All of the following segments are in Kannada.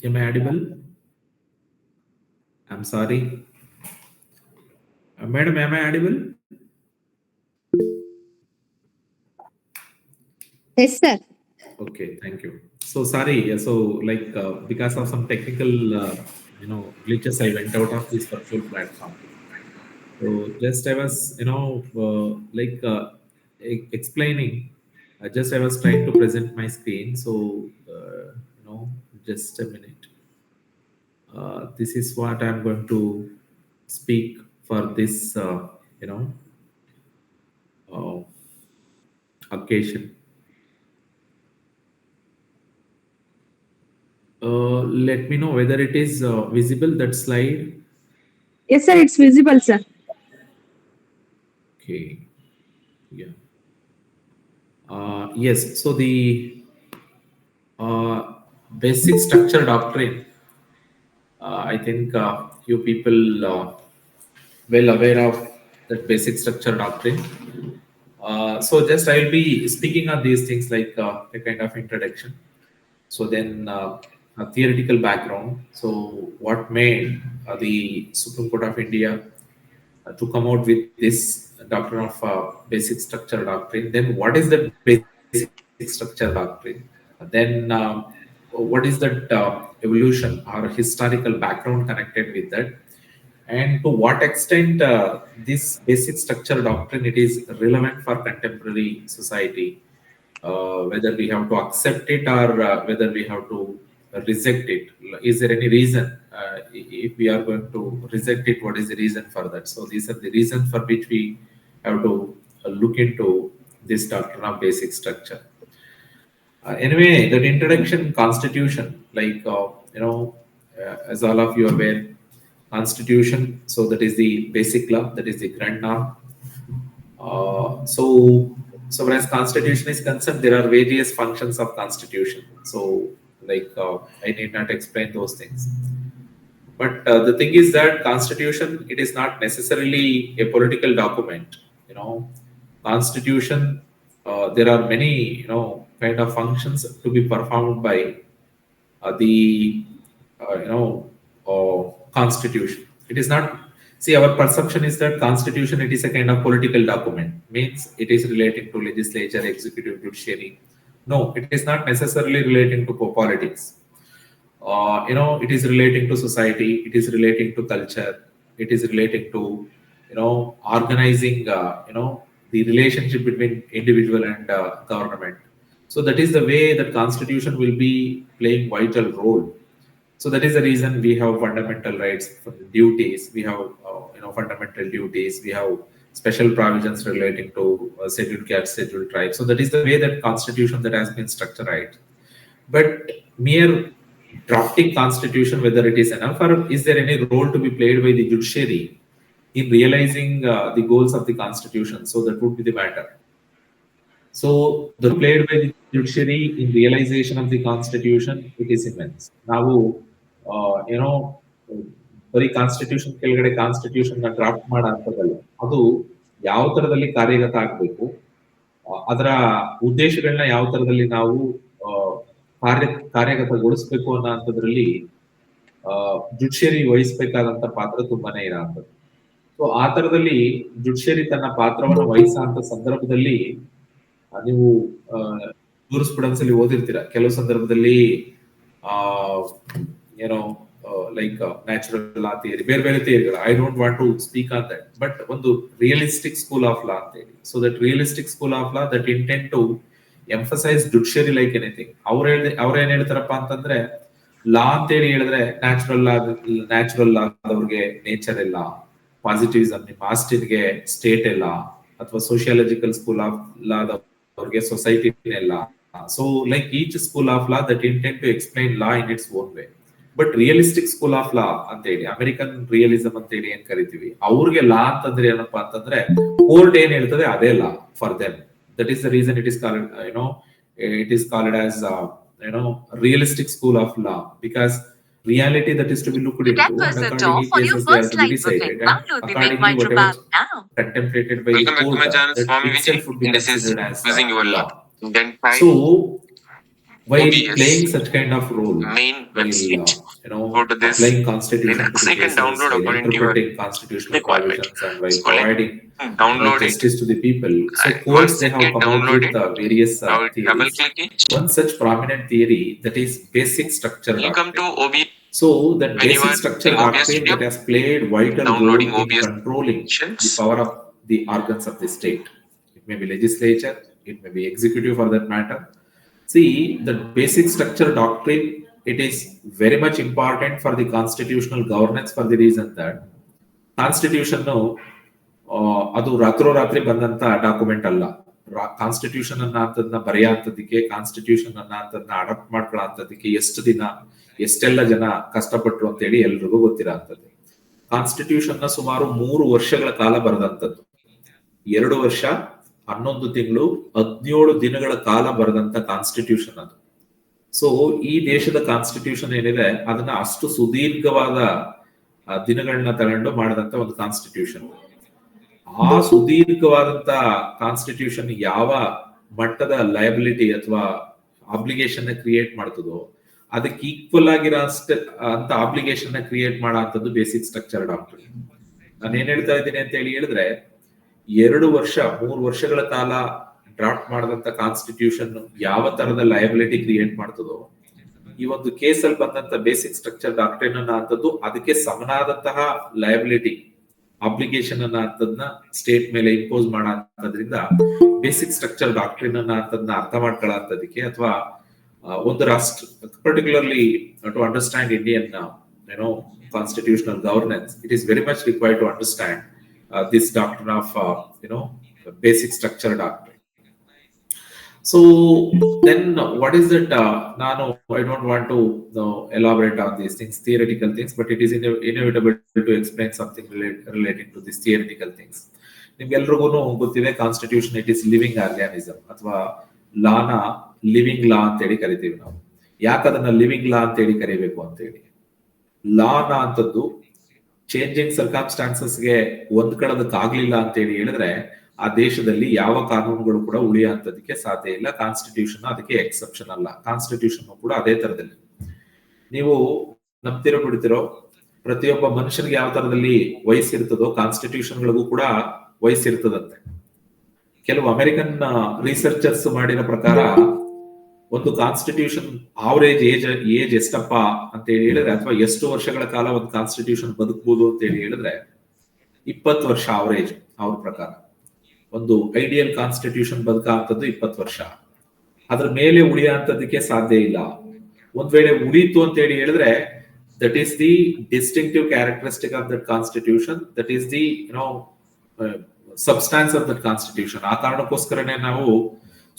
Am I audible? I'm sorry. Madam, am I audible? Yes, sir. Okay, thank you. So sorry. So like because of some technical glitches, I went out of this virtual platform. So just I was explaining. Just I was trying to present my screen. So just a minute. This is what I'm going to speak for this you know uh, occasion. Let me know whether it is visible, that slide. Yes, sir. It's visible, sir. Okay. Yeah. Yes. So the uh, basic structure doctrine. I think you people well aware of that basic structure doctrine. So just I will be speaking on these things like a kind of introduction. So then a theoretical background. So what made the Supreme Court of India to come out with this doctrine of basic structure doctrine? Then what is the basic structure doctrine? Then what is that evolution or historical background connected with that? And to what extent this basic structure doctrine it is relevant for contemporary society, whether we have to accept it or whether we have to reject it. Is there any reason if we are going to reject it? What is the reason for that? So these are the reasons for which we have to look into this doctrine of basic structure. Anyway, that introduction constitution, like as all of you are aware, constitution. So that is the basic law, that is the grand norm. So whereas constitution is concerned, there are various functions of constitution. So I need not explain those things. But the thing is that constitution it is not necessarily a political document. You know, constitution there are many kind of functions to be performed by the constitution. It is not. See, our perception is that constitution it is a kind of political document. Means it is relating to legislature, executive, judiciary. No, it is not necessarily relating to politics. It is relating to society. It is relating to culture. It is relating to organizing. The relationship between individual and government. So that is the way that constitution will be playing vital role. So that is the reason we have fundamental rights, duties. We have fundamental duties. We have special provisions relating to scheduled caste, scheduled tribes. So that is the way that constitution that has been structured, right? But mere drafting constitution, whether it is enough, or is there any role to be played by the judiciary in realizing the goals of the constitution? So that would be the matter. So the role played by the judiciary in realization of the constitution, it is immense. ನಾವು ಏನೋ ಬರೀ ಕಾನ್ಸ್ಟಿಟ್ಯೂಷನ್ ಕೆಳಗಡೆ ಕಾನ್ಸ್ಟಿಟ್ಯೂಷನ್ ಡ್ರಾಫ್ಟ್ ಮಾಡೋ ಅಂತದಲ್ಲ, ಅದು ಯಾವ ತರದಲ್ಲಿ ಕಾರ್ಯಗತ ಆಗಬೇಕು, ಅದರ ಉದ್ದೇಶಗಳನ್ನ ಯಾವ ತರದಲ್ಲಿ ನಾವು ಆ, ಕಾರ್ಯ ಕಾರ್ಯಗತಗೊಳಿಸಬೇಕು ಅನ್ನೋ ಅಂತದ್ರಲ್ಲಿ ಜುಡಿಷಿಯರಿ ವಹಿಸಬೇಕಾದಂತ ಪಾತ್ರ ತುಂಬಾನೇ ಇರೋಂಥದ್ದು. ಸೊ ಆ ತರದಲ್ಲಿ ಜುಡಿಷಿಯರಿ ತನ್ನ ಪಾತ್ರವನ್ನು ವಹಿಸೋ ಅಂತ ಸಂದರ್ಭದಲ್ಲಿ ನೀವು ಜೂರಿಸ್ಪ್ರುಡೆನ್ಸ್ ಅಲ್ಲಿ ಓದಿರ್ತೀರಾ ಕೆಲವು ಸಂದರ್ಭದಲ್ಲಿ ಆ ಏನೋ ಲೈಕ್ ನ್ಯಾಚುರಲ್ ಲಾ ಥಿಯರಿ, ಬೇರೆ ಬೇರೆ ಥಿಯರಿಗಳು. I don't want to speak on that, but ಒಂದು ರಿಯಲಿಸ್ಟಿಕ್ ಸ್ಕೂಲ್ ಆಫ್ ಲಾ ಅಂತ ಹೇಳಿ. So that realistic school of law that intent to emphasise judiciary like anything. ಅವ್ರೇನ್ ಹೇಳ್ತಾರಪ್ಪ ಅಂತಂದ್ರೆ, ಲಾ ಅಂತ ಹೇಳಿ ಹೇಳಿದ್ರೆ ನ್ಯಾಚುರಲ್ ಲಾದವ್ರಿಗೆ ನೇಚರ್ ಇಲ್ಲ, ಪಾಸಿಟಿವಿಸಮ್ ನಿಮ್ಮ ಆಸ್ಟಿನ್ಗೆ ಸ್ಟೇಟ್ ಇಲ್ಲ, ಅಥವಾ ಸೋಷಿಯಾಲಜಿಕಲ್ ಸ್ಕೂಲ್ ಆಫ್ ಲಾದವ್ರಿಗೆ ಸೊಸೈಟಿ ಇಲ್ಲ. So like each school of law that intent to explain law in its own way. But realistic school of law ಅಂತ ಹೇಳಿ, ಅಮೆರಿಕನ್ ರಿಯಲಿಸಮ್ ಅಂತ ಹೇಳಿ ಏನ್ ಕರಿತೀವಿ, ಅವ್ರಿಗೆ ಲಾ ಅಂತಂದ್ರೆ ಏನಪ್ಪಾ ಅಂತಂದ್ರೆ ಕೋರ್ಟ್ ಏನ್ ಹೇಳ್ತದೆ ಅದೇ ಲಾ for them. That is the reason it is called it is called as realistic school of law, because reality that is to be looked into, and accordingly cases they are to be decided, and accordingly whatever contemplated by the court that itself would be considered as law. So while OBS playing such kind of role, main while website. Go to this. applying constitution to Linux the you can cases, download while according to your interpreting constitutional requirement. provisions, and while So like providing download it. justice to the people. So And courts, once they it have get come out with downloaded, various now double theories. click it. One such prominent theory, that is basic structure You come to doctrine. OBS. So that When you basic are structure using OBS doctrine Studio, that has played vital role downloading in OBS controlling the functions. power of the organs of the state. It may be legislature, it may be executive for that matter. See, the basic structure doctrine, it is very much important for the constitutional governance, for the reason that constitution ಅದು ರಾತ್ರೋರಾತ್ರಿ ಬಂದಂತ ಡಾಕ್ಯುಮೆಂಟ್ ಅಲ್ಲ. ಕಾನ್ಸ್ಟಿಟ್ಯೂಷನ್ ಅನ್ನೋದನ್ನ ಬರೆಯಂತದಕ್ಕೆ, ಕಾನ್ಸ್ಟಿಟ್ಯೂಷನ್ ಅನ್ನೋದನ್ನ ಅಡಾಪ್ಟ್ ಮಾಡ್ಕೊಳ್ಳೋಂಥದಕ್ಕೆ ಎಷ್ಟು ದಿನ, ಎಷ್ಟೆಲ್ಲ ಜನ ಕಷ್ಟಪಟ್ರು ಅಂತೇಳಿ ಎಲ್ರಿಗೂ ಗೊತ್ತಿರೋ ಅಂತದ್ದು. ಕಾನ್ಸ್ಟಿಟ್ಯೂಷನ್ ನ ಸುಮಾರು 3 ವರ್ಷಗಳ ಕಾಲ ಬರೆದಂಥದ್ದು. 2 ವರ್ಷ 11 ತಿಂಗಳು 17 ದಿನಗಳ ಕಾಲ ಬರೆದಂತ ಕಾನ್ಸ್ಟಿಟ್ಯೂಷನ್ ಅದು. ಸೊ ಈ ದೇಶದ ಕಾನ್ಸ್ಟಿಟ್ಯೂಷನ್ ಏನಿದೆ ಅದನ್ನ ಅಷ್ಟು ಸುದೀರ್ಘವಾದ ದಿನಗಳನ್ನ ತಗೊಂಡು ಮಾಡಿದಂತ ಒಂದು ಕಾನ್ಸ್ಟಿಟ್ಯೂಷನ್. ಆ ಸುದೀರ್ಘವಾದಂತ ಕಾನ್ಸ್ಟಿಟ್ಯೂಷನ್ ಯಾವ ಮಟ್ಟದ ಲಯಬಿಲಿಟಿ ಅಥವಾ ಆಬ್ಲಿಗೇಷನ್ ಕ್ರಿಯೇಟ್ ಮಾಡ್ತದೋ ಅದಕ್ಕೆ ಈಕ್ವಲ್ ಆಗಿರೋ ಅಂತ ಆಬ್ಲಿಗೇಷನ್ ಕ್ರಿಯೇಟ್ ಮಾಡೋ ಬೇಸಿಕ್ ಸ್ಟ್ರಕ್ಚರ್ ಡಾಕ್ಟ್ರಿನ್. ನಾನು ಏನ್ ಹೇಳ್ತಾ ಇದ್ದೀನಿ ಅಂತ ಹೇಳಿದ್ರೆ, 2 ವರ್ಷ 3 ವರ್ಷಗಳ ಕಾಲ ಡ್ರಾಫ್ಟ್ ಮಾಡಿದಂತ ಕಾನ್ಸ್ಟಿಟ್ಯೂಷನ್ ಯಾವ ತರದ ಲಯಬಿಲಿಟಿ ಕ್ರಿಯೇಟ್ ಮಾಡ್ತದೋ, ಈ ಒಂದು ಕೇಸಲ್ಲಿ ಬಂದಂತ ಬೇಸಿಕ್ ಸ್ಟ್ರಕ್ಚರ್ ಡಾಕ್ಟ್ರಿನ್ ಅನ್ನೋಂಥದ್ದು ಅದಕ್ಕೆ ಸಮನಾದಂತಹ ಲಯಬಿಲಿಟಿ ಅಬ್ಲಿಗೇಷನ್ ಅನ್ನೋಂಥದ್ನ ಸ್ಟೇಟ್ ಮೇಲೆ ಇಂಪೋಸ್ ಮಾಡೋದ್ರಿಂದ ಬೇಸಿಕ್ ಸ್ಟ್ರಕ್ಚರ್ ಡಾಕ್ಟ್ರಿನ್ ಅನ್ನೋಂಥದ್ನ ಅರ್ಥ ಮಾಡ್ಕೊಳ್ಳೋಂಥದಕ್ಕೆ, ಅಥವಾ ಒಂದು ರಾಷ್ಟ್ರ, particularly to understand Indian constitutional governance, it is very much required to understand this doctrine of basic structure doctrine. So then what is that? I don't want to elaborate on these things, theoretical things, but it is inevitable to explain something relating to these theoretical things. ನಿಮ್ಗೆಲ್ರಿಗೂ ಗೊತ್ತಿದೆ, constitution it is living organism ಅಥವಾ ಲಾನ ಲಿವಿಂಗ್ ಲಾ ಅಂತೇಳಿ ಕರಿತೀವಿ ನಾವು. ಯಾಕದನ್ನ ಲಿವಿಂಗ್ ಲಾ ಅಂತೇಳಿ ಕರಿಬೇಕು ಅಂತೇಳಿ, ಲಾನ ಅಂತದ್ದು ಚೇಂಜಿಂಗ್ ಸರ್ಕಮ್ಸ್ಟಾನ್ಸಸ್ಗೆ ಹೊಂದ್ಕೊಳ್ಳೋದಕ್ಕಾಗ್ಲಿಲ್ಲ ಅಂತೇಳಿ ಹೇಳಿದ್ರೆ ಆ ದೇಶದಲ್ಲಿ ಯಾವ ಕಾನೂನುಗಳು ಕೂಡ ಉಳಿಯೋಂಥದಕ್ಕೆ ಸಾಧ್ಯ ಇಲ್ಲ. ಕಾನ್ಸ್ಟಿಟ್ಯೂಷನ್ ಅದಕ್ಕೆ ಎಕ್ಸೆಪ್ಷನ್ ಅಲ್ಲ. ಕಾನ್ಸ್ಟಿಟ್ಯೂಷನ್ ಕೂಡ ಅದೇ ತರದಲ್ಲಿ, ನೀವು ನಂಬ್ತಿರೋ ಬಿಡ್ತಿರೋ, ಪ್ರತಿಯೊಬ್ಬ ಮನುಷ್ಯನಿಗೆ ಯಾವ ತರದಲ್ಲಿ ವಯಸ್ಸಿರ್ತದೋ ಕಾನ್ಸ್ಟಿಟ್ಯೂಷನ್ಗಳಿಗೂ ಕೂಡ ವಯಸ್ಸಿರ್ತದಂತೆ. ಕೆಲವು ಅಮೆರಿಕನ್ ರಿಸರ್ಚರ್ಸ್ ಮಾಡಿರೋ ಪ್ರಕಾರ ಒಂದು ಕಾನ್ಸ್ಟಿಟ್ಯೂಷನ್ ಆವರೇಜ್ ಏಜ್ ಎಷ್ಟಪ್ಪ ಅಂತ ಹೇಳಿದ್ರೆ, ಅಥವಾ ಎಷ್ಟು ವರ್ಷಗಳ ಕಾಲ ಒಂದು ಕಾನ್ಸ್ಟಿಟ್ಯೂಷನ್ ಬದುಕಬಹುದು ಅಂತ ಹೇಳಿದ್ರೆ 20 ವರ್ಷ ಆವರೇಜ್ ಅವ್ರ ಪ್ರಕಾರ. ಒಂದು ಐಡಿಯಲ್ ಕಾನ್ಸ್ಟಿಟ್ಯೂಷನ್ ಬದುಕಂತದ್ದು 20 ವರ್ಷ. ಅದ್ರ ಮೇಲೆ ಉಳಿಯಂತದಕ್ಕೆ ಸಾಧ್ಯ ಇಲ್ಲ. ಒಂದ್ ವೇಳೆ ಉಳಿತು ಅಂತ ಹೇಳಿದ್ರೆ that is the distinctive characteristic of that constitution, that is the substance of that constitution. ಆ ಕಾರಣಕ್ಕೋಸ್ಕರನೇ ನಾವು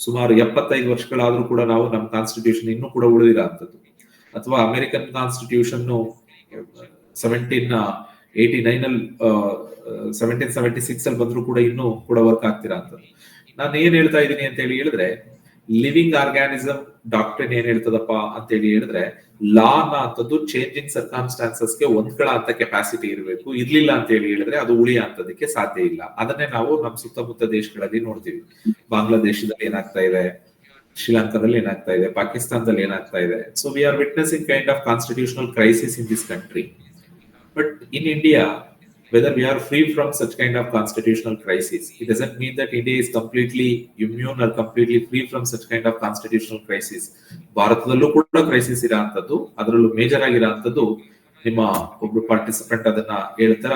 ಸುಮಾರು 75 ವರ್ಷಗಳಾದ್ರೂ ಕೂಡ ನಾವು ನಮ್ಮ ಕಾನ್ಸ್ಟಿಟ್ಯೂಷನ್ ಇನ್ನೂ ಕೂಡ ಉಳಿದಿರೋ ಅಂತದ್ದು. ಅಥವಾ ಅಮೆರಿಕನ್ ಕಾನ್ಸ್ಟಿಟ್ಯೂಷನ್ 1776 ಅಲ್ಲಿ ಬಂದ್ರು ಕೂಡ ಇನ್ನೂ ಕೂಡ ವರ್ಕ್ ಆಗ್ತಿರೋ ಅಂತದ್ದು. ನಾನು ಏನ್ ಹೇಳ್ತಾ ಇದ್ದೀನಿ ಅಂತ ಹೇಳಿದ್ರೆ, ಲಿವಿಂಗ್ ಆರ್ಗ್ಯಾನಿಸಮ್ ಡಾಕ್ಟ್ರಿನ್ ಏನ್ ಹೇಳ್ತದಪ್ಪ ಅಂತ ಹೇಳಿದ್ರೆ, ಲಾನ ಅಂತದ್ದು ಚೇಂಜಿಂಗ್ ಸರ್ಕಮ್ಸ್ಟಾನ್ಸಸ್ಗೆ ಹೊಂದ್ಕೊಳ್ಳೋ ಅಂತ ಕೆಪಾಸಿಟಿ ಇರಬೇಕು. ಇರ್ಲಿಲ್ಲ ಅಂತ ಹೇಳಿದ್ರೆ ಅದು ಉಳಿಯ ಅಂತದಕ್ಕೆ ಸಾಧ್ಯ ಇಲ್ಲ. ಅದನ್ನೇ ನಾವು ನಮ್ಮ ಸುತ್ತಮುತ್ತ ದೇಶಗಳಲ್ಲಿ ನೋಡ್ತೀವಿ. ಬಾಂಗ್ಲಾದೇಶದಲ್ಲಿ ಏನಾಗ್ತಾ ಇದೆ, ಶ್ರೀಲಂಕಾದಲ್ಲಿ ಏನಾಗ್ತಾ ಇದೆ, ಪಾಕಿಸ್ತಾನದಲ್ಲಿ ಏನಾಗ್ತಾ ಇದೆ. So we are witnessing kind of constitutional crisis in this country. But in India, whether we are free from such kind of constitutional crisis, it doesn't mean that India is completely immune or completely free from such kind of constitutional crisis. ಭಾರತದಲ್ಲೂ ಕೂಡ ಕ್ರೈಸಿಸ್ ಇರೋ ಅಂತದ್ದು, ಅದರಲ್ಲೂ ಮೇಜರ್ ಆಗಿರೋ ಅಂತದ್ದು. ನಿಮ್ಮ ಒಬ್ರು ಪಾರ್ಟಿಸಿಪೆಂಟ್ ಅದನ್ನ ಹೇಳ್ತಾರ,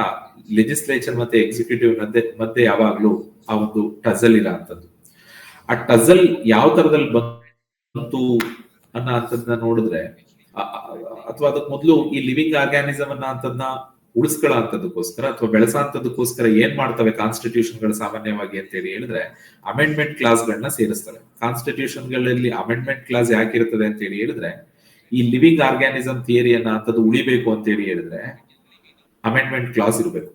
ಲೆಜಿಸ್ಲೇಚರ್ ಮತ್ತೆ ಎಕ್ಸಿಕ್ಯೂಟಿವ್ ಮಧ್ಯೆ ಯಾವಾಗ್ಲೂ ಆ ಒಂದು ಟಜಲ್ ಇರೋ ಅಂತದ್ದು. ಆ ಟಜಲ್ ಯಾವ ತರದಲ್ಲಿ ಬಂತು ಅನ್ನೋ ಅಂತದನ್ನ ನೋಡಿದ್ರೆ, ಅಥವಾ ಅದಕ್ಕೆ ಮೊದಲು ಈ ಲಿವಿಂಗ್ ಆರ್ಗ್ಯಾನಿಸಮ್ ಅನ್ನ ಅಂತದನ್ನ ಉಳಿಸ್ಕೊಳ್ಳೋ ಅಂತದಕ್ಕೋಸ್ಕರ ಅಥವಾ ಬೆಳೆಸೋಂಥದಕ್ಕೋಸ್ಕರ ಏನ್ ಮಾಡ್ತವೆ ಕಾನ್ಸ್ಟಿಟ್ಯೂಷನ್ ಗಳು ಸಾಮಾನ್ಯವಾಗಿ ಅಂತ ಹೇಳಿದ್ರೆ, ಅಮೆಂಡ್ಮೆಂಟ್ ಕ್ಲಾಸ್ ಗಳನ್ನ ಸೇರಿಸ್ತವೆ. ಕಾನ್ಸ್ಟಿಟ್ಯೂಷನ್ ಗಳಲ್ಲಿ ಅಮೆಂಡ್ಮೆಂಟ್ ಕ್ಲಾಸ್ ಯಾಕಿರ್ತದೆ ಅಂತ ಹೇಳಿದ್ರೆ, ಈ ಲಿವಿಂಗ್ ಆರ್ಗ್ಯಾನಿಸಮ್ ಥಿಯರಿಯನ್ನ ಅಂತದ್ದು ಉಳಿಬೇಕು ಅಂತ ಹೇಳಿದ್ರೆ ಅಮೆಂಡ್ಮೆಂಟ್ ಕ್ಲಾಸ್ ಇರಬೇಕು.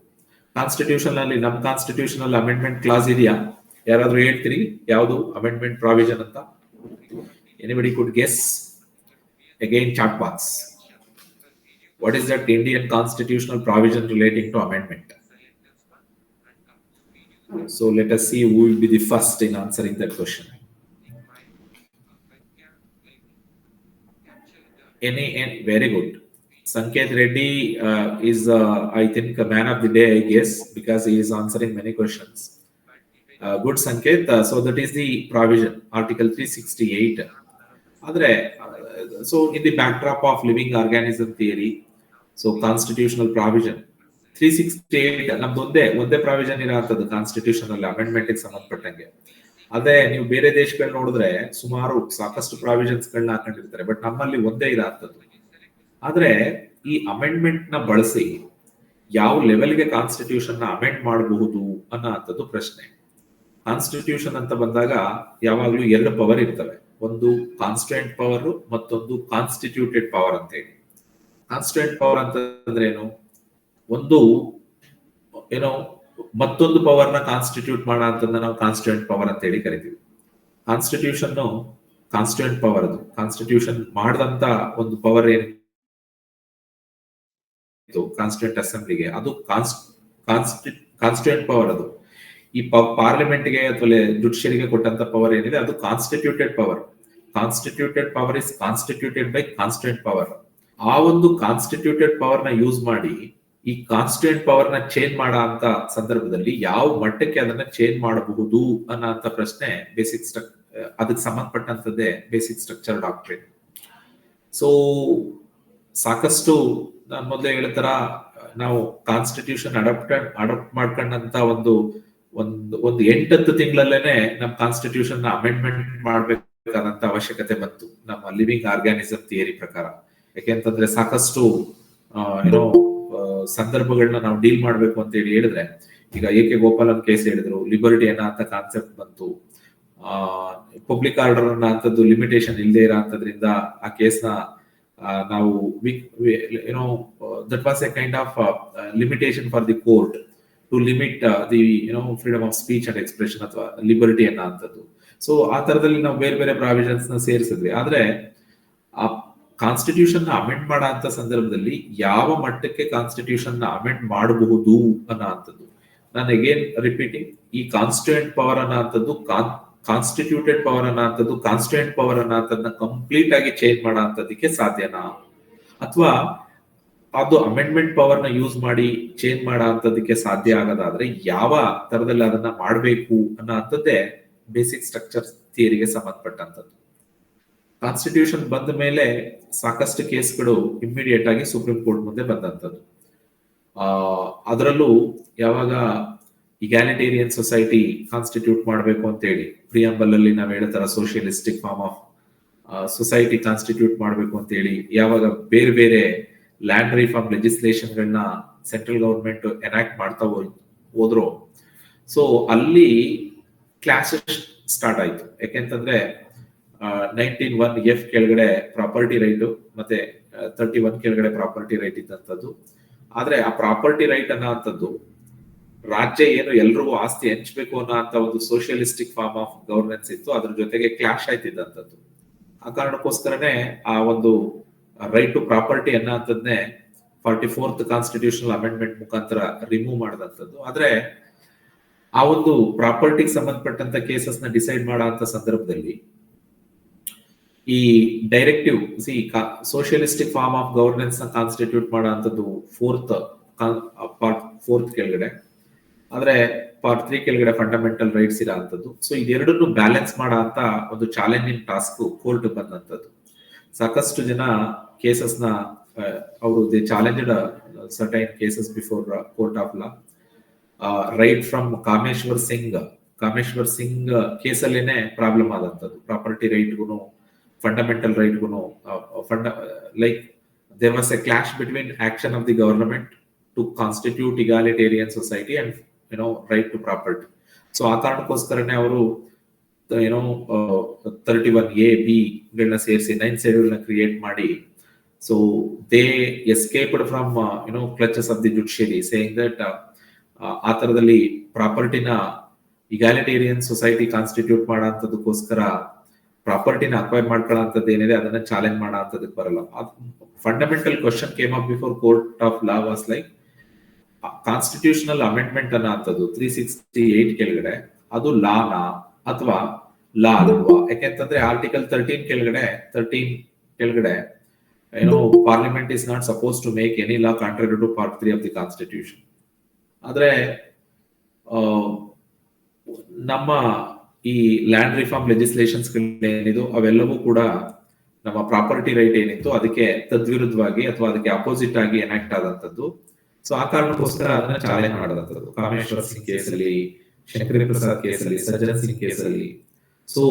ಕಾನ್ಸ್ಟಿಟ್ಯೂಷನ್ ಅಲ್ಲಿ, ನಮ್ಮ ಕಾನ್ಸ್ಟಿಟ್ಯೂಷನ್ ಅಲ್ಲಿ ಅಮೆಂಡ್ಮೆಂಟ್ ಕ್ಲಾಸ್ ಇದೆಯಾ? ಯಾರಾದ್ರೂ ಹೇಳ್ತೀರಿ ಯಾವುದು ಅಮೆಂಡ್ಮೆಂಟ್ ಪ್ರಾವಿಷನ್ ಅಂತ? Anybody could guess? Again chat box. What is that Indian constitutional provision relating to amendment? So let us see who will be the first in answering that question. any very good. Sanket Reddy is, I think, a man of the day, I guess, because he is answering many questions. Good, Sanket. So that is the provision, Article 368. So in the backdrop of living organism theory, so constitutional provision 368 ನಮ್ದು ಒಂದೇ ಪ್ರಾವಿಷನ್ ಇರೋಂಥದ್ದು ಕಾನ್ಸ್ಟಿಟ್ಯೂಷನಲ್ ಅಮೆಂಡ್ಮೆಂಟ್ ಸಂಬಂಧಪಟ್ಟಂಗೆ. ಅದೇ ನೀವು ಬೇರೆ ದೇಶಗಳನ್ನ ನೋಡಿದ್ರೆ ಸುಮಾರು ಸಾಕಷ್ಟು ಪ್ರಾವಿಷನ್ಸ್ ಗಳನ್ನ ಹಾಕೊಂಡಿರ್ತಾರೆ, ಬಟ್ ನಮ್ಮಲ್ಲಿ ಒಂದೇ ಇರೋಂಥದ್ದು. ಆದ್ರೆ ಈ ಅಮೆಂಡ್ಮೆಂಟ್ ನ ಬಳಸಿ ಯಾವ ಲೆವೆಲ್ಗೆ ಕಾನ್ಸ್ಟಿಟ್ಯೂಷನ್ ನ ಅಮೆಂಡ್ ಮಾಡಬಹುದು ಅನ್ನೋಂಥದ್ದು ಪ್ರಶ್ನೆ. ಕಾನ್ಸ್ಟಿಟ್ಯೂಷನ್ ಅಂತ ಬಂದಾಗ ಯಾವಾಗ್ಲೂ ಎರಡು ಪವರ್ ಇರ್ತವೆ, ಒಂದು ಕಾನ್ಸ್ಟಿಟ್ಯೂಂಟ್ ಪವರ್, ಮತ್ತೊಂದು ಕಾನ್ಸ್ಟಿಟ್ಯೂಟೆಡ್ ಪವರ್ ಅಂತ ಹೇಳಿ. ಕಾನ್ಸ್ಟಿಟ್ಯೂಂಟ್ ಪವರ್ ಅಂತಂದ್ರೆ ಏನು? ಒಂದು ಮತ್ತೊಂದು ಪವರ್ ನ ಕಾನ್ಸ್ಟಿಟ್ಯೂಟ್ ಮಾಡೋ ಅಂತಂದ ನಾವು ಕಾನ್ಸ್ಟಿಟ್ಯೂಂಟ್ ಪವರ್ ಅಂತ ಹೇಳಿ ಕರಿತೀವಿ. ಕಾನ್ಸ್ಟಿಟ್ಯೂಷನ್ ಕಾನ್ಸ್ಟಿಟ್ಯೂಂಟ್ ಪವರ್, ಅದು ಕಾನ್ಸ್ಟಿಟ್ಯೂಷನ್ ಮಾಡಿದಂತ ಒಂದು ಪವರ್ ಏನಿತ್ತು ಕಾನ್ಸ್ಟಿಟ್ಯೂಂಟ್ ಅಸೆಂಬ್ಲಿಗೆ, ಅದು ಕಾನ್ಸ್ಟಿಟ್ಯೂಂಟ್ ಪವರ್. ಅದು ಈ ಪಾರ್ಲಿಮೆಂಟ್ಗೆ ಅಥವಾ ಜುಡಿಷಿಯರಿಗೆ ಕೊಟ್ಟಂತ ಪವರ್ ಏನಿದೆ ಅದು constituted power. Constituted power is constituted by constituent power. ಆ ಒಂದು ಕಾನ್ಸ್ಟಿಟ್ಯೂಟೆಡ್ ಪವರ್ ನ ಯೂಸ್ ಮಾಡಿ ಈ ಕಾನ್ಸ್ಟಿಟ್ಯೂಂಟ್ ಪವರ್ ನ ಚೇಂಜ್ ಮಾಡೋ ಅಂತ ಸಂದರ್ಭದಲ್ಲಿ ಯಾವ ಮಟ್ಟಕ್ಕೆ ಅದನ್ನ ಚೇಂಜ್ ಮಾಡಬಹುದು ಅನ್ನೋ ಪ್ರಶ್ನೆ ಬೇಸಿಕ್ ಅದಕ್ಕೆ ಸಂಬಂಧಪಟ್ಟಂತದ್ದೇ ಬೇಸಿಕ್ ಸ್ಟ್ರಕ್ಚರ್ ಡಾಕ್ಟ್ರಿನ್. ಸೊ ಸಾಕಷ್ಟು ನಾನು ಮೊದಲೇ ಹೇಳಿದ ತರ ನಾವು ಕಾನ್ಸ್ಟಿಟ್ಯೂಷನ್ ಅಡಾಪ್ಟ್ ಮಾಡ್ಕೊಂಡಂತ ಒಂದು 8 ತಿಂಗಳಲ್ಲೇನೆ ನಮ್ಮ ಕಾನ್ಸ್ಟಿಟ್ಯೂಷನ್ ನ ಅಮೆಂಡ್ಮೆಂಟ್ ಮಾಡ್ಬೇಕಾದಂತ ಅವಶ್ಯಕತೆ ಬಂತು ನಮ್ಮ ಲಿವಿಂಗ್ ಆರ್ಗ್ಯಾನಿಸಮ್ ಥಿಯರಿ ಪ್ರಕಾರ. ಯಾಕೆಂತಂದ್ರೆ ಸಾಕಷ್ಟು ಸಂದರ್ಭಗಳನ್ನ ನಾವು ಡೀಲ್ ಮಾಡ್ಬೇಕು ಅಂತ ಹೇಳಿ ಹೇಳಿದ್ರೆ, ಈಗ ಎ.ಕೆ. ಗೋಪಾಲನ್ ಕೇಸ್ ಹೇಳಿದ್ರು, ಲಿಬರ್ಟಿ ಅನ್ನೋ ಅಂತ ಕಾನ್ಸೆಪ್ಟ್ ಬಂತು, ಪಬ್ಲಿಕ್ ಆರ್ಡರ್ ಅನ್ನೋಂಥದ್ದು ಲಿಮಿಟೇಷನ್ ಇಲ್ಲದೆ ಇರೋಂಥದ್ರಿಂದ ಆ ಕೇಸ್ನ ನಾವು that was a kind of limitation for the court to limit the freedom of speech and expression ಅಥವಾ ಲಿಬರ್ಟಿ ಅನ್ನೋ ಅಂಥದ್ದು. ಸೊ ಆ ತರದಲ್ಲಿ ನಾವು ಬೇರೆ ಬೇರೆ ಪ್ರಾವಿಷನ್ಸ್ ನ ಸೇರಿಸಿದ್ವಿ. ಆದ್ರೆ ಆ ಕಾನ್ಸ್ಟಿಟ್ಯೂಷನ್ ನ ಅಮೆಂಡ್ ಮಾಡೋ ಅಂತ ಸಂದರ್ಭದಲ್ಲಿ ಯಾವ ಮಟ್ಟಕ್ಕೆ ಕಾನ್ಸ್ಟಿಟ್ಯೂಷನ್ ನ ಅಮೆಂಡ್ ಮಾಡಬಹುದು ಅನ್ನೋ ಅಂಥದ್ದು. ನಾನು ಅಗೇನ್ ರಿಪೀಟಿಂಗ್, ಈ ಕಾನ್ಸ್ಟಿಟ್ಯೂಂಟ್ ಪವರ್ ಅನ್ನೋ ಅಂಥದ್ದು ಕಾನ್ಸ್ಟಿಟ್ಯೂಟೆಡ್ ಪವರ್ ಅನ್ನೋ ಅಂಥದ್ದು ಕಾನ್ಸ್ಟಿಟ್ಯೂಂಟ್ ಪವರ್ ಅನ್ನೋ ಅಂಥದ್ದನ್ನ ಕಂಪ್ಲೀಟ್ ಆಗಿ ಚೇಂಜ್ ಮಾಡೋ ಅಂಥದ್ದಕ್ಕೆ ಸಾಧ್ಯನಾ, ಅಥವಾ ಅದು ಅಮೆಂಡ್ಮೆಂಟ್ ಪವರ್ ನ ಯೂಸ್ ಮಾಡಿ ಚೇಂಜ್ ಮಾಡೋ ಅಂಥದ್ದಕ್ಕೆ ಸಾಧ್ಯ ಆಗೋದಾದ್ರೆ ಯಾವ ತರದಲ್ಲಿ ಅದನ್ನ ಮಾಡಬೇಕು ಅನ್ನೋ ಅಂಥದ್ದೇ ಬೇಸಿಕ್ ಸ್ಟ್ರಕ್ಚರ್ ಥಿಯರಿಗೆ ಸಂಬಂಧಪಟ್ಟಂಥದ್ದು. ಕಾನ್ಸ್ಟಿಟ್ಯೂಷನ್ ಬಂದ ಮೇಲೆ ಸಾಕಷ್ಟು ಕೇಸ್ಗಳು ಇಮ್ಮಿಡಿಯೇಟ್ ಆಗಿ ಸುಪ್ರೀಂ ಕೋರ್ಟ್ ಮುಂದೆ ಬಂದಂಥದ್ದು. ಅದರಲ್ಲೂ ಯಾವಾಗ ಇಗ್ಯಾಲಿಟೇರಿಯನ್ ಸೊಸೈಟಿ ಕಾನ್ಸ್ಟಿಟ್ಯೂಟ್ ಮಾಡಬೇಕು ಅಂತ ಹೇಳಿ ಪ್ರಿಯಾಂಬಲ್ ಅಲ್ಲಿ ನಾವು ಹೇಳ್ತಾರ socialistic form of society constitute ಮಾಡಬೇಕು ಅಂತ ಹೇಳಿ ಯಾವಾಗ ಬೇರೆ ಬೇರೆ ಲ್ಯಾಂಡ್ ರಿಫಾರ್ಮ್ ಲೆಜಿಸ್ಲೇಷನ್ ಗಳನ್ನ ಸೆಂಟ್ರಲ್ ಗವರ್ಮೆಂಟ್ ಎನಾಕ್ಟ್ ಮಾಡ್ತಾ ಹೋದ್ರು, ಸೊ ಅಲ್ಲಿ ಕ್ಲಾಸಸ್ ಸ್ಟಾರ್ಟ್ ಆಯ್ತು. ಯಾಕೆಂತಂದ್ರೆ 19(1) ಕೆಳಗಡೆ ಪ್ರಾಪರ್ಟಿ ರೈಟ್ ಮತ್ತೆ 31 ಕೆಳಗಡೆ ಪ್ರಾಪರ್ಟಿ ರೈಟ್ ಇದ್ದಂಥದ್ದು. ಆದ್ರೆ ಆ ಪ್ರಾಪರ್ಟಿ ರೈಟ್ ಅನ್ನೋಂಥದ್ದು ರಾಜ್ಯ ಏನು ಎಲ್ರಿಗೂ ಆಸ್ತಿ ಹಂಚ್ಬೇಕು ಅನ್ನೋ ಅಂತ ಒಂದು ಸೋಷಿಯಲಿಸ್ಟಿಕ್ ಫಾರ್ಮ್ ಆಫ್ ಗವರ್ನೆನ್ಸ್ ಇತ್ತು, ಅದ್ರ ಜೊತೆಗೆ ಕ್ಲಾಶ್ ಆಯ್ತಿದ್ದಂಥದ್ದು. ಆ ಕಾರಣಕ್ಕೋಸ್ಕರನೇ ಆ ಒಂದು ರೈಟ್ ಟು ಪ್ರಾಪರ್ಟಿ ಅನ್ನೋಂಥದ್ನೇ 44th ಕಾನ್ಸ್ಟಿಟ್ಯೂಷನಲ್ ಅಮೆಂಡ್ಮೆಂಟ್ ಮುಖಾಂತರ ರಿಮೂವ್ ಮಾಡಿದಂಥದ್ದು. ಆದ್ರೆ ಆ ಒಂದು ಪ್ರಾಪರ್ಟಿಗೆ ಸಂಬಂಧಪಟ್ಟಂತ ಕೇಸಸ್ ನ ಡಿಸೈಡ್ ಮಾಡೋ ಅಂತ ಸಂದರ್ಭದಲ್ಲಿ ಈ directive socialistic form of governance ನ ಕಾನ್ಸ್ಟಿಟ್ಯೂಟ್ ಮಾಡೋ ಅಂಥದ್ದು 4th ಕೆಳಗಡೆ, ಆದ್ರೆ ಪಾರ್ಟ್ 3 ಕೆಳಗಡೆ ಫಂಡಮೆಂಟಲ್ ರೈಟ್ಸ್ ಇರೋ ಅಂಥದ್ದು. ಸೊ ಇದೆರಡನ್ನು ಬ್ಯಾಲೆನ್ಸ್ ಮಾಡೋ ಅಂತ ಒಂದು ಚಾಲೆಂಜಿಂಗ್ ಟಾಸ್ಕ್ ಕೋರ್ಟ್ ಬಂದಂಥದ್ದು. ಸಾಕಷ್ಟು ಜನ ಕೇಸಸ್ ನ ಅವರು they challenged certain cases before court of law. Right from Kameshwar Singh ಕೇಸಲ್ಲೇನೆ ಪ್ರಾಬ್ಲಮ್ ಆದಂಥದ್ದು. ಪ್ರಾಪರ್ಟಿ ರೈಟ್ಗೂ ಫಂಡಮೆಂಟಲ್ ರೈಟ್ಗೂ like there was a clash between action of the government to constitute egalitarian society and right to property. So ಆ ಕಾರಣಕ್ಕೋಸ್ಕರನೇ ಅವರು 31A(b) ಗಳನ್ನ ಸೇರಿಸಿ 9th ಶೆಡ್ಯೂಲ್ ನ ಕ್ರಿಯೇಟ್ ಮಾಡಿ, so they escaped from clutches of the judiciary saying that ಆ ತರದಲ್ಲಿ ಪ್ರಾಪರ್ಟಿನ ಇಗಾಲಿಟೇರಿಯನ್ ಸೊಸೈಟಿ ಕಾನ್ಸ್ಟಿಟ್ಯೂಟ್ ಮಾಡೋ ಅಂತದಕ್ಕೋಸ್ಕರ ಪ್ರಾಪರ್ಟಿನ ಅಕ್ವೈರ್ ಮಾಡ್ಕೊಳ್ಳೋಂಥದ್ದು ಏನಿದೆ ಅದನ್ನ ಚಾಲೆಂಜ್ ಮಾಡೋ ಅಂತದಕ್ಕೆ ಬರಲ್ಲ. Fundamental question came up before court of law was like constitutional amendment ಅನ್ನೋ ಅಂಥದ್ದು 368 ಕೆಳಗಡೆ ಅದು ಲಾನಾ ಅಥವಾ ಲಾ ಅಲ್ವಾ? ಯಾಕೆಂತಂದ್ರೆ ಆರ್ಟಿಕಲ್ 13 ಕೆಳಗಡೆ Parliament is not supposed to make any law contrary to Part 3 of the Constitution. ಆದ್ರೆ ನಮ್ಮ ಈ ಲ್ಯಾಂಡ್ ರಿಫಾರ್ಮ್ ಲೆಜಿಸ್ಲೇಷನ್ಸ್ ಏನಿದು ಅವೆಲ್ಲವೂ ಕೂಡ ನಮ್ಮ ಪ್ರಾಪರ್ಟಿ ರೈಟ್ ಏನಿತ್ತು ಅದಕ್ಕೆ ತದ್ವಿರುದ್ಧವಾಗಿ ಅಥವಾ ಅದಕ್ಕೆ ಅಪೋಸಿಟ್ ಆಗಿ ಎನಾಕ್ಟ್ ಆದಂತದ್ದು. ಸೊ ಆ ಕಾರಣಕ್ಕೋಸ್ಕರ ಅದನ್ನ ಚಾಲೆಂಜ್ ಮಾಡೋದಂಥದ್ದು ಕಾಮೇಶ್ವರ್ ಸಿಂಗ್ ಕೇಸಲ್ಲಿ, ಶಂಕರಿ ಪ್ರಸಾದ್ ಕೇಸಲ್ಲಿ, ಸಜ್ಜನ್ ಸಿಂಗ್ ಕೇಸಲ್ಲಿ. So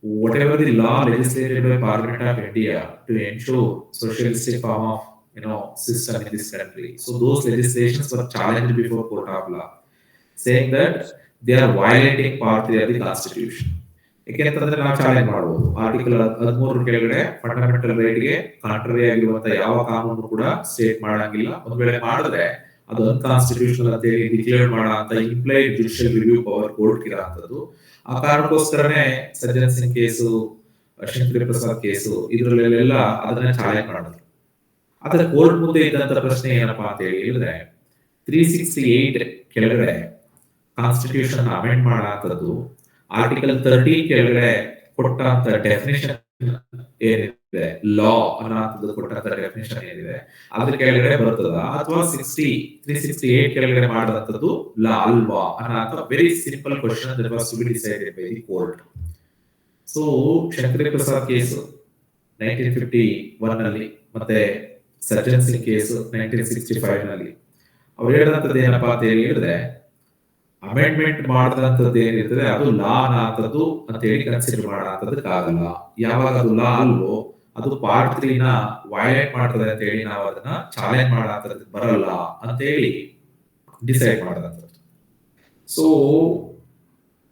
whatever the law legislated by Parliament of India to ensure socialistic form of system in this country, so those legislations were challenged before court of law, saying that they are violating Part 3 of the Constitution. ಯಾಕೆಂತಂದ್ರೆ ನಾವು ಚಾಲೆಂಜ್ ಮಾಡಬಹುದು. ಆರ್ಟಿಕಲ್ 13 ಕೆಳಗಡೆ ಫಂಡಮೆಂಟಲ್ ರೈಟ್ ಗೆ ಕಾಂಟ್ರರಿ ಆಗಿರುವಂತಹ ಯಾವ ಕಾನೂನು ಕೂಡ ಸ್ಟೇಟ್ ಮಾಡಂಗಿಲ್ಲ. ಒಂದ್ ವೇಳೆ ಮಾಡಿದ್ರೆ ಅದು ಅನ್ಕಾನ್ಸ್ಟಿಟ್ಯೂಷನಲ್ ಅಂತ ಹೇಳಿ ಡಿಕ್ಲೇರ್ ಮಾಡೋ ಅಂತ implied judicial review power court ಇರೋಂಥದ್ದು. ಆ ಕಾರಣಕ್ಕೋಸ್ಕರನೇ ಸಜ್ಜನ್ ಸಿಂಗ್ ಕೇಸು, ಶಂಕರಿ ಪ್ರಸಾದ್ ಕೇಸು ಇದ್ರಲ್ಲೆಲ್ಲ ಅದನ್ನ ಚಾಲೆಂಜ್ ಮಾಡಿದ್ರು. ಆದ್ರೆ ಕೋರ್ಟ್ ಮುಂದೆ ಇದ್ದಂತ ಪ್ರಶ್ನೆ ಏನಪ್ಪಾ ಅಂತ ಹೇಳಿದ್ರೆ 368 ಕೆಳಗಡೆ ಕಾನ್ಸ್ಟಿಟ್ಯೂಷನ್ ಅಮೆಂಡ್ ಮಾಡಾಂತದ್ದು, ಆರ್ಟಿಕಲ್ 13 ಕೆಳಗಡೆ ಕೊಟ್ಟಂತ ಡೆಫಿನೇಷನ್ ಏನಿದೆ, ಲಾ ಅನ್ನೋಂಥದ್ದು ಕೊಟ್ಟಂತ ಡೆಫಿನೇಷನ್ ಏನಿದೆ ಅದ್ರ ಕೆಳಗಡೆ ಬರ್ತದ, ಅಥವಾ 368 ಕೆಳಗಡೆ ಮಾಡದಂತದ್ದು ಲಾ ಅಲ್ವಾ ಅನ್ನೋ very simple question that was to be decided by the court. So Shankari Prasad case 1951 ನಲ್ಲಿ ಮತ್ತೆ ಸಜ್ಜನ್ ಸಿಂಗ್ ಕೇಸು 1965 ನಲ್ಲಿ ಅವ್ರು ಹೇಳಿದಂಥದ್ದು ಏನಪ್ಪಾ ಅಂತ ಹೇಳಿದ್ರೆ, ಅಮೆಂಡ್ಮೆಂಟ್ ಮಾಡದಂತದ್ದು ಏನಿರ್ತದೆ ಅದು ಲಾ ಅನ್ನೋಂಥದ್ದು ಅಂತ ಹೇಳಿ ಕನ್ಸಿಡರ್ ಮಾಡಂತದಕ್ಕಾಗಲ್ಲ. ಯಾವಾಗ ಅದು ಲಾ ಅಲ್ವೋ ಅದು ಪಾರ್ಟ್ 3 ನ ವೈಲೇಟ್ ಮಾಡ್ತದೆ ಅಂತ ಹೇಳಿ ನಾವು ಅದನ್ನ ಚಾಲೆಂಜ್ ಮಾಡಂತದ್ದು ಬರಲ್ಲ ಅಂತ ಹೇಳಿ ಡಿಸೈಡ್ ಮಾಡದಂಥದ್ದು. So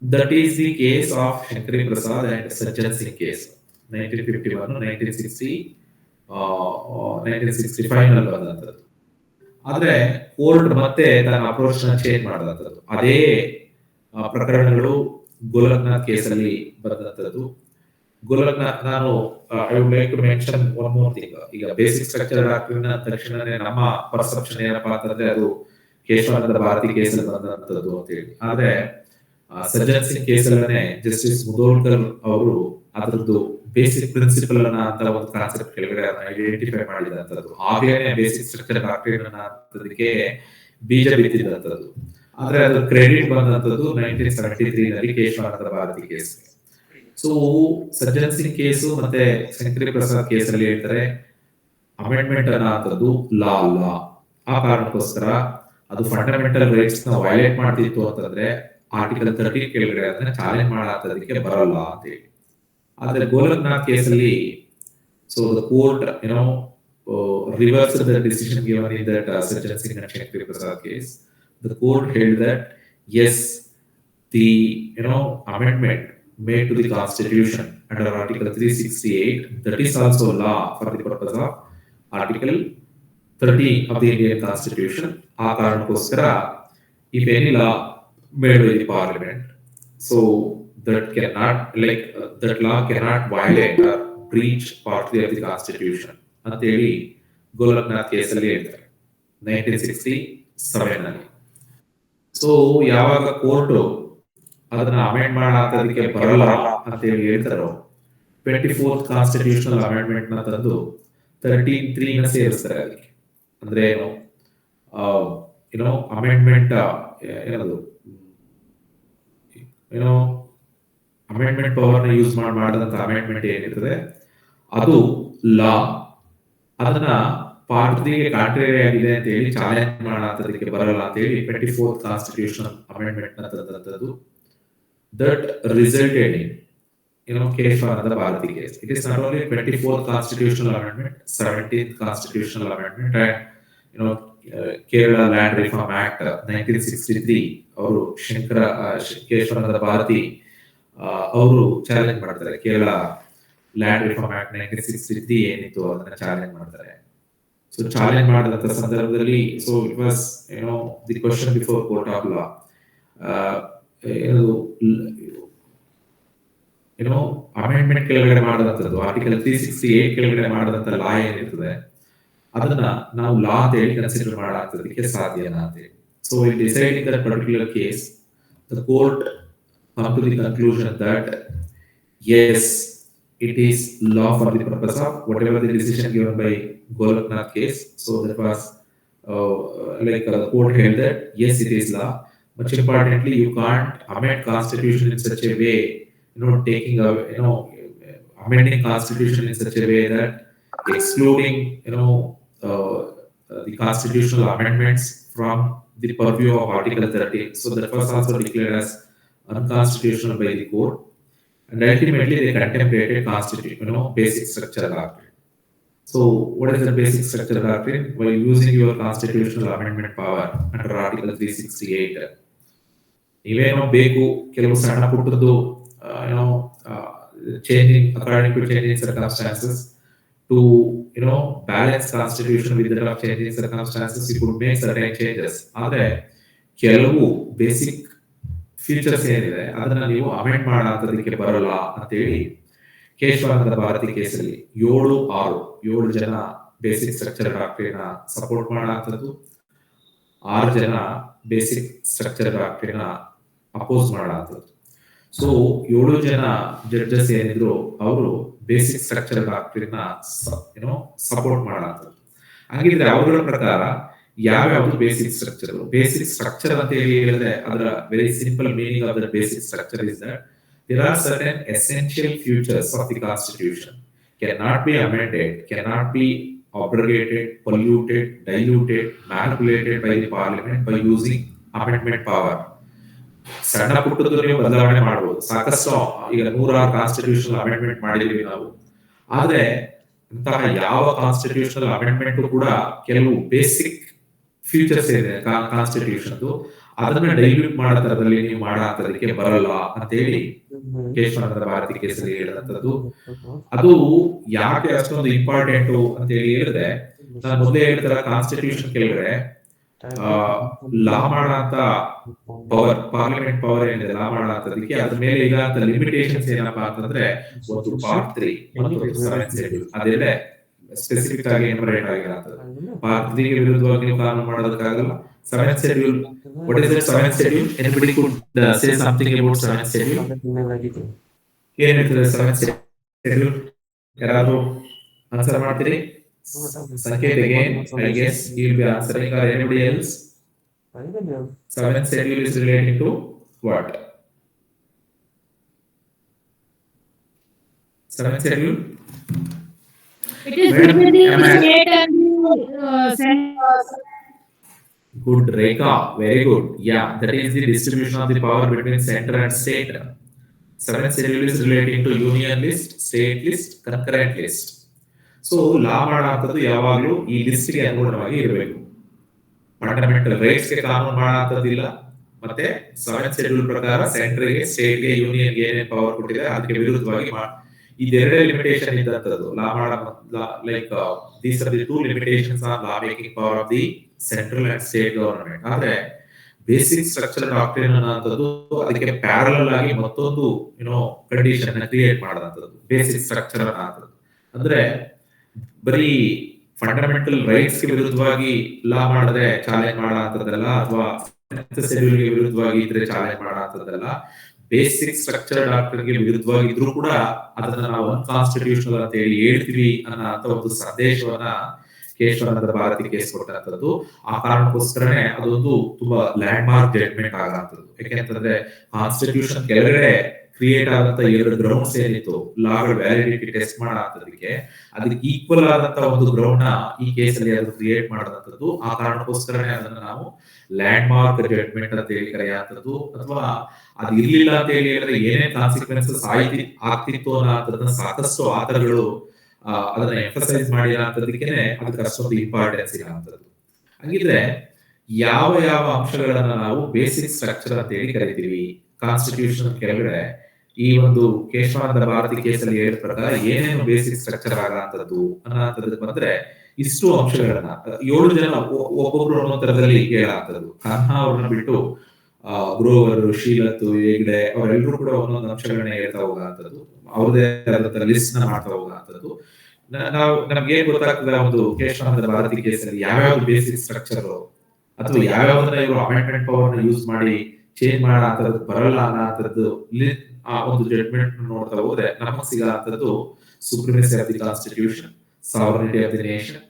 that is the case of Shankari Prasad and Sajjan Singh case 1951, 1960, 1965 ನಲ್ಲಿ ಬಂದಂಥದ್ದು. ಆದ್ರೆ ಕೋರ್ಟ್ ಮತ್ತೆ ತನ್ನ ಅಪ್ರೋಚ್ ನ ಚೇಂಜ್ ಮಾಡದಂಥದ್ದು. ಅದೇ ಪ್ರಕರಣಗಳು ಗೋಲಕ್ನಾಥ್ ಕೇಸಲ್ಲಿ ಬಂದಂಥದ್ದು. ಗೋಲಕ್ನಾಥ್ ನಾನು I would like to mention one more thing. ಈಗ ಬೇಸಿಕ್ ಸ್ಟ್ರಕ್ಚರ್ ಡಾಕ್ಟ್ರಿನ್ ತಕ್ಷಣನೇ ನಮ್ಮ ಪರ್ಸೆಪ್ಷನ್ ಏನಪ್ಪಾ ಅಂತಂದ್ರೆ ಅದು ಕೇಶವಾನಂದ ಭಾರತಿ ಕೇಸಲ್ಲಿ ಬಂದಂಥದ್ದು ಅಂತ ಹೇಳಿ. ಆದ್ರೆ ಸಜ್ಜನ್ ಸಿಂಗ್ ಕೇಸಲ್ಲೇ ಜಸ್ಟಿಸ್ ಮುಧೋಳ್ಕರ್ ಅವರು ಅದರದ್ದು ಬೇಸಿಕ್ ಪ್ರಿನ್ಸಿಪಲ್ ಅನ್ನ ಅಂತ ಒಂದು ಕಾನ್ಸೆಪ್ಟ್ ಕೆಳಗಡೆ ಐಡೆಂಟಿಫೈ ಮಾಡಿದಂಥದ್ದು. ಹಾಗೇನೆ ಬೇಸಿಕ್ ಸ್ಟ್ರಕ್ಚರ್ ಡಾಕ್ಟ್ರಿನ್ ಅನ್ನೋದಕ್ಕೆ ಬೀಜ ಬಿತ್ತಿದಂಥದ್ದು. ಆದ್ರೆ ಅದು ಕ್ರೆಡಿಟ್ ಬಂದಂಥದ್ದು 1973 ನಲ್ಲಿ Kesavananda Bharati case. So Sajjan Singh case ಮತ್ತೆ ಶಂಕರಿ ಪ್ರಸಾದ್ ಕೇಸಲ್ಲಿ ಹೇಳ್ತಾರೆ ಅಮೆಂಡ್ಮೆಂಟ್ ಅನ್ನೋಂಥದ್ದು ಲಾ ಅಲ್ಲ. ಆ ಕಾರಣಕ್ಕೋಸ್ಕರ ಅದು ಫಂಡಮೆಂಟಲ್ ರೈಟ್ಸ್ ನ ವೈಲೇಟ್ ಮಾಡ್ತಿತ್ತು ಅಂತಂದ್ರೆ ಆರ್ಟಿಕಲ್ 13 ಕೆಳಗಡೆ ಅದನ್ನ ಚಾಲೆಂಜ್ ಮಾಡಕ್ಕೆ ಬರಲ್ಲ ಅಂತ ಹೇಳಿ. ಆದ್ರೆ ಗೋಲಕ್ನಾಥ್ ಕೇಸಲ್ಲಿ so the court reversed the decision given in that Sajjan Singh and Shakti Prasad case. The court held that yes, the amendment made to the Constitution under Article 368, that is also law for the purpose of Article 30 of the Indian Constitution. ಆ ಕಾರಣಕ್ಕೋಸ್ಕರ if any law made by the Parliament, so that cannot that law cannot violate or breach Part 3 of the Constitution ಅಂತ ಹೇಳಿ ಗೋಲಕ್ನಾಥ್ ಕೇಸಲ್ಲಿ ಹೇಳ್ತಾರೆ 1967 ನಲ್ಲಿ. ಸೊ ಯಾವಾಗ ಕೋರ್ಟ್ ಅದನ್ನ ಅಮೆಂಡ್ ಮಾಡೋದಕ್ಕೆ ಬರಲ್ಲ ಅಂತ ಹೇಳಿ ಹೇಳ್ತಾರೋ 24th ಕಾನ್ಸ್ಟಿಟ್ಯೂಷನಲ್ ಅಮೆಂಡ್ಮೆಂಟ್ ನ ತಂದು 13(3) ನ ಸೇರಿಸ್ತಾರೆ ಅದಕ್ಕೆ. ಅಂದ್ರೆ ಅಮೆಂಡ್ಮೆಂಟ್ ಅಮೆಂಡ್ಮೆಂಟ್ ಪವರ್ ನ ಯೂಸ್ ಮಾಡಿದಂತ ಅಮೆಂಡ್ಮೆಂಟ್ ಏನಿರ್ತದೆ ಅದು ಲಾ, ಅದನ್ನ ಪಾರ್ಟ್ 3 ಗೆ ಕಾಂಟ್ರರಿ ಆಗಿದೆ ಅಂತ ಹೇಳಿ ಚಾಲೆಂಜ್ ಮಾಡೋದಕ್ಕೆ ಬರಲ್ಲ ಅಂತ ಹೇಳಿ 24th ಕಾನ್ಸ್ಟಿಟ್ಯೂಷನಲ್ ಅಮೆಂಡ್ಮೆಂಟ್ ನ ತಂದದ್ದು. That resulted in Kesavananda Bharati case. It is not only 24th constitutional amendment, 17th constitutional amendment and Kerala land reform act 1963 ಅವರು ಕೇಶವಾನಂದ ಭಾರತಿ ಅವರು ಚಾಲೆಂಜ್ ಮಾಡ್ತಾರೆ. ಕೇರಳ ಲ್ಯಾಂಡ್ ರಿಫಾರ್ಮ್ ಆಕ್ಟ್ 1963 ಏನಿತ್ತು ಅದನ್ನ ಚಾಲೆಂಜ್ ಮಾಡ್ತಾರೆ. ಸೊ ಚಾಲೆಂಜ್ ಮಾಡಿದಂತ ಸಂದರ್ಭದಲ್ಲಿ so it was the question before court of law. Amendment ಕೆಳಗಡೆ ಮಾಡಿದಂಥದ್ದು ಆರ್ಟಿಕಲ್ 368 ಕೆಳಗಡೆ ಮಾಡಿದಂತ ಲಾ ಏನಿರ್ತದೆ ಅದನ್ನ ನಾವು ಲಾ ಅಂತ ಹೇಳಿ ಕನ್ಸಿಡರ್ ಮಾಡೋದಕ್ಕೆ ಸಾಧ್ಯನಾ ಅಂತ ಹೇಳಿ. So in deciding that particular case the court come to the conclusion that yes, it is law for the purpose of whatever the decision given by Golaknath case. So that was the court held that yes, it is law. Much importantly, you can't amend constitution in such a way, taking away, amending constitution in such a way that excluding, the constitutional amendments from the purview of Article 13. So that was also declared as unconstitutional by the court. And ultimately, they contemplated basic structure doctrine. So, what is the basic structure doctrine? By using your constitutional amendment power under Article 368, ನೀವೇನೋ ಬೇಕು ಕೆಲವು ಸಣ್ಣ ಪುಟ್ಟದ್ದು changing according to changing circumstances to balance constitution with the changing circumstances, you could make certain changes. ಆದರೆ ಕೆಲವು ಬೇಸಿಕ್ ಫೀಚರ್ಸ್ ಏನಿದೆ ಅದನ್ನ ನೀವು ಅಮೆಂಡ್ ಮಾಡೋದಕ್ಕೆ ಬರಲ್ಲ ಅಂತೇಳಿ ಕೇಶವಾನಂದ ಭಾರತಿ ಕೇಸಲ್ಲಿ 7 ಜನ ಬೇಸಿಕ್ ಸ್ಟ್ರಕ್ಚರ್ ಡಾಕ್ಟ್ರಿನ ಸಪೋರ್ಟ್ ಮಾಡೋಂಥದ್ದು, 6 ಜನ ಬೇಸಿಕ್ ಸ್ಟ್ರಕ್ಚರ್ ಡಾಕ್ಟ್ರಿನ ಅಪೋಸ್ ಮಾಡೋಂಥದ್ದು. ಸೊ 7 ಜನ ಜಡ್ಜಸ್ ಏನಿದ್ರು ಅವರು ಬೇಸಿಕ್ ಸ್ಟ್ರಕ್ಚರ್ ಡಾಕ್ಟ್ರಿನ ಸಪೋರ್ಟ್ ಮಾಡೋಂಥದ್ದು. ಹಾಗಿದ್ರೆ ಅವರ ಪ್ರಕಾರ ಯಾವ್ಯಾವುದು ಬೇಸಿಕ್ ಸ್ಟ್ರಕ್ಚರ್ ಅಂತ ಹೇಳಿದ್ರೆ ಅದರ very simple meaning of the basic structure is that there are certain essential features of the constitution cannot be amended, cannot be abrogated, polluted, diluted, manipulated by the parliament by using amendment power. ಸಣ್ಣ ಪುಟ್ಟದ್ದು ನೀವು ಬದಲಾವಣೆ ಮಾಡಬಹುದು. ಸಾಕಷ್ಟು ಈಗ 106 ಕಾನ್ಸ್ಟಿಟ್ಯೂಷನಲ್ ಅಮೆಂಡ್ಮೆಂಟ್ ಮಾಡಿದೀವಿ ನಾವು. ಆದ್ರೆ ಇಂತಹ ಯಾವ ಕಾನ್ಸ್ಟಿಟ್ಯೂಷನಲ್ ಅಮೆಂಡ್ಮೆಂಟ್ ಕೂಡ ಕೆಲವು ಬೇಸಿಕ್ ಫ್ಯೂಚರ್ಸ್ ಇದೆ ಕಾನ್ಸ್ಟಿಟ್ಯೂಷನ್, ಅದನ್ನ ಡೈಲ್ಯೂಟ್ ಮಾಡೋ ತರದಲ್ಲಿ ನೀವು ಮಾಡೋದಕ್ಕೆ ಬರಲ್ಲ ಅಂತೇಳಿ ಕೇಶವಾನಂದ ಭಾರತಿ ಕೇಸಲ್ಲಿ ಹೇಳಿದಂಥದ್ದು. ಅದು ಯಾಕೆ ಅಷ್ಟೊಂದು ಇಂಪಾರ್ಟೆಂಟ್ ಅಂತ ಹೇಳಿದ್ರೆ, ನಾನು ಮೊದಲೇ ಹೇಳಿದ ಕಾನ್ಸ್ಟಿಟ್ಯೂಷನ್ ಕೆಳಗಡೆ ಲಾ ಮಾಡಂತ ಪವರ್, ಪಾರ್ಲಿಮೆಂಟ್ ಪವರ್ ಏನಿದೆ ಲಾ ಮಾಡಂತದಕ್ಕೆ ಅದ್ರ ಮೇಲೆ ಈಗ ಲಿಮಿಟೇಷನ್ಸ್ ಏನಪ್ಪಾ ಅಂತಂದ್ರೆ ಒಂದು ಪಾರ್ಟ್ 3 ಮತ್ತು 7th ಶೆಡ್ಯೂಲ್ ಅದೆಲ್ಲ ಸ್ಪೆಸಿಫಿಕ್ ಆಗಿ ಎನ್ವರೇಟ್ ಆಗಿರತ್ತದ. ಪಾರ್ಟ್ 3 ಗೆ ವಿರುದ್ಧವಾಗಿ ನೀವು ಕಾನೂನು ಮಾಡೋದಕ್ಕಾಗಲ್ಲ. 7th schedule, what is the 7th schedule? Anybody could say something about 7th schedule? ಏನಿರ್ತದೆ 7th schedule? ಯಾರಾದ್ರೂ ಆನ್ಸರ್ ಮಾಡ್ತೀರಿ? Sanket again, I guess he will be answering, or anybody else? 7th schedule is relating to what? 7th schedule? It is between the state and the Good, Rekha. Very good. Yeah, that is the distribution of the power between center and state. 7th schedule is relating to union list, state list, concurrent list. So, ಲಾ ಮಾಡೋದು ಯಾವಾಗಲೂ ಈ ಲಿಸ್ಟ್ ಗೆ ಅನುಗುಣವಾಗಿ ಇರಬೇಕು. ಫಂಡಮೆಂಟಲ್ ರೈಟ್ಸ್ ಗೆ ಕಾನೂನು ಮಾಡೋದಿಲ್ಲ. ಮತ್ತೆ 7th ಶೆಡ್ಯೂಲ್ ಪ್ರಕಾರ ಸೆಂಟ್ರಲ್ ಗೆ, ಸ್ಟೇಟ್ ಗೆ, ಯೂನಿಯನ್ ಗೆ ಏನೇನು ಪವರ್ ಕೊಟ್ಟಿದೆ ಅದಕ್ಕೆ ವಿರುದ್ಧವಾಗಿ ಇದೆರಡೇ ಲಿಮಿಟೇಷನ್ ಇದ್ದಂಥದ್ದು law like these are the 2 limitations on law making power of the central and state government. ಆದ್ರೆ ಬೇಸಿಕ್ ಸ್ಟ್ರಕ್ಚರ್ ಡಾಕ್ಟ್ರಿನ್ ಅನ್ನೋದು ಅದಕ್ಕೆ ಪ್ಯಾರಲಲ್ ಆಗಿ ಮತ್ತೊಂದು ಕಂಡೀಷನ್ ಅನ್ನ ಕ್ರಿಯೇಟ್ ಮಾಡೋದಂಥದ್ದು ಬೇಸಿಕ್ ಸ್ಟ್ರಕ್ಚರ್ ಅನ್ನೋದು. ಅಂದ್ರೆ ಬರೀ ಫಂಡಮೆಂಟಲ್ ರೈಟ್ಸ್ ಗೆ ವಿರುದ್ಧವಾಗಿ ಲಾ ಮಾಡದೆ ಚಾಲೆಂಜ್ ಮಾಡೋಂಥದ್ದಲ್ಲ, ಅಥವಾ ಶೆಡ್ಯೂಲ್ ಗೆ ವಿರುದ್ಧವಾಗಿ ಇದ್ರೆ ಚಾಲೆಂಜ್ ಮಾಡೋಂಥದ್ದಲ್ಲ. ಬೇಸಿಕ್ ಸ್ಟ್ರಕ್ಚರ್ ಡಾಕ್ಟರ್ ಗೆ ವಿರುದ್ಧವಾಗಿದ್ರು ಕೂಡ ಅದನ್ನ ನಾವು ಅನ್ಕಾನ್ಸ್ಟಿಟ್ಯೂಷನಲ್ ಅಂತ ಹೇಳಿ ಹೇಳ್ತೀವಿ ಅನ್ನೋ ಒಂದು ಸಂದೇಶವನ್ನ ಕೇಶವಾನಂದ ಭಾರತಿ ಕೇಸ್ ಕೊಟ್ಟಂತದ್ದು. ಆ ಕಾರಣಕ್ಕೋಸ್ಕರನೇ ಅದೊಂದು ತುಂಬಾ ಲ್ಯಾಂಡ್ ಮಾರ್ಕ್ ಜಡ್ಜ್ಮೆಂಟ್ ಆಗಂತದ್ದು. ಯಾಕೆಂತಂದ್ರೆ ಕಾನ್ಸ್ಟಿಟ್ಯೂಷನ್ ಕೆಳಗಡೆ ಕ್ರಿಯೇಟ್ ಆದಂತ 2 ಗ್ರೌಂಡ್ಸ್ ಏನಿತ್ತು ಲಾಗಳ ವ್ಯಾಲಿಡಿಟಿ ಟೆಸ್ಟ್ ಮಾಡೋದಕ್ಕೆ, ಅದಕ್ಕೆ ಈಕ್ವಲ್ ಆದಂತ ಒಂದು ಗ್ರೌಂಡ್ ನ ಈ ಕೇಸಲ್ಲಿ ಅದು ಕ್ರಿಯೇಟ್ ಮಾಡೋದಂಥದ್ದು. ಆ ಕಾರಣಕ್ಕೋಸ್ಕರನೇ ಅದನ್ನ ನಾವು ಲ್ಯಾಂಡ್ ಮಾರ್ಕ್ ಜಡ್ಜ್ಮೆಂಟ್ ಅಂತ ಹೇಳಿ ಕರೆಯುವಂಥದ್ದು. ಅಥವಾ ಅದು ಇರ್ಲಿಲ್ಲ ಅಂತ ಹೇಳಿ ಹೇಳಿದ್ರೆ ಏನೇನ್ ಕಾನ್ಸಿಕ್ವೆನ್ಸಸ್ ಆಗ್ತಿತ್ತು ಅನ್ನೋದನ್ನ ಸಾಕಷ್ಟು ಆತರಗಳು ಅದನ್ನ ಎಂಫಸೈಸ್ ಮಾಡಿರೋಂಥದಕ್ಕೇನೆ ಅದಕ್ಕೆ ಅಷ್ಟೊಂದು ಇಂಪಾರ್ಟೆನ್ಸ್ ಇರೋಂಥದ್ದು. ಹಾಗಿದ್ರೆ ಯಾವ ಯಾವ ಅಂಶಗಳನ್ನ ನಾವು ಬೇಸಿಕ್ ಸ್ಟ್ರಕ್ಚರ್ ಅಂತ ಹೇಳಿ ಕರಿತೀವಿ ಕಾನ್ಸ್ಟಿಟ್ಯೂಷನ್ ಕೆಳಗಡೆ? ಈ ಒಂದು ಕೇಶವಾನಂದ ಭಾರತಿ ಕೇಸಲ್ಲಿ ಹೇಳಿದ ಪ್ರಕಾರ ಏನೇನು ಬೇಸಿಕ್ ಸ್ಟ್ರಕ್ಚರ್ ಆಗಂತದ್ದು ಅನ್ನೋದಕ್ಕೆ ಬಂದ್ರೆ ಇಷ್ಟು ಅಂಶಗಳನ್ನ 7 ಜನ ಒಬ್ಬೊಬ್ರು ಅನ್ನೋ ತರದಲ್ಲಿ ಹೇಳಂತದ್ದು. ಖನ್ನಾ ಅವ್ರನ್ನ ಬಿಟ್ಟು ಗ್ರೋವರ್, ಶೀಲತ್, ಹೆಗ್ಡೆ ಅವರೆಲ್ಲರೂ ಕೂಡ ಒಂದೊಂದು ಅಂಶಗಳನ್ನ ಹೇಳ್ತಾ ಹೋಗಂತದ್ದು, ಅವ್ರದೇ ಆದಂತ ಲಿಸ್ಟ್ ನ ಮಾಡ್ತಾ ಹೋಗಂತದ್ದು. ನಮ್ಗೆ ಏನ್ ಗೊತ್ತಾಗ್ತದೆ ಒಂದು ಕೇಶವಾನಂದ ಭಾರತಿ ಕೇಸಲ್ಲಿ ಯಾವ್ಯಾವ ಬೇಸಿಕ್ ಸ್ಟ್ರಕ್ಚರ್ ಅಥವಾ ಯಾವ್ಯಾವ್ದನ್ನ ಇವರು ಅಮೆಂಡ್ಮೆಂಟ್ ಪವರ್ ನ ಯೂಸ್ ಮಾಡಿ ಚೇಂಜ್ ಮಾಡೋ ಬರಲ್ಲ ಅನ್ನೋದು ಆ ಒಂದು ಜಡ್ಮೆಂಟ್ ನೋಡ್ತಾ ಹೋದ್ರೆ ನಮಗೆ ಸಿಗಂತದ್ದು supremacy of the constitution, sovereignty of the nation,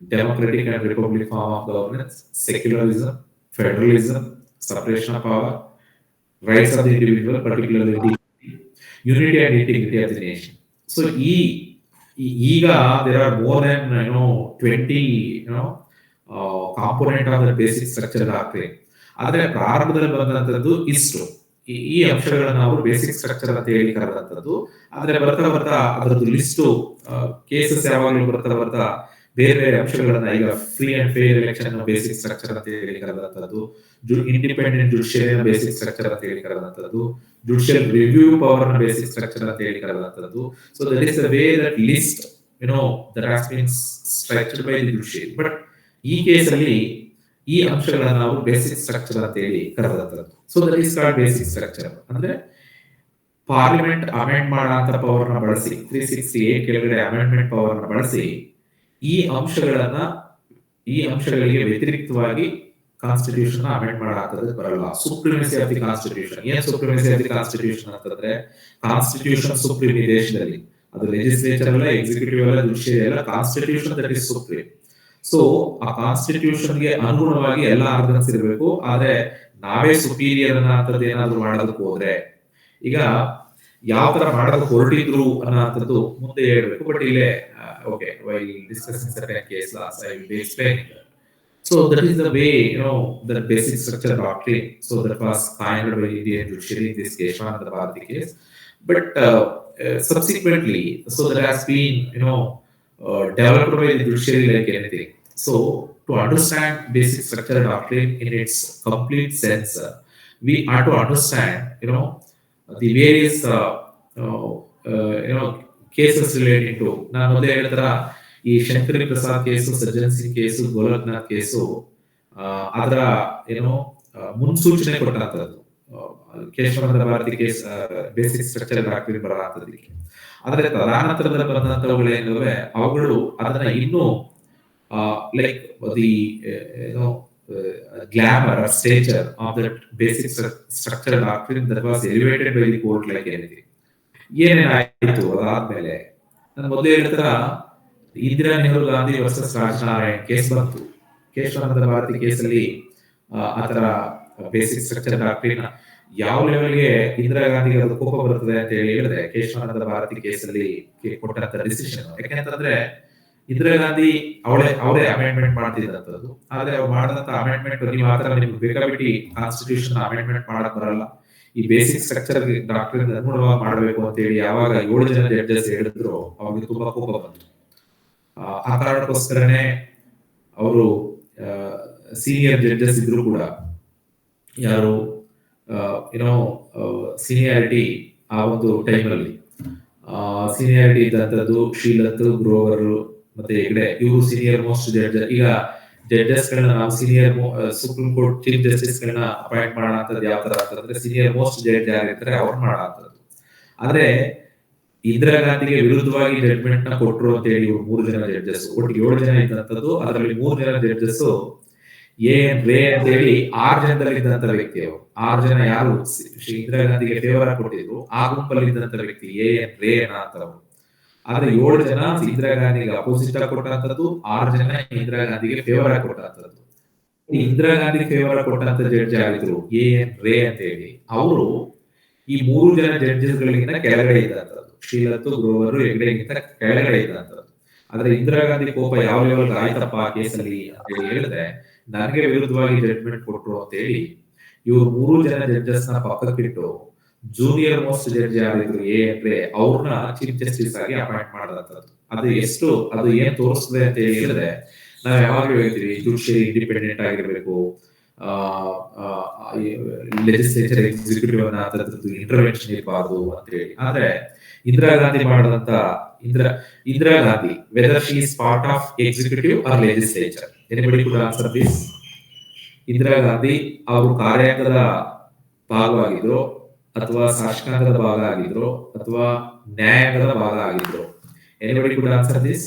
democratic and republic form of governance, secularism, federalism, separation of power, rights of the individual, particularly the unity and integrity of the nation. So, EGA, there are more than 20 component of the basic structure doctrine. ಆದರೆ ಪ್ರಾರಂಭದಲ್ಲಿ ಬಂದಂತದ್ದು ಇಷ್ಟು ಈ ಅಂಶಗಳನ್ನ ಅವರು ಬೇಸಿಕ್ ಸ್ಟ್ರಕ್ಚರ್ ಅಂತ ಹೇಳಿ ಕರೆದಂತದ್ದು. ಆದ್ರೆ ಬರ್ತಾ ಬರ್ತಾ ಅದರದ್ದು ಲಿಸ್ಟು ಕೇಸಸ್ ಯಾವಾಗಲೂ ಬರ್ತಾ ಬೇರೆ ಬೇರೆ ಅಂಶಗಳನ್ನ, ಈಗ free and fair election basic structure ಅಂತ ಹೇಳಿ ಕರೆದಂತದ್ದು, ಇಂಡಿಪೆಂಡೆಂಟ್ ಜುಡಿಷಿಯರಿ ಬೇಸಿಕ್ ಸ್ಟ್ರಕ್ಚರ್ ಅಂತ ಹೇಳಿ ಕರೆದಂತದ್ದು, judicial review power basic structure ಅಂತ ಹೇಳಿ ಕರೆದಂತದ್ದು. So that is the way that list that has been structured by the judiciary. But ಈ ಕೇಸಲ್ಲಿ ಈ ಅಂಶಗಳನ್ನ ನಾವು ಬೇಸಿಕ್ ಸ್ಟ್ರಕ್ಚರ್ ಅಂತ ಹೇಳಿ ಕರೆದಂತದ್ದು. So that is called basic structure. ಅಂದ್ರೆ ಪಾರ್ಲಿಮೆಂಟ್ ಅಮೆಂಡ್ ಮಾಡಂತ ಪವರ್ ನ ಬಳಸಿ 360A ಕೆಳಗಡೆ ಅಮೆಂಡ್ಮೆಂಟ್ ಪವರ್ ನ ಬಳಸಿ ಈ ಅಂಶಗಳಿಗೆ ವ್ಯತಿರಿಕ್ತವಾಗಿ ಕಾನ್ಸ್ಟಿಟ್ಯೂಷನ್ ಅಮೆಂಡ್ ಮಾಡಾಕದಕ್ಕೆ ಬರಲ್ಲ. ಸುಪ್ರೀಮಸಿ ಆಫ್ ದಿ ಕಾನ್ಸ್ಟಿಟ್ಯೂಷನ್. ಏನ್ ಸುಪ್ರೀಮಸಿ ಆಫ್ ದಿ ಕಾನ್ಸ್ಟಿಟ್ಯೂಷನ್ ಅಂತಂದ್ರೆ, ಕಾನ್ಸ್ಟಿಟ್ಯೂಷನ್ ಸುಪ್ರೀಂ ಈ ದೇಶದಲ್ಲಿ. ಅದು ಲೆಜಿಸ್ಲೇಚರ್ ಅಲ್ಲ, ಎಕ್ಸಿಕ್ಯೂಟಿವ್ ಅಲ್ಲ, ಜುಡಿಷಿಯರಿ ಅಲ್ಲ, constitution that is supreme. So ಆ ಕಾನ್ಸ್ಟಿಟ್ಯೂಷನ್ ಗೆ ಅನುಗುಣವಾಗಿ ಎಲ್ಲ ಆರ್ಗನ್ಸ್ ಇರಬೇಕು. ಆದ್ರೆ ನಾವೇ ಸುಪೀರಿಯರ್ ಅನ್ನೋಂಥದ್ದು ಏನಾದ್ರು ಮಾಡೋದಕ್ಕೆ ಹೋದ್ರೆ, ಈಗ ಯಾವ ತರ ಮಾಡೋದಕ್ಕೆ ಹೊರಟಿದ್ರು ಅನ್ನೋಂಥದ್ದು ಮುಂದೆ ಹೇಳ್ಬೇಕು. ಬಟ್ ಇಲ್ಲೇ okay, while discussing certain case laws, I will be explaining that. So that is the way, the basic structure doctrine. So that was pioneered by Indian judiciary in this case, one of the Bharati case. But subsequently, so that has been, developed by the judiciary like anything. So to understand basic structure doctrine in its complete sense, we have to understand, the various, cases relating to, ನಾನು ಮೊದಲೇ ಹೇಳಿದ್ರ ಈ Shankari Prasad case, Sajjan Singh case, Golaknath case, ಅದರ ಮುನ್ಸೂಚನೆ ಕೊಟ್ಟಂತದ್ದು Keshavananda Bharati case basic structure doctrine ಬರತದಕ್ಕೆ. ಆದ್ರೆ ತದನಂತರದಲ್ಲಿ ಬಂದಂತವುಗಳೇನಿವೆ ಅವುಗಳು ಅದನ್ನ ಇನ್ನೂ like the glamour or stature of that basic structure doctrine that was elevated by the court like anything. ಏನೇನಾಯ್ತು ಅದಾದ್ಮೇಲೆ, ನಾನು ಮೊದಲೇ ಹೇಳ್ತಾರ ಇಂದಿರಾ ನೆಹರು ಗಾಂಧಿ ವರ್ಸಸ್ ರಾಜನಾರಾಯಣ್ ಕೇಸ್ ಬಂತು. ಕೇಶವಾನಂದ ಭಾರತಿ ಕೇಸಲ್ಲಿ ಆತರ ಬೇಸಿಕ್ ಸ್ಟ್ರಕ್ಚರ್ ಡಾಕ್ಟ್ರಿನ್ ಯಾವ ಲೆವೆಲ್ಗೆ ಇಂದಿರಾ ಗಾಂಧಿಗೆ ಅದು ಕೋಪ ಬರ್ತದೆ ಅಂತ ಹೇಳಿ ಹೇಳಿದ್ರೆ, ಕೇಶವಾನಂದ ಭಾರತಿ ಕೇಸಲ್ಲಿ ಕೊಟ್ಟಂತ ಡಿಸಿಷನ್. ಯಾಕೆಂತಂದ್ರೆ ಇಂದಿರಾ ಗಾಂಧಿ ಅವರೇ ಅಮೆಂಡ್ಮೆಂಟ್ ಮಾಡ್ತಿದ್ದಂಥದ್ದು. ಆದ್ರೆ ಅವ್ರು ಮಾಡಿದಂತ ಅಮೆಂಡ್ಮೆಂಟ್ ನೀವು ಮಾತ್ರ ನಿಮ್ಗೆ ಬೇಕಾಬಿಟ್ಟು ಕಾನ್ಸ್ಟಿಟ್ಯೂಷನ್ ಅಮೆಂಡ್ಮೆಂಟ್ ಮಾಡಕ್ ಬರಲ್ಲ. ಈ ಬೇಸಿಕ್ ಸ್ಟ್ರಕ್ಚರ್ ಡಾಕ್ಟ್ರಿನ್ ಅನುಗುಣವಾಗಿ ಮಾಡಬೇಕು ಅಂತ ಹೇಳಿ ಯಾವಾಗ 7 ಜನ ಜಡ್ಜಸ್ ಹೇಳಿದ್ರು, ಅವಾಗ ತುಂಬಾ ಕೋಪ ಬಂತು. ಆ ಕಾರಣಕ್ಕೋಸ್ಕರನೇ ಅವರು ಸೀನಿಯರ್ ಜಡ್ಜಸ್ ಇದ್ರು ಕೂಡ, ಯಾರು ಸೀನಿಯಾರಿಟಿ ಆ ಒಂದು ಟೈಮಲ್ಲಿ ಸೀನಿಯಾರಿಟಿ ಇದ್ದಂಥದ್ದು ಶೀಲತ್, ಗ್ರೋವರ್ ಮತ್ತೆ ಹೆಗ್ಡೆ, ಇವರು ಸೀನಿಯರ್ ಮೋಸ್ಟ್ ಜಡ್ಜ್. ಈಗ ಜಡ್ಜಸ್ ಗಳನ್ನ ನಾವು senior supreme court chief justice ಗಳನ್ನ ಅಪಾಯಿಂಟ್ ಮಾಡೋಂಥದ್ದು ಯಾವ ತರ ಅಂತಂದ್ರೆ, ಸೀನಿಯರ್ ಮೋಸ್ಟ್ ಜಡ್ಜ್ ಯಾರಿರ್ತಾರೆ ಅವ್ರು ಮಾಡೋಂಥದ್ದು. ಆದ್ರೆ ಇಂದಿರಾ ಗಾಂಧಿಗೆ ವಿರುದ್ಧವಾಗಿ ಜಡ್ಜ್ಮೆಂಟ್ ನ ಕೊಟ್ಟರು ಅಂತ ಹೇಳಿ ಇವ್ರು 3 ಜನ ಜಡ್ಜಸ್, ಒಟ್ಟು 7 ಜನ ಇದ್ದಂಥದ್ದು. ಅದರಲ್ಲಿ 3 ಜನ ಜಡ್ಜಸ್ ಎನ್ ರೇ ಅಂತ ಹೇಳಿ 6 ಜನದಲ್ಲಿ ಇದ್ದಂತ ವ್ಯಕ್ತಿ ಅವರು. 6 ಜನ ಯಾರು ಇಂದಿರಾ ಗಾಂಧಿಗೆ ಫೇವರ್ ಕೊಟ್ಟಿದ್ರು, ಆ ಗುಂಪಲ್ಲಿ ಇದ್ದಂತ ವ್ಯಕ್ತಿ ಎನ್ ರೇ ಅಂತವರು. ಆದ್ರೆ 7 ಜನ ಇಂದಿರಾ ಗಾಂಧಿಗೆ ಅಪೋಸಿಟ್ ಆಗಿ ಕೊಟ್ಟಂತದ್ದು, 6 ಜನ ಇಂದಿರಾ ಗಾಂಧಿಗೆ ಫೇವರ್ ಆಗಿ ಕೊಟ್ಟಂತದ್ದು. ಇಂದಿರಾ ಗಾಂಧಿ ಫೇವರ್ ಕೊಟ್ಟಂತ ಜಡ್ಜ್ ಆಗಿದ್ರು ಎನ್ ರೇ ಅಂತ ಹೇಳಿ. ಅವರು ಈ 3 ಜನ ಜಡ್ಜಸ್ ಗಳಿಗಿಂತ ಕೆಳಗಡೆ ಇದ್ದಂಥದ್ದು, ಶೀಲತ್ತು, ಗ್ರೋವರ್, ಹೆಗ್ಡೆಗಿಂತ ಕೆಳಗಡೆ ಇದ್ದಂಥದ್ದು. ಆದ್ರೆ ಇಂದಿರಾ ಗಾಂಧಿ ಕೋಪ ಯಾವ ಲೆವೆಲ್ ಆಯ್ತಪ್ಪ ಕೇಸಲ್ಲಿ ಅಂತ ಹೇಳಿ ಹೇಳಿದ್ರೆ, ನನಗೆ ವಿರುದ್ಧವಾಗಿ ಜಡ್ಜ್ಮೆಂಟ್ ಕೊಟ್ಟರು ಅಂತ ಹೇಳಿ ಇವ್ರು 3 ಜನ ಜಡ್ಜಸ್ ನ ಪಕ್ಕಕ್ಕಿಟ್ಟು ಜೂನಿಯರ್ ಮೋಸ್ಟ್ ಜಡ್ಜ್ ಯಾರಿದ್ರು ಅಂದ್ರೆ ಅವ್ರನ್ನ ಚೀಫ್ ಜಸ್ಟಿಸ್ ಆಗಿ ಅಪಾಯಿಂಟ್ ಮಾಡದಂತದ್ದು. ಅದು ಏನ್ ತೋರಿಸ್ತದೆ ಅಂತ ಹೇಳಿದ್ರೆ, ನಾವ್ ಯಾವಾಗ್ಲೂ ಹೇಳ್ತೀವಿ ಜುಡಿಷಿಯರಿ ಇಂಡಿಪೆಂಡೆಂಟ್ ಆಗಿರ್ಬೇಕು, ಲೆಜಿಸ್ಲೇಚರ್ ಎಕ್ಸಿಕ್ಯೂಟಿವ್ ಅನ್ನೋದು ಇಂಟರ್ವೆನ್ಷನ್ ಇರಬಾರ್ದು ಅಂತ ಹೇಳಿ. ಆದ್ರೆ ಇಂದಿರಾ ಗಾಂಧಿ ಮಾಡಿದಂತ Indira Gandhi whether she is part of executive or legislature, anybody could answer this? Indira Gandhi ಅವರು ಕಾರ್ಯಾಂಗದ ಭಾಗವಾಗಿದ್ರು, ಅಥವಾ ಶಾಸಕಾಂಗದ ಭಾಗ ಆಗಿದ್ರು, ಅಥವಾ ನ್ಯಾಯಾಂಗದ ಭಾಗ ಆಗಿದ್ರು? Anybody could answer this?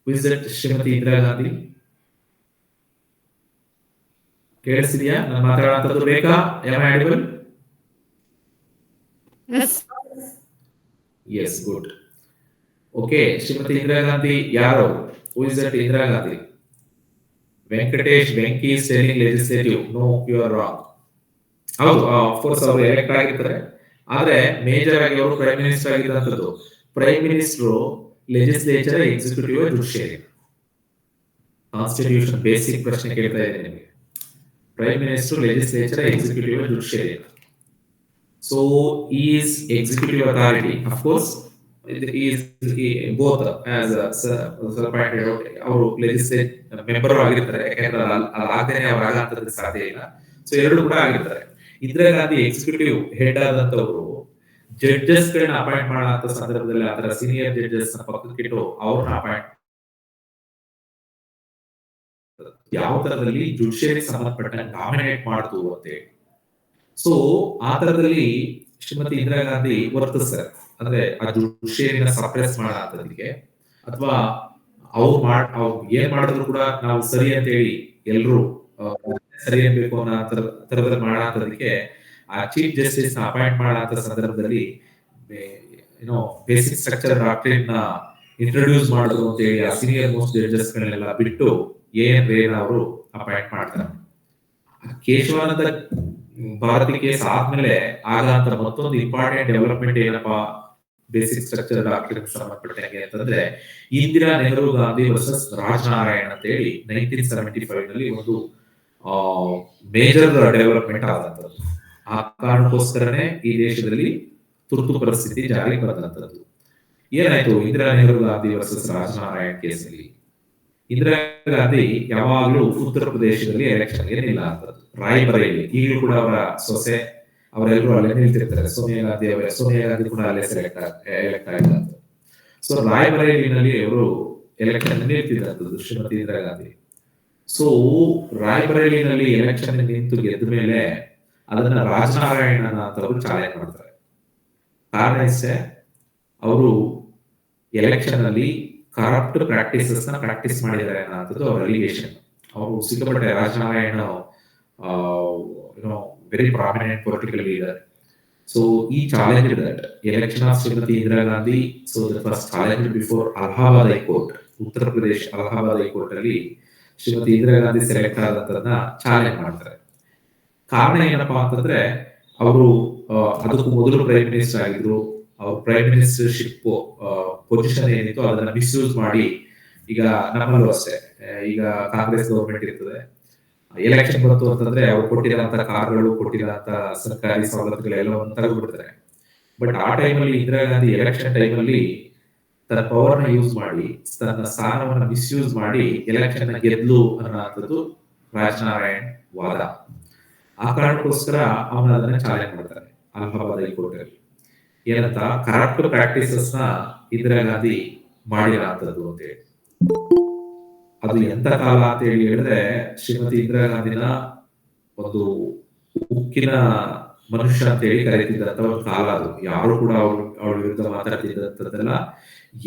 Who is that Shrimati Indira Gandhi? ಕೇಳಿಸಿದ್ಯಾ ನಾನು ಮಾತಾಡೋದು? ಬೇಕಾ? Am I audible? Yes. Yes, good. Okay, Shrimati Indira Gandhi ಯಾರು? Who is that Indira Gandhi? Venkatesh Venki is telling legislative. No, you are wrong. ಹೌದು, ಆಫ್ ಕೋರ್ಸ್ ಅವರು ಎಲೆಕ್ಟ್ ಆಗಿರ್ತಾರೆ. ಆದ್ರೆ ಮೇಜರ್ ಆಗಿ ಅವರು ಪ್ರೈಮ್ ಮಿನಿಸ್ಟರ್ ಆಗಿದ್ದಂಥದ್ದು. ಪ್ರೈಮ್ ಮಿನಿಸ್ಟರ್ ಲೆಜಿಸ್ಲೇಚರ್ ಎಕ್ಸಿಕ್ಯೂಟಿವ್ ದುಡ್ಡು ಶೇರಿಂಗ್. ಕಾನ್ಸ್ಟಿಟ್ಯೂಷನ್ ಬೇಸಿಕ್ ಪ್ರಶ್ನೆ ಕೇಳ್ತಾ ಇದೆ ನಿಮಗೆ. ಪ್ರೈಮ್ ಮಿನಿಸ್ಟರ್ ಲೆಜಿಸ್ಲೇಚರ್ ಎಕ್ಸಿಕ್ಯೂಟಿವ್ ದುಡ್ಡು sharing. So is executive authority of course is both as ಅವರು ಲೆಜಿಸ್ಲೇಟ್ ಮೆಂಬರ್ ಆಗಿರ್ತಾರೆ. ಯಾಕಂದ್ರೆ ಅದಾಗದೇನೆ ಅವ್ರು ಆಗಂತದ್ದು ಸಾಧ್ಯ ಇಲ್ಲ. ಸೊ ಎರಡು ಕೂಡ ಆಗಿರ್ತಾರೆ. ಇಂದಿರಾ ಗಾಂಧಿ ಎಕ್ಸಿಕ್ಯೂಟಿವ್ ಹೆಡ್ ಆದಂತವರು ಜಡ್ಜಸ್ ಗಳನ್ನ ಅಪಾಯಿಂಟ್ ಮಾಡೋ ಸಂದರ್ಭದಲ್ಲಿ ಅದರ ಸೀನಿಯರ್ ಜಡ್ಜಸ್ ನ ಪಕ್ಕಕ್ಕಿಟ್ಟು ಅವ್ರನ್ನ ಅಪಾಯಿಂಟ್ ಯಾವ ತರದಲ್ಲಿ ಜುಡಿಷಿಯರಿ ಸಂಬಂಧಪಟ್ಟ ನಾಮಿನೇಟ್ ಮಾಡ್ತು ಅಂತ ಹೇಳಿ. ಸೊ ಆ ತರದಲ್ಲಿ ಶ್ರೀಮತಿ ಇಂದಿರಾ ಗಾಂಧಿ ವರ್ತಿಸ್ತಾರೆ. ಅಂದ್ರೆ ಆ ಜುಡಿಷಿಯರಿನ ಸಪ್ರೆಸ್ ಮಾಡೋದಕ್ಕೆ ಅಥವಾ ಅವ್ರು ಏನ್ ಮಾಡಿದ್ರು ಕೂಡ ನಾವು ಸರಿ ಅಂತ ಹೇಳಿ ಎಲ್ರು ಸರಿ ಅನ್ಬೇಕು ಅನ್ನೋ ತರದಲ್ಲಿ ಮಾಡೋದಕ್ಕೆ ಆ ಚೀಫ್ ಜಸ್ಟಿಸ್ ನ ಅಪಾಯಿಂಟ್ ಮಾಡೋ ಸಂದರ್ಭದಲ್ಲಿ ಏನೋ ಬೇಸಿಕ್ ಸ್ಟ್ರಕ್ಚರ್ ಡಾಕ್ಟ್ರಿನ್ ನ ಇಂಟ್ರೊಡ್ಯೂಸ್ ಮಾಡಿದ್ರು ಅಂತ ಹೇಳಿ ಆ ಸೀನಿಯರ್ ಮೋಸ್ಟ್ ಜಡ್ಜಸ್ ಗಳನ್ನೆಲ್ಲ ಬಿಟ್ಟು ಎನ್ ರೇನ್ ಅವರು ಅಪಾಯಿಂಟ್ ಮಾಡ್ತಾರೆ. ಕೇಶವಾನಂದ ಭಾರತಿ ಕೇಸ್ ಆದ್ಮೇಲೆ ಆಗಂತ ಮತ್ತೊಂದು ಇಂಪಾರ್ಟೆಂಟ್ ಡೆವಲಪ್ಮೆಂಟ್ ಏನಪ್ಪಾ ಬೇಸಿಕ್ ಸ್ಟ್ರಕ್ಚರ್ ಡಾಕ್ಟ್ರಿನ್ ಸಂಬಂಧಪಟ್ಟಂಗೆ ಅಂತಂದ್ರೆ ಇಂದಿರಾ ನೆಹರು ಗಾಂಧಿ ವರ್ಸಸ್ ರಾಜನಾರಾಯಣ್ ಅಂತ ಹೇಳಿ 1975 ನಲ್ಲಿ ಒಂದು ಮೇಜರ್ ಡೆವಲಪ್ಮೆಂಟ್ ಆದಂತದ್ದು. ಆ ಕಾರಣಕ್ಕೋಸ್ಕರನೇ ಈ ದೇಶದಲ್ಲಿ ತುರ್ತು ಪರಿಸ್ಥಿತಿ ಜಾರಿಗೆ ಬಂದಂತದ್ದು. ಏನಾಯ್ತು ಇಂದಿರಾ ನೆಹರು ಗಾಂಧಿ ವರ್ಸಸ್ ರಾಜನಾರಾಯಣ್ ಕೇಸಲ್ಲಿ? ಇಂದಿರಾ ಗಾಂಧಿ ಯಾವಾಗಲೂ ಉತ್ತರ ಪ್ರದೇಶದಲ್ಲಿ ಎಲೆಕ್ಷನ್ ಏನಿಲ್ಲ ಅಂತದ್ದು. ರಾಯ್ಬರೇಲಿ ಈಗಲೂ ಕೂಡ ಅವರ ಸೊಸೆ ಅವರೆಲ್ಲರೂ ಅಲ್ಲೇ ನಿಲ್ತಿರ್ತಾರೆ. ಸೋನಿಯಾ ಗಾಂಧಿ ಕೂಡ ಅಲ್ಲೇ ಎಲೆಕ್ಟ್ ಆಗಿದ್ದಾರೆ. ಸೊ ರಾಯ್ಬರೇಲಿನಲ್ಲಿ ಅವರು ಎಲೆಕ್ಷನ್ ನಿಲ್ತಿದ್ದಂಥದ್ದು ಶ್ರೀಮತಿ ಇಂದಿರಾ ಗಾಂಧಿ. ಸೊ ರಾಯ್ಬರೇಲಿನಲ್ಲಿ ಎಲೆಕ್ಷನ್ ನಿಂತು ಗೆದ್ದ ಮೇಲೆ ಅದನ್ನ ರಾಜನಾರಾಯಣನ ಅಂತವರು ಚಾಲೆಂಜ್ ಮಾಡ್ತಾರೆ. ಕಾರಣ ಇಷ್ಟೇ, ಅವರು ಎಲೆಕ್ಷನ್ ಅಲ್ಲಿ ಕರಪ್ಟ್ ಪ್ರಾಕ್ಟೀಸಸ್ ನ ಪ್ರಾಕ್ಟೀಸ್ ಮಾಡಿದ್ದಾರೆ ಅನ್ನೋದು ಅವರ ಅಲಿಗೇಷನ್. ಅವರು ಸಿಕ್ಕಾಪಟ್ಟೆ Rajnarayan very prominent political leader. So ಈ challenge that election of Shrimati Indira Gandhi. So the first challenge before Allahabad high court, Uttar Pradesh Allahabad high court ಅಲ್ಲಿ ಶ್ರೀಮತಿ ಇಂದಿರಾ ಗಾಂಧಿ ಸೆಲೆಕ್ಟ್ ಆದಂತದನ್ನ ಚಾಲೆಂಜ್ ಮಾಡ್ತಾರೆ. ಕಾರಣ ಏನಪ್ಪಾ ಅಂತಂದ್ರೆ ಅವರು ಅದಕ್ಕೂ ಮೊದಲು ಪ್ರೈಮ್ ಮಿನಿಸ್ಟರ್ ಆಗಿದ್ರು. ಅವ್ರ ಪ್ರೈಮ್ ಮಿನಿಸ್ಟರ್ಶಿಪ್ ಪೊಸಿಷನ್ ಏನಿತ್ತು ಅದನ್ನ ಮಿಸ್ಯೂಸ್ ಮಾಡಿ, ಈಗ ನಮ್ಮಲ್ಲೂ ಅಷ್ಟೇ, ಈಗ ಕಾಂಗ್ರೆಸ್ ಗವರ್ಮೆಂಟ್ ಇರ್ತದೆ, ಎಲೆಕ್ಷನ್ ಬಂತು ಅಂತಂದ್ರೆ ಅವ್ರು ಕೊಟ್ಟಿರೋಂತ ಕಾರ್ಗಳು, ಕೊಟ್ಟಿರೋಂತ ಸರ್ಕಾರಿ ಸವಲತ್ತುಗಳೆಲ್ಲವನ್ನು ತೆಗೆದುಬಿಡ್ತಾರೆ. ಬಟ್ ಆ ಟೈಮಲ್ಲಿ ಇಂದಿರಾ ಗಾಂಧಿ ಎಲೆಕ್ಷನ್ ಟೈಮಲ್ಲಿ ತನ್ನ ಪವರ್ ನ ಯೂಸ್ ಮಾಡಿ, ತನ್ನ ಸ್ಥಾನವನ್ನ ಮಿಸ್ಯೂಸ್ ಮಾಡಿ ಎಲೆಕ್ಷನ್ ಗೆದ್ಲು ಅನ್ನೋದು ರಾಜನಾರಾಯಣ್ ವಾದ. ಆ ಕಾರಣಕ್ಕೋಸ್ಕರ ಅವನ ಅದನ್ನ ಚಾಲೆಂಜ್ ಮಾಡ್ತಾರೆ ಅಲಹಾಬಾದ್ ಹೈಕೋರ್ಟ್ ಅಲ್ಲಿ. ಏನಂತ ಕರಪ್ಟ್ ಪ್ರಾಕ್ಟೀಸಸ್ ನ ಇಂದಿರಾ ಗಾಂಧಿ ಮಾಡಿರೋಂಥದ್ದು ಅಂತ ಹೇಳಿ. ಅದು ಎಂತ ಕಾಲ ಅಂತ ಹೇಳಿ ಹೇಳಿದ್ರೆ ಶ್ರೀಮತಿ ಇಂದಿರಾ ಗಾಂಧಿನ ಒಂದು ಉಕ್ಕಿನ ಮನುಷ್ಯ ಅಂತ ಹೇಳಿ ಕರೀತಿದ್ದಂತ ಒಂದು ಕಾಲ ಅದು. ಯಾರು ಕೂಡ ಅವಳ ವಿರುದ್ಧ ಮಾತಾಡ್ತಿದ್ದಂಥದ್ದೆಲ್ಲ,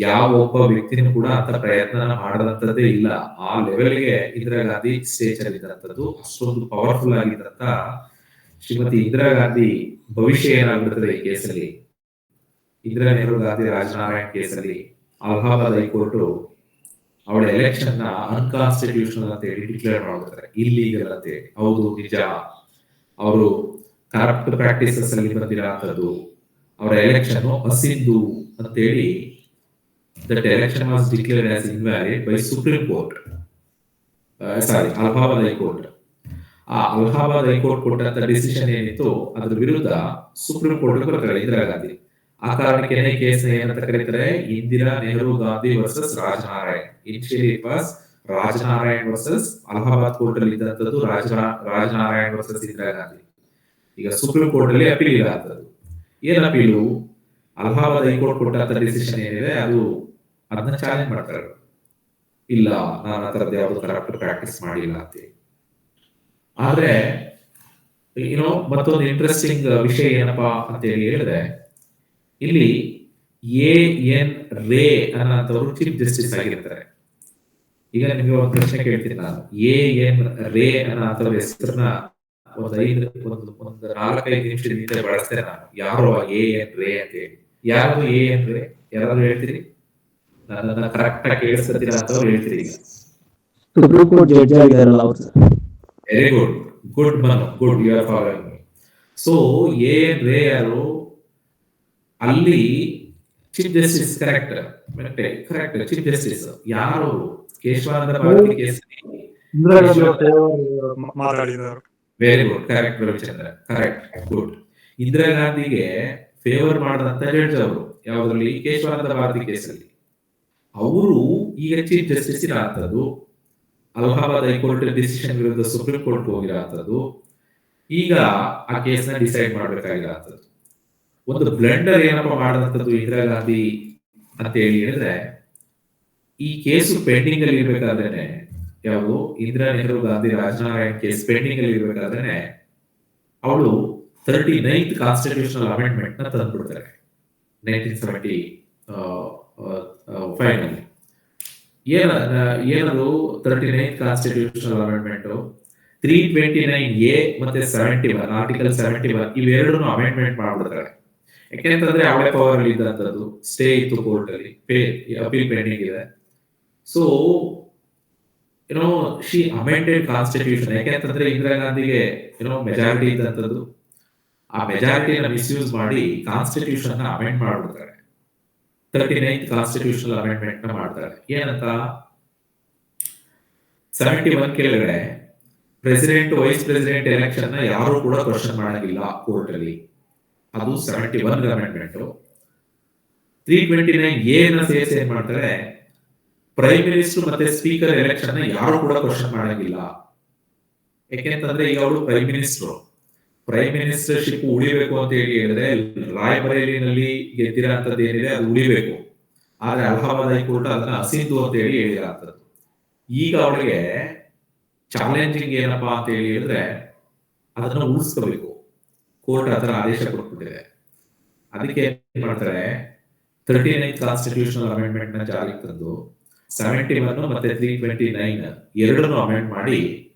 ಯಾವ ಒಬ್ಬ ವ್ಯಕ್ತಿನೂ ಕೂಡ ಅಂತ ಪ್ರಯತ್ನ ಮಾಡದಂತದ್ದೇ ಇಲ್ಲ. ಆ ಲೆವೆಲ್ಗೆ ಇಂದಿರಾ ಗಾಂಧಿ ಸ್ಟೇಜ್ ಆಗಿದ್ದಂಥದ್ದು. ಅಷ್ಟೊಂದು ಪವರ್ಫುಲ್ ಆಗಿದ್ದಂತ ಶ್ರೀಮತಿ ಇಂದಿರಾ ಗಾಂಧಿ ಭವಿಷ್ಯ ಏನಾಗಿರ್ತದೆ ಈ ಕೇಸಲ್ಲಿ? ಇಂದಿರಾ ನೆಹರು ಗಾಂಧಿ ರಾಜನಾರಾಯಣ್ ಕೇಸಲ್ಲಿ ಅಲಹಾಬಾದ್ ಹೈಕೋರ್ಟ್ ಅವಳ ಎಲೆಕ್ಷನ್ ನ ಅನ್ಕಾನ್ಸ್ಟಿಟ್ಯೂಷನಲ್ ಅಂತ ಹೇಳಿ ಡಿಕ್ಲೇರ್ ಮಾಡ್ತಾರೆ, ಇಲ್ಲೀಗಲ್ ಅಂತ ಹೇಳಿ. ಹೌದು, ನಿಜ, ಅವರು ಕರಪ್ಟ್ ಪ್ರಾಕ್ಟೀಸಸ್ ಅಲ್ಲಿ ಬಂದಿರೋಂಥದ್ದು, ಅವರ ಎಲೆಕ್ಷನ್ ಅಸಿಂಧು ಅಂತ ಹೇಳಿ that election was declared as invalid by Supreme Court. Allahabad high court. ಆ ಅಲಹಾಬಾದ್ ಹೈಕೋರ್ಟ್ ಕೊಟ್ಟಂತ ಡಿಸಿಷನ್ ಏನಿತ್ತು ಅದ್ರ ವಿರುದ್ಧ ಸುಪ್ರೀಂ ಕೋರ್ಟ್ ಬರ್ತಾರೆ ಇಂದಿರಾ ಗಾಂಧಿ. ಆ ಕಾರಣಕ್ಕೆ ಕೇಸ್ ಏನಂತ ಕರೀತಾರೆ? Indira Nehru Gandhi versus Rajnarayan. Initially it was Rajnarayan versus Allahabad court ಅಲ್ಲಿ ಇದ್ದಂಥದ್ದು ರಾಜನಾರಾಯಣ್ ವರ್ಸಸ್ ಇಂದಿರಾ ಗಾಂಧಿ. ಈಗ ಸುಪ್ರೀಂ ಕೋರ್ಟ್ ಅಲ್ಲಿ ಅಪೀಲ್ ಇಲ್ಲ ಅಂತದ್ದು. ಏನ್ ಅಪೀಲು? ಅಲಹಾಬಾದ್ ಹೈಕೋರ್ಟ್ ಕೊಟ್ಟಂತ ಡಿಸಿಷನ್ ಏನಿದೆ ಅದನ್ನ ಚಾಲೆಂಜ್ ಮಾಡ್ತಾರೆ. ಇಲ್ಲ, ನಾನು ಆ ತರದ್ದು ಯಾವ್ದು ಕರಪ್ಟ್ ಪ್ರಾಕ್ಟೀಸ್ ಮಾಡಿಲ್ಲ ಅಂತ. ಆದ್ರೆ ಮತ್ತೊಂದು ಇಂಟ್ರೆಸ್ಟಿಂಗ್ ವಿಷಯ ಏನಪ್ಪಾ ಅಂತ ಹೇಳಿ ಹೇಳಿದ್ರೆ, ಇಲ್ಲಿ ಎನ್ ರೇ ಅನ್ನೋಂಥವ್ರು ಚೀಫ್ ಜಸ್ಟಿಸ್ ಆಗಿರ್ತಾರೆ. ಈಗ ನಿಮಗೆ ಒಂದು ಪ್ರಶ್ನೆ ಕೇಳ್ತೀನಿ ನಾನು. ಎನ್ ರೇ ಅನ್ನೋಂಥವ್ರ ಹೆಸರನ್ನ ಒಂದು 4-5 ನಿಮಿಷದ ಹಿಂದೆ ಬಳಸ್ತೆ ನಾನು. ಯಾರು ಎ ಎನ್ ರೇ ಅಂತ ಹೇಳಿ. ಯಾರು ಎ ಎನ್ ರೇ? ಯಾರಾದ್ರೂ ಹೇಳ್ತೀರಿ? ನನ್ನನ್ನ ಕರೆಕ್ಟ್ ಆಗಿ ಕೇಳಿಸ್ತೀರಾ ಅಂತ ಹೇಳ್ತೀರಿ ಈಗ. ಸುಪ್ರೀಂ ಕೋರ್ಟ್ ಜಡ್ಜ್ ಆಗಿದಾರಲ್ಲ ಅವರು. Very good, good Manu, good, you are following me. So A N Ray ಯಾರು? ಅಲ್ಲಿ chief justice, correct chief justice ಯಾರು? ಕೇಶವಾನಂದ ಭಾರತಿ ಕೇಸ್ ಮಾತಾಡಿದರು. Very good, correct Ravichandra, correct, good. Indira ಗಾಂಧಿಗೆ ಫೇವರ್ ಮಾಡಿದಂತ ಜಡ್ಜ್ ಅವರು ಯಾವ್ದ್ರಲ್ಲಿ? ಕೇಶವಾನಂದ ಭಾರತಿ ಕೇಸಲ್ಲಿ. ಅವರು ಈಗ ಚೀಫ್ ಜಸ್ಟಿಸ್ ಇರತ್ತದು. ಅಲಹಾಬಾದ್ ಹೈಕೋರ್ಟ್ ಡಿಸಿಷನ್ ವಿರುದ್ಧ ಸುಪ್ರೀಂ ಕೋರ್ಟ್ ಹೋಗಿರತ್ತದು. ಈಗ ಆ ಕೇಸ್ನ ಡಿಸೈಡ್ ಮಾಡಬೇಕಾಗಿರತ್ತದು. ಒಂದು ಬ್ಲೆಂಡರ್ ಏನಪ್ಪ ಮಾಡಿದಂಥದ್ದು ಇಂದಿರಾ ಗಾಂಧಿ ಅಂತ ಹೇಳಿದ್ರೆ, ಈ ಕೇಸು ಪೆಂಡಿಂಗ್ ಅಲ್ಲಿ ಇರ್ಬೇಕಾದ್ರೆ, ಯಾವುದು ಇಂದಿರಾ ನೆಹರು ಗಾಂಧಿ ರಾಜನಾರಾಯಣ್ ಕೇಸ್ ಪೆಂಡಿಂಗ್ ಅಲ್ಲಿ ಇರ್ಬೇಕಾದ್ರೆ ಅವಳು 39th ಕಾನ್ಸ್ಟಿಟ್ಯೂಷನಲ್ ಅಮೆಂಡ್ಮೆಂಟ್ ನ ತಂದ್ಬಿಡ್ತಾರೆ 1975 ನಲ್ಲಿ. ಏನದು 39th ಕಾನ್ಸ್ಟಿಟ್ಯೂಷನಲ್ ಅಮೆಂಡ್ಮೆಂಟ್? 329A ಮತ್ತೆ 71, ಆರ್ಟಿಕಲ್ 71 ಇವೆರಡನ್ನು ಅಮೆಂಡ್ಮೆಂಟ್ ಮಾಡ್ಬಿಡ್ತಾರೆ. ಯಾಕೆಂತಂದ್ರೆ ಅವಳೆ ಪವರ್ ಅಲ್ಲಿ ಇದ್ದಂಥದ್ದು, ಸ್ಟೇ ಇತ್ತು ಕೋರ್ಟ್ ಅಲ್ಲಿ, ಅಪೀಲ್ ಪೆಂಡಿಂಗ್ ಇದೆ. So she amended constitution. ಯಾಕೆಂತಂದ್ರೆ ಇಂದಿರಾ ಗಾಂಧಿಗೆ ಮೆಜಾರಿಟಿ ಇದ್ದಂಥದ್ದು. ಆ ಮೆಜಾರಿಟಿನ ಮಿಸ್ಯೂಸ್ ಮಾಡಿ ಕಾನ್ಸ್ಟಿಟ್ಯೂಷನ್ ನ ಅಮೆಂಡ್ ಮಾಡ್ಬಿಡ್ತಾರೆ. 39th ಕಾನ್ಸ್ಟಿಟ್ಯೂಷನಲ್ ಅಮೆಂಡ್ಮೆಂಟ್ ನ ಮಾಡ್ತಾರೆ. ಏನಂತ? 71 ಕೆಳಗಡೆ ಪ್ರೆಸಿಡೆಂಟ್, ವೈಸ್ ಪ್ರೆಸಿಡೆಂಟ್ ಎಲೆಕ್ಷನ್ ನ ಯಾರು ಕೂಡ ಕ್ವಶನ್ ಮಾಡಂಗಿಲ್ಲ ಕೋರ್ಟ್ ಅಲ್ಲಿ. ಅದು 71 ಅಮೆಂಡ್ಮೆಂಟ್. 329A ನ ಸೇರಿಸಿ ಏನ್ ಮಾಡ್ತಾರೆ? ಪ್ರೈಮ್ ಮಿನಿಸ್ಟರ್ ಮತ್ತೆ ಸ್ಪೀಕರ್ ಎಲೆಕ್ಷನ್ ನ ಯಾರು ಕೂಡ ಕ್ವಶನ್ ಮಾಡಂಗಿಲ್ಲ. ಯಾಕೆಂತಂದ್ರೆ ಈಗ ಅವಳು ಪ್ರೈಮ್ ಮಿನಿಸ್ಟರ್ಶಿಪ್ ಉಳಿಬೇಕು ಅಂತ ಹೇಳಿದ್ರೆ, ರಾಯ್ಬರೇಲಿನಲ್ಲಿ ಗೆದ್ದಿರೋಂಥದ್ದು ಏನಿದೆ ಅದು ಉಳಿಬೇಕು. ಆದ್ರೆ ಅಲಹಾಬಾದ್ ಹೈಕೋರ್ಟ್ ಅದನ್ನ ಅಸಿಂಧು ಅಂತ ಹೇಳಿ ಹೇಳಿರೋಂಥದ್ದು. ಈಗ ಅವಳಿಗೆ ಚಾಲೆಂಜಿಂಗ್ ಏನಪ್ಪಾ ಅಂತ ಹೇಳಿದ್ರೆ, ಅದನ್ನ ಉಳಿಸ್ಕೋಬೇಕು. ಕೋರ್ಟ್ ಅದರ ಆದೇಶ ಕೊಟ್ಬಿಟ್ಟಿದೆ. ಅದಕ್ಕೆ ಏನ್ ಮಾಡ್ತಾರೆ? 39th ಕಾನ್ಸ್ಟಿಟ್ಯೂಷನಲ್ ಅಮೆಂಡ್ಮೆಂಟ್ ನ ಜಾರಿಗೆ ತಂದು 71 ಮತ್ತೆ 329 ಎರಡನ್ನು ಅಮೆಂಡ್ ಮಾಡಿ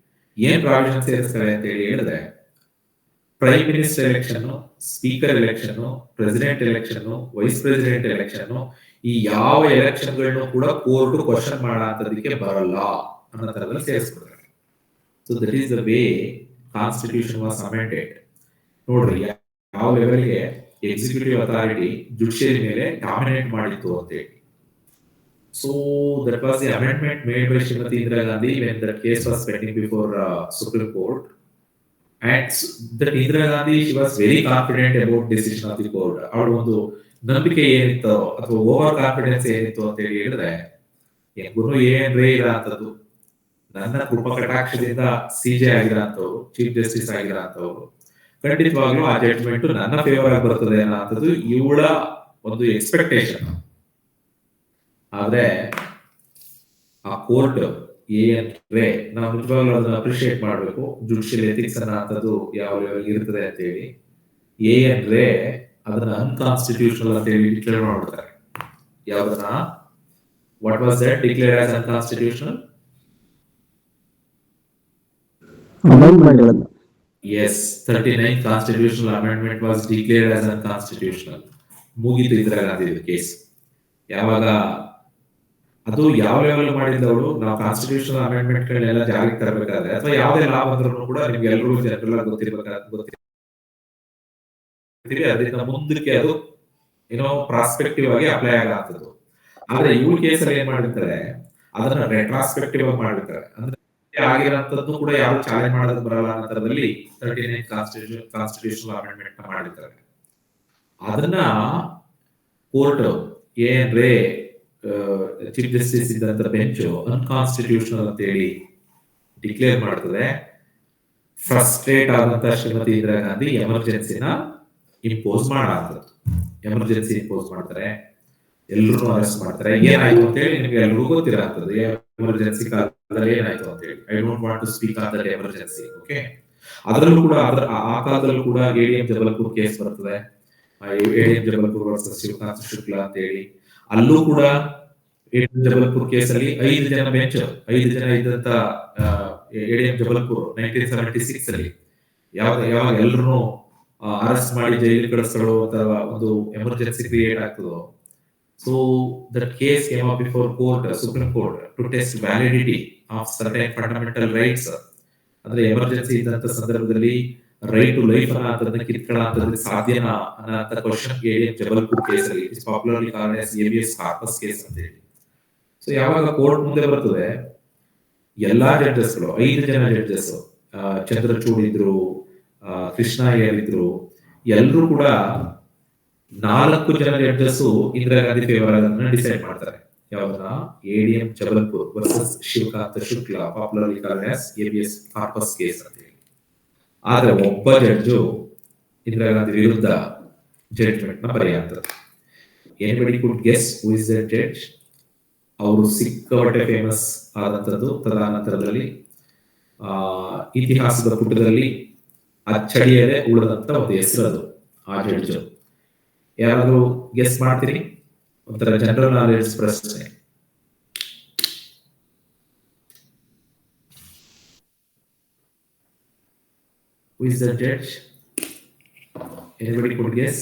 ಏನ್ ಪ್ರಾವಿಷನ್ ಸೇರಿಸ್ತಾರೆ ಅಂತ ಹೇಳಿದ್ರೆ, prime minister election, speaker election, president election, vice president election, ಈ ಯಾವ ಎಲೆಕ್ಷನ್ ಗಳನ್ನು ಕೂಡ ಕೋರ್ಟ್ ಕ್ವಶನ್ ಮಾಡೋದಕ್ಕೆ ಬರಲ್ಲ ಅನ್ನೋ ತರದಲ್ಲಿ ಸೇರಿಸ್ಬಿಡ್ತಾರೆ. So that is the way constitution was amended. ನೋಡ್ರಿ ಯಾವ ಲೆವೆಲ್ಗೆ ಎಕ್ಸಿಕ್ಯೂಟಿವ್ ಅಥಾರಿಟಿ ಜುಡಿಷಿಯರಿ ಮೇಲೆ ಡಾಮಿನೇಟ್ ಮಾಡಿತ್ತು ಅಂತ ಹೇಳಿ. So that was the amendment made by Srimati Indira Gandhi when the case was pending before Supreme Court. And that Indira Gandhi, she was very confident about decision of the court. ಅವಳು ಒಂದು ನಂಬಿಕೆ ಏನಿತ್ತು ಅಥವಾ ಓವರ್ ಕಾನ್ಫಿಡೆನ್ಸ್ ಏನಿತ್ತು ಅಂತ ಹೇಳಿದ್ರೆ, ಗುರು ಏನ್ ರೇ ಇರೋಂಥದ್ದು, ನನ್ನ ಕೃಪಾ ಕಟಾಕ್ಷದಿಂದ ಸಿಜೆ ಆಗಿರೋಂಥವ್ರು, ಚೀಫ್ ಜಸ್ಟಿಸ್ ಆಗಿರೋಂಥವ್ರು, ಖಂಡಿತವಾಗ್ಲೂ ಆ ಜಡ್ಜ್ಮೆಂಟ್ ನನ್ನ ಫೇವರ್ ಆಗಿ ಬರ್ತದೆ ಅನ್ನೋಂಥದ್ದು ಇವಳ ಒಂದು ಎಕ್ಸ್ಪೆಕ್ಟೇಷನ್. ಆದ್ರೆ ಆ ಕೋರ್ಟ್ ಏನ್ ರೇ, ನಾವು ನಿಜವಾಗ್ಲೂ ಅದನ್ನ ಅಪ್ರಿಶಿಯೇಟ್ ಮಾಡ್ಬೇಕು. ಜುಡಿಷಿಯಲ್ ಎಥಿಕ್ಸ್ ಅನ್ನೋಂಥದ್ದು ಯಾವ ಲೆವೆಲ್ ಇರ್ತದೆ ಅಂತ ಹೇಳಿ ಏನ್ ರೇ ಅದನ್ನ ಅನ್ಕಾನ್ಸ್ಟಿಟ್ಯೂಷನಲ್ ಅಂತ ಹೇಳಿ ಡಿಕ್ಲೇರ್ ಮಾಡ್ಬಿಡ್ತಾರೆ. ಯಾವ್ದನ್ನ? What was that declare as unconstitutional? Yes, 39th constitutional amendment was declared as unconstitutional. ಮುಗಿತು ಇಂದಿರಾ ಗಾಂಧಿ ಕೇಸ್. ಯಾವಾಗ ಅದು ಯಾವ ಲೆವೆಲ್ ಮಾಡಿದವಳು? ನಾವು ಕಾನ್ಸ್ಟಿಟ್ಯೂಷನಲ್ ಅಮೆಂಡ್ಮೆಂಟ್ ಗಳನ್ನೆಲ್ಲ ಜಾರಿಗೆ ತರಬೇಕಾದ್ರೆ ಅಥವಾ ಯಾವುದೇ ಲಾ ಬಂದ್ರು ಕೂಡ ನಿಮ್ಗೆ ಎಲ್ಲರೂ ಜನರಲ್ ಆಗಿ ಗೊತ್ತಿರ್ತೀವಿ. ಅದರಿಂದ ಮುಂದಕ್ಕೆ ಅದು ಪ್ರಾಸ್ಪೆಕ್ಟಿವ್ ಆಗಿ ಅಪ್ಲೈ ಆಗತ್ತದು. ಆದ್ರೆ ಇವ್ರ ಕೇಸಲ್ಲಿ ಏನ್ ಮಾಡಿರ್ತಾರೆ? ಅದನ್ನ ರೆಟ್ರಾಸ್ಪೆಕ್ಟಿವ್ ಆಗಿ ಮಾಡಿರ್ತಾರೆ. ಅಂದ್ರೆ ಆಗಿರೋಂಥದ್ದು ಕೂಡ ಯಾರು ಚಾಲೆಂಜ್ ಮಾಡೋದಕ್ಕೆ ಬರಲ್ಲ ಅನ್ನೋ ತರದಲ್ಲಿ 39th ಕಾನ್ಸ್ಟಿಟ್ಯೂಷನಲ್ ಅಮೆಂಡ್ಮೆಂಟ್ ಮಾಡಿರ್ತಾರೆ. ಅದನ್ನ ಕೋರ್ಟ್ ಏನ್ ರೇ ಚೀಫ್ ಜಸ್ಟಿಸ್ ಇದ್ದಂತ ಬೆಂಚ್ ಅನ್ಕಾನ್ಸ್ಟಿಟ್ಯೂಷನಲ್ ಅಂತ ಹೇಳಿ ಡಿಕ್ಲೇರ್ ಮಾಡ್ತದೆ. ಫ್ರಸ್ಟ್ರೇಟ್ ಆದಂತ ಶ್ರೀಮತಿ ಇಂದಿರಾ ಗಾಂಧಿ ಎಮರ್ಜೆನ್ಸಿನ ಇಂಪೋಸ್ ಮಾಡಾದ್ರು. ಎಮರ್ಜೆನ್ಸಿ ಇಂಪೋಸ್ ಮಾಡ್ತಾರೆ, ಎಲ್ಲರೂ ಅರೆಸ್ಟ್ ಮಾಡ್ತಾರೆ. ಏನಾಯ್ತು ಅಂತ ಹೇಳಿ ನಿಮ್ಗೆ ಎಲ್ರಿಗೂ ಗೊತ್ತಿರತ್ತದು ಎಮರ್ಜೆನ್ಸಿ ಕಾಲದಲ್ಲಿ ಏನಾಯ್ತು ಅಂತ ಹೇಳಿ. I don't want to speak on that emergency. Okay, ಅದರಲ್ಲೂ ಕೂಡ ಆ ಕಾಲದಲ್ಲೂ ಕೂಡ ಎಡಿಎಂ ಜಬಲ್ಪುರ್ ಕೇಸ್ ಬರ್ತದೆ. ಎಡಿಎಂ ಜಬಲ್ಪುರ್ ವರ್ಸಸ್ ಶಿವಕಾಂತ್ ಶುಕ್ಲಾ ಅಂತ ಹೇಳಿ. ಅಲ್ಲೂ ಕೂಡ ಜಬಲ್ಪುರ್ ಕೇಸಲ್ಲಿ 5 ಜನ ಇದ್ದಂತ ಎಡಿಎಂ ಜಬಲ್ಪುರ್ 1976 ಅಲ್ಲಿ ಯಾವಾಗ ಎಲ್ಲರೂ ಅರೆಸ್ಟ್ ಮಾಡಿ ಜೈಲಿಗೆ ಕಳಿಸ್ತಾರೋ ಅಥವಾ ಒಂದು ಎಮರ್ಜೆನ್ಸಿ ಕ್ರಿಯೇಟ್ ಆಗ್ತದೋ, so that case came up before court, supreme court, to test validity of certain fundamental rights. ಅಂದ್ರೆ ಎಮರ್ಜೆನ್ಸಿ ಇದ್ದಂತ ಸಂದರ್ಭದಲ್ಲಿ ರೈಟ್ ಟು ಲೈಫ್ ಅನ್ನೋದನ್ನ ಕಿತ್ಕೊಳ್ಳೋದಕ್ಕೆ ಸಾಧ್ಯನಾ ಅನ್ನೋ ಕ್ವಶನ್ ADM ಜಬಲ್ಪುರ್ ಕೇಸಲ್ಲಿ, it is popularly called as habeas corpus case ಅಂತ ಹೇಳಿ. ಸೊ ಯಾವಾಗ ಕೋರ್ಟ್ ಮುಂದೆ ಬರ್ತದೆ, ಎಲ್ಲಾ ಜಡ್ಜಸ್ಗಳು 5 ಜನ ಜಡ್ಜಸ್, ಚಂದ್ರಚೂಡ್ ಇದ್ರು, ಕೃಷ್ಣ ಅಯ್ಯರ್ ಇದ್ರು, ಎಲ್ಲರೂ ಕೂಡ 4 ಜನ ಜಡ್ಜಸ್ ಇಂದಿರಾ ಗಾಂಧಿ ಫೇವರ್ ಅದನ್ನ ಡಿಸೈಡ್ ಮಾಡ್ತಾರೆ. ಯಾವ್ದನ್ನ? ADM Jabalpur versus Shivakant Shukla, popularly called as habeas corpus case ಅಂತ ಹೇಳಿ. ಆದ್ರೆ ಒಬ್ಬ ಜಡ್ಜು ಇಂದಿರಾ ಗಾಂಧಿ ವಿರುದ್ಧ ಜಡ್ಜ್ಮೆಂಟ್ ನ ಬರೆಯುತ್ತಾರೆ. Anybody could guess who is that judge? ಅವರು ಸಿಕ್ಕಾಪಟ್ಟೆ ಫೇಮಸ್ ಆದಂತದ್ದು. ತದನಂತರದಲ್ಲಿ ಇತಿಹಾಸದ ಪುಟದಲ್ಲಿ ಅಚ್ಚಳಿಯದೆ ಉಳಿದಂತ ಒಂದು ಹೆಸರು ಅದು, ಆ ಜಡ್ಜ್. ಯಾರಾದ್ರೂ ಗೆಸ್ ಮಾಡ್ತೀರಿ? ಒಂಥರ ಜನರಲ್ ನಾಲೆಡ್ಜ್ ಪ್ರಶ್ನೆ. Who is the judge? Anybody could guess?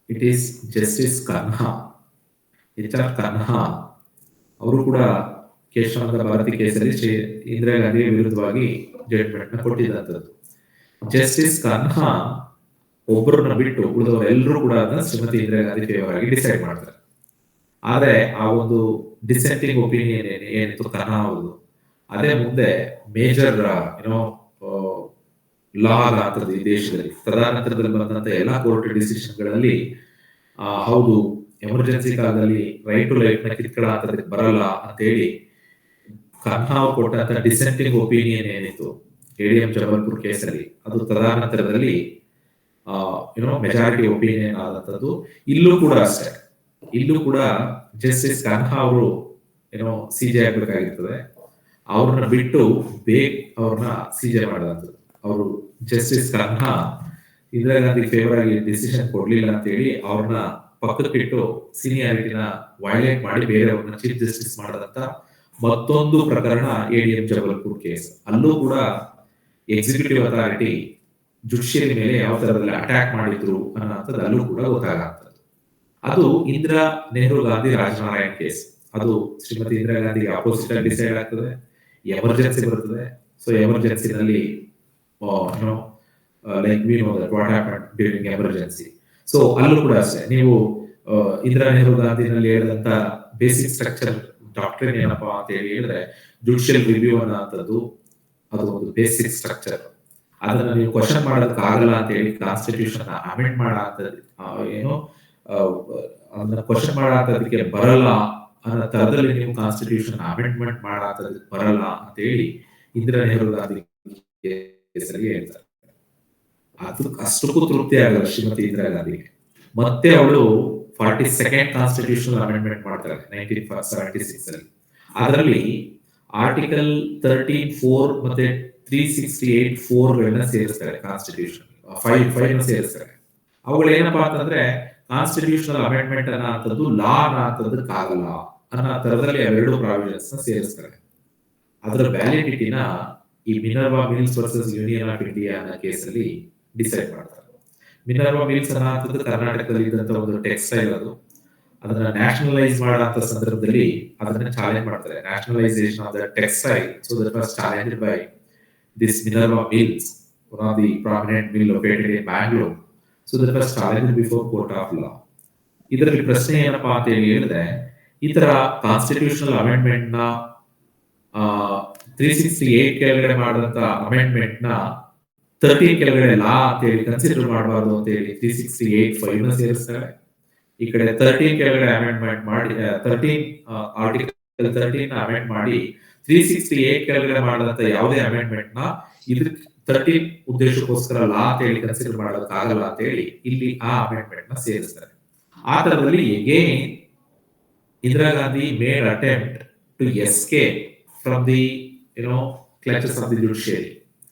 It is Justice Kanha. HR Kanha. ಅವರು ಕೂಡ ಕೇಶವಾನಂದ ಭಾರತಿ ಕೇಸಲ್ಲಿ ಇಂದಿರಾ ಗಾಂಧಿ ವಿರುದ್ಧವಾಗಿ ಜಡ್ಜ್ಮೆಂಟ್ ನ ಕೊಟ್ಟಿದ್ದಂಥದ್ದು. ಜಸ್ಟಿಸ್ ಕನ್ಹಾ ಒಬ್ಬರನ್ನ ಬಿಟ್ಟು ಉಳಿದವರೆಲ್ಲರೂ ಕೂಡ ಅದನ್ನ ಶ್ರೀಮತಿ ಇಂದಿರಾ ಗಾಂಧಿ ಫೇವರ್ ಆಗಿ ಡಿಸೈಡ್ ಮಾಡ್ತಾರೆ. ಆದ್ರೆ ಆ ಒಂದು ಡಿಸೆಂಟಿಂಗ್ ಒಪಿನಿಯನ್ ಏನಿತ್ತು ಕನ್ಹಾ ಅವರು, ಅದೇ ಮುಂದೆ ಮೇಜರ್ ಲಾ ಆಗ್ತದೆ ಈ ದೇಶದಲ್ಲಿ. ತದನಂತರದಲ್ಲಿ ಬಂದಂತ ಎಲ್ಲಾ ಕೋರ್ಟ್ ಡಿಸಿಷನ್ಗಳಲ್ಲಿ ಹೌದು ಎಮರ್ಜೆನ್ಸಿ ಕಾಲದಲ್ಲಿ ರೈಟ್ ಟು ಲೈಫ್ ನ ಕಿತ್ಕೊಳ್ಳೋದಕ್ಕೆ ಬರಲ್ಲ ಅಂತ ಹೇಳಿ ಕನ್ಹಾ ಅವರು ಕೊಟ್ಟಂತ ಡಿಸೆಂಟಿಂಗ್ ಒಪಿನಿಯನ್ ಏನಿತ್ತು ADM ಜಬಲ್ಪುರ್ ಕೇಸಲ್ಲಿ, ಅದು ತದನಂತರದಲ್ಲಿ ಮೆಜಾರಿಟಿ ಒಪಿನಿಯನ್ ಆದಂತದ್ದು. ಇಲ್ಲೂ ಕೂಡ ಅಷ್ಟೇ, ಇಲ್ಲೂ ಕೂಡ ಜಸ್ಟಿಸ್ ಕನ್ಹಾ ಅವರು CJ ಆಗ್ಬೇಕಾಗಿರ್ತದೆ. ಅವ್ರನ್ನ ಬಿಟ್ಟು ಅವ್ರನ್ನ CJ ಮಾಡಿದಂಥದ್ದು. ಅವರು ಜಸ್ಟಿಸ್ ಕನ್ಹಾ ಇಂದಿರಾ ಗಾಂಧಿ ಫೇವರ್ ಆಗಿ ಡಿಸಿಷನ್ ಕೊಡ್ಲಿಲ್ಲ ಅಂತ ಹೇಳಿ ಅವ್ರನ್ನ ಪಕ್ಕಕ್ಕಿಟ್ಟು ಸೀನಿಯಾರಿಟಿನ ವೈಲೇಟ್ ಮಾಡಿ ಬೇರೆಯವ್ರನ್ನ ಚೀಫ್ ಜಸ್ಟಿಸ್ ಮಾಡದಂತ ಮತ್ತೊಂದು ಪ್ರಕರಣ ADM ಜಬಲ್ಪುರ್ ಕೇಸ್. ಅಲ್ಲೂ ಕೂಡ ಎಕ್ಸಿಕ್ಯೂಟಿವ್ ಅಥಾರಿಟಿ ಜುಡಿಷಿಯರಿ ಮೇಲೆ ಯಾವ ತರದಲ್ಲಿ ಅಟ್ಯಾಕ್ ಮಾಡಿದ್ರು ಅನ್ನೋಂಥದ್ದು ಅಲ್ಲೂ ಕೂಡ ಗೊತ್ತಾಗಂಥದ್ದು. ಅದು ಇಂದಿರಾ ನೆಹರು ಗಾಂಧಿ ರಾಜನಾರಾಯಣ್ ಕೇಸ್. ಅದು ಶ್ರೀಮತಿ ಇಂದಿರಾ ಗಾಂಧಿಗೆ ಅಪೋಸಿಟ್ ಆಗಿ ಡಿಸೈಡ್ ಆಗ್ತದೆ. ಎಮರ್ಜೆನ್ಸಿ ಬರ್ತದೆ. ಸೊ ಎಮರ್ಜೆನ್ಸಿನಲ್ಲಿ like we know that what happen during emergency. So ಅಲ್ಲೂ ಕೂಡ ಅಷ್ಟೇ, ನೀವು ಇಂದಿರಾ ನೆಹರು ಗಾಂಧಿನಲ್ಲಿ ಹೇಳಿದಂತ ಬೇಸಿಕ್ ಸ್ಟ್ರಕ್ಚರ್ ಡಾಕ್ಟ್ರಿನ್ ಏನಪ್ಪಾ ಅಂತ ಹೇಳಿದ್ರೆ, ಜುಡಿಷಿಯಲ್ ರಿವ್ಯೂ ಅನ್ನೋಂಥದ್ದು ಅದು ಒಂದು ಬೇಸಿಕ್ ಸ್ಟ್ರಕ್ಚರ್. ಅದನ್ನ ನೀವು ಕ್ವಶನ್ ಮಾಡೋದಕ್ಕೆ ಆಗಲ್ಲ ಅಂತ ಹೇಳಿ ಕಾನ್ಸ್ಟಿಟ್ಯೂಷನ್ ಅಮೆಂಡ್ ಮಾಡಂತದ್ದು ಅದನ್ನ ಕ್ವಶನ್ ಮಾಡಂತದಕ್ಕೆ ಬರಲ್ಲ ಅನ್ನೋ ತರದಲ್ಲಿ ನೀವು ಕಾನ್ಸ್ಟಿಟ್ಯೂಷನ್ ಅಮೆಂಡ್ಮೆಂಟ್ ಮಾಡಂತದಕ್ಕೆ ಬರಲ್ಲ ಅಂತ ಹೇಳಿ ಇಂದಿರಾ ನೆಹರು ಗಾಂಧಿ ಹೇಳ್ತಾರೆ. ಅದು ಅಷ್ಟಕ್ಕೂ ತೃಪ್ತಿ ಆಗಲ್ಲ ಶ್ರೀಮತಿ ಇಂದಿರಾ ಗಾಂಧಿಗೆ. ಮತ್ತೆ ಅವಳು 42nd ಕಾನ್ಸ್ಟಿಟ್ಯೂಷನಲ್ ಅಮೆಂಡ್ಮೆಂಟ್ ಮಾಡ್ತಾರೆ 1976 ಅಲ್ಲಿ. ಅದರಲ್ಲಿ ಆರ್ಟಿಕಲ್ 13(4) ಮತ್ತೆ 368(4) ಸೇರಿಸ್ತಾರೆ. ಕಾನ್ಸ್ಟಿಟ್ಯೂಷನ್ 5 ಸೇರಿಸ್ತಾರೆ. ಅವುಗಳು ಏನಪ್ಪಾ ಅಂತಂದ್ರೆ, ಕಾನ್ಸ್ಟಿಟ್ಯೂಷನಲ್ ಅಮೆಂಡ್ಮೆಂಟ್ ಅನ್ನೋಂಥದ್ದು ಲಾ ಅನ್ನೋಂಥದ್ದಕ್ಕಾಗಲ್ಲ ಅನ್ನೋ ತರದಲ್ಲಿ ಅವೆರಡು ಪ್ರಾವಿಷನ್ಸ್ ಸೇರಿಸ್ತಾರೆ. ಅದರ ವ್ಯಾಲಿಡಿಟಿನ ಈ Minerva Mills versus union of India ಅನ್ನೋ ಕೇಸಲ್ಲಿ ಡಿಸೈಡ್ ಮಾಡ್ತಾರೆ. ಮಿನರ್ವಾ ಮಿಲ್ಸ್ ಅನ್ನೋಂಥದ್ದು ಕರ್ನಾಟಕದಲ್ಲಿ ಇದ್ದಂತ ಒಂದು ಟೆಕ್ಸ್ಟೈಲ್. ಅದನ್ನ ನ್ಯಾಷನಲೈಸ್ ಮಾಡೋ ಸಂದರ್ಭದಲ್ಲಿ ಅದನ್ನ ಚಾಲೆಂಜ್ ಮಾಡ್ತಾರೆ. Nationalisation of the textile, so that was challenged by this Minerva Mills, one of the prominent mill located in Bangalore. So that was challenged before court of law. ಇದರಲ್ಲಿ ಪ್ರಶ್ನೆ ಏನಪ್ಪಾ ಅಂತ ಹೇಳಿದ್ರೆ, ಈ ತರ ಕಾನ್ಸ್ಟಿಟ್ಯೂಷನಲ್ ಅಮೆಂಡ್ಮೆಂಟ್ ನ 368 ಕೆಳಗಡೆ ಮಾಡಿದಂತ ಅಮೆಂಡ್ಮೆಂಟ್ ನ 13 ಕೆಳಗಡೆ ಲಾ ಅಂತ ಹೇಳಿ ಕನ್ಸಿಡರ್ ಮಾಡಬಾರ್ದು ಅಂತ ಹೇಳಿ 368(5) ಸೇರಿಸ್ತಾರೆ. ಈ ಕಡೆ 13 ಕೆಳಗಡೆ ಅಮೆಂಡ್ಮೆಂಟ್ ಮಾಡಿ 13 ಆರ್ಟಿಕಲ್ 13 ಅಮೆಂಡ್ ಮಾಡಿ 368 ಕೆಳಗಡೆ ಮಾಡಿದಂತ ಯಾವುದೇ ಅಮೆಂಡ್ಮೆಂಟ್ ನ ಇದ್ರ 13 ಉದ್ದೇಶಕ್ಕೋಸ್ಕರ ಲಾ ಅಂತ ಹೇಳಿ ಕನ್ಸಿಡರ್ ಮಾಡೋದಕ್ಕಾಗಲ್ಲ ಅಂತ ಹೇಳಿ ಇಲ್ಲಿ ಆ ಅಮೆಂಡ್ಮೆಂಟ್ ನ ಸೇರಿಸ್ತಾರೆ. ಆ ತರದಲ್ಲಿ again Indira Gandhi made attempt to escape from the clutches of the judiciary,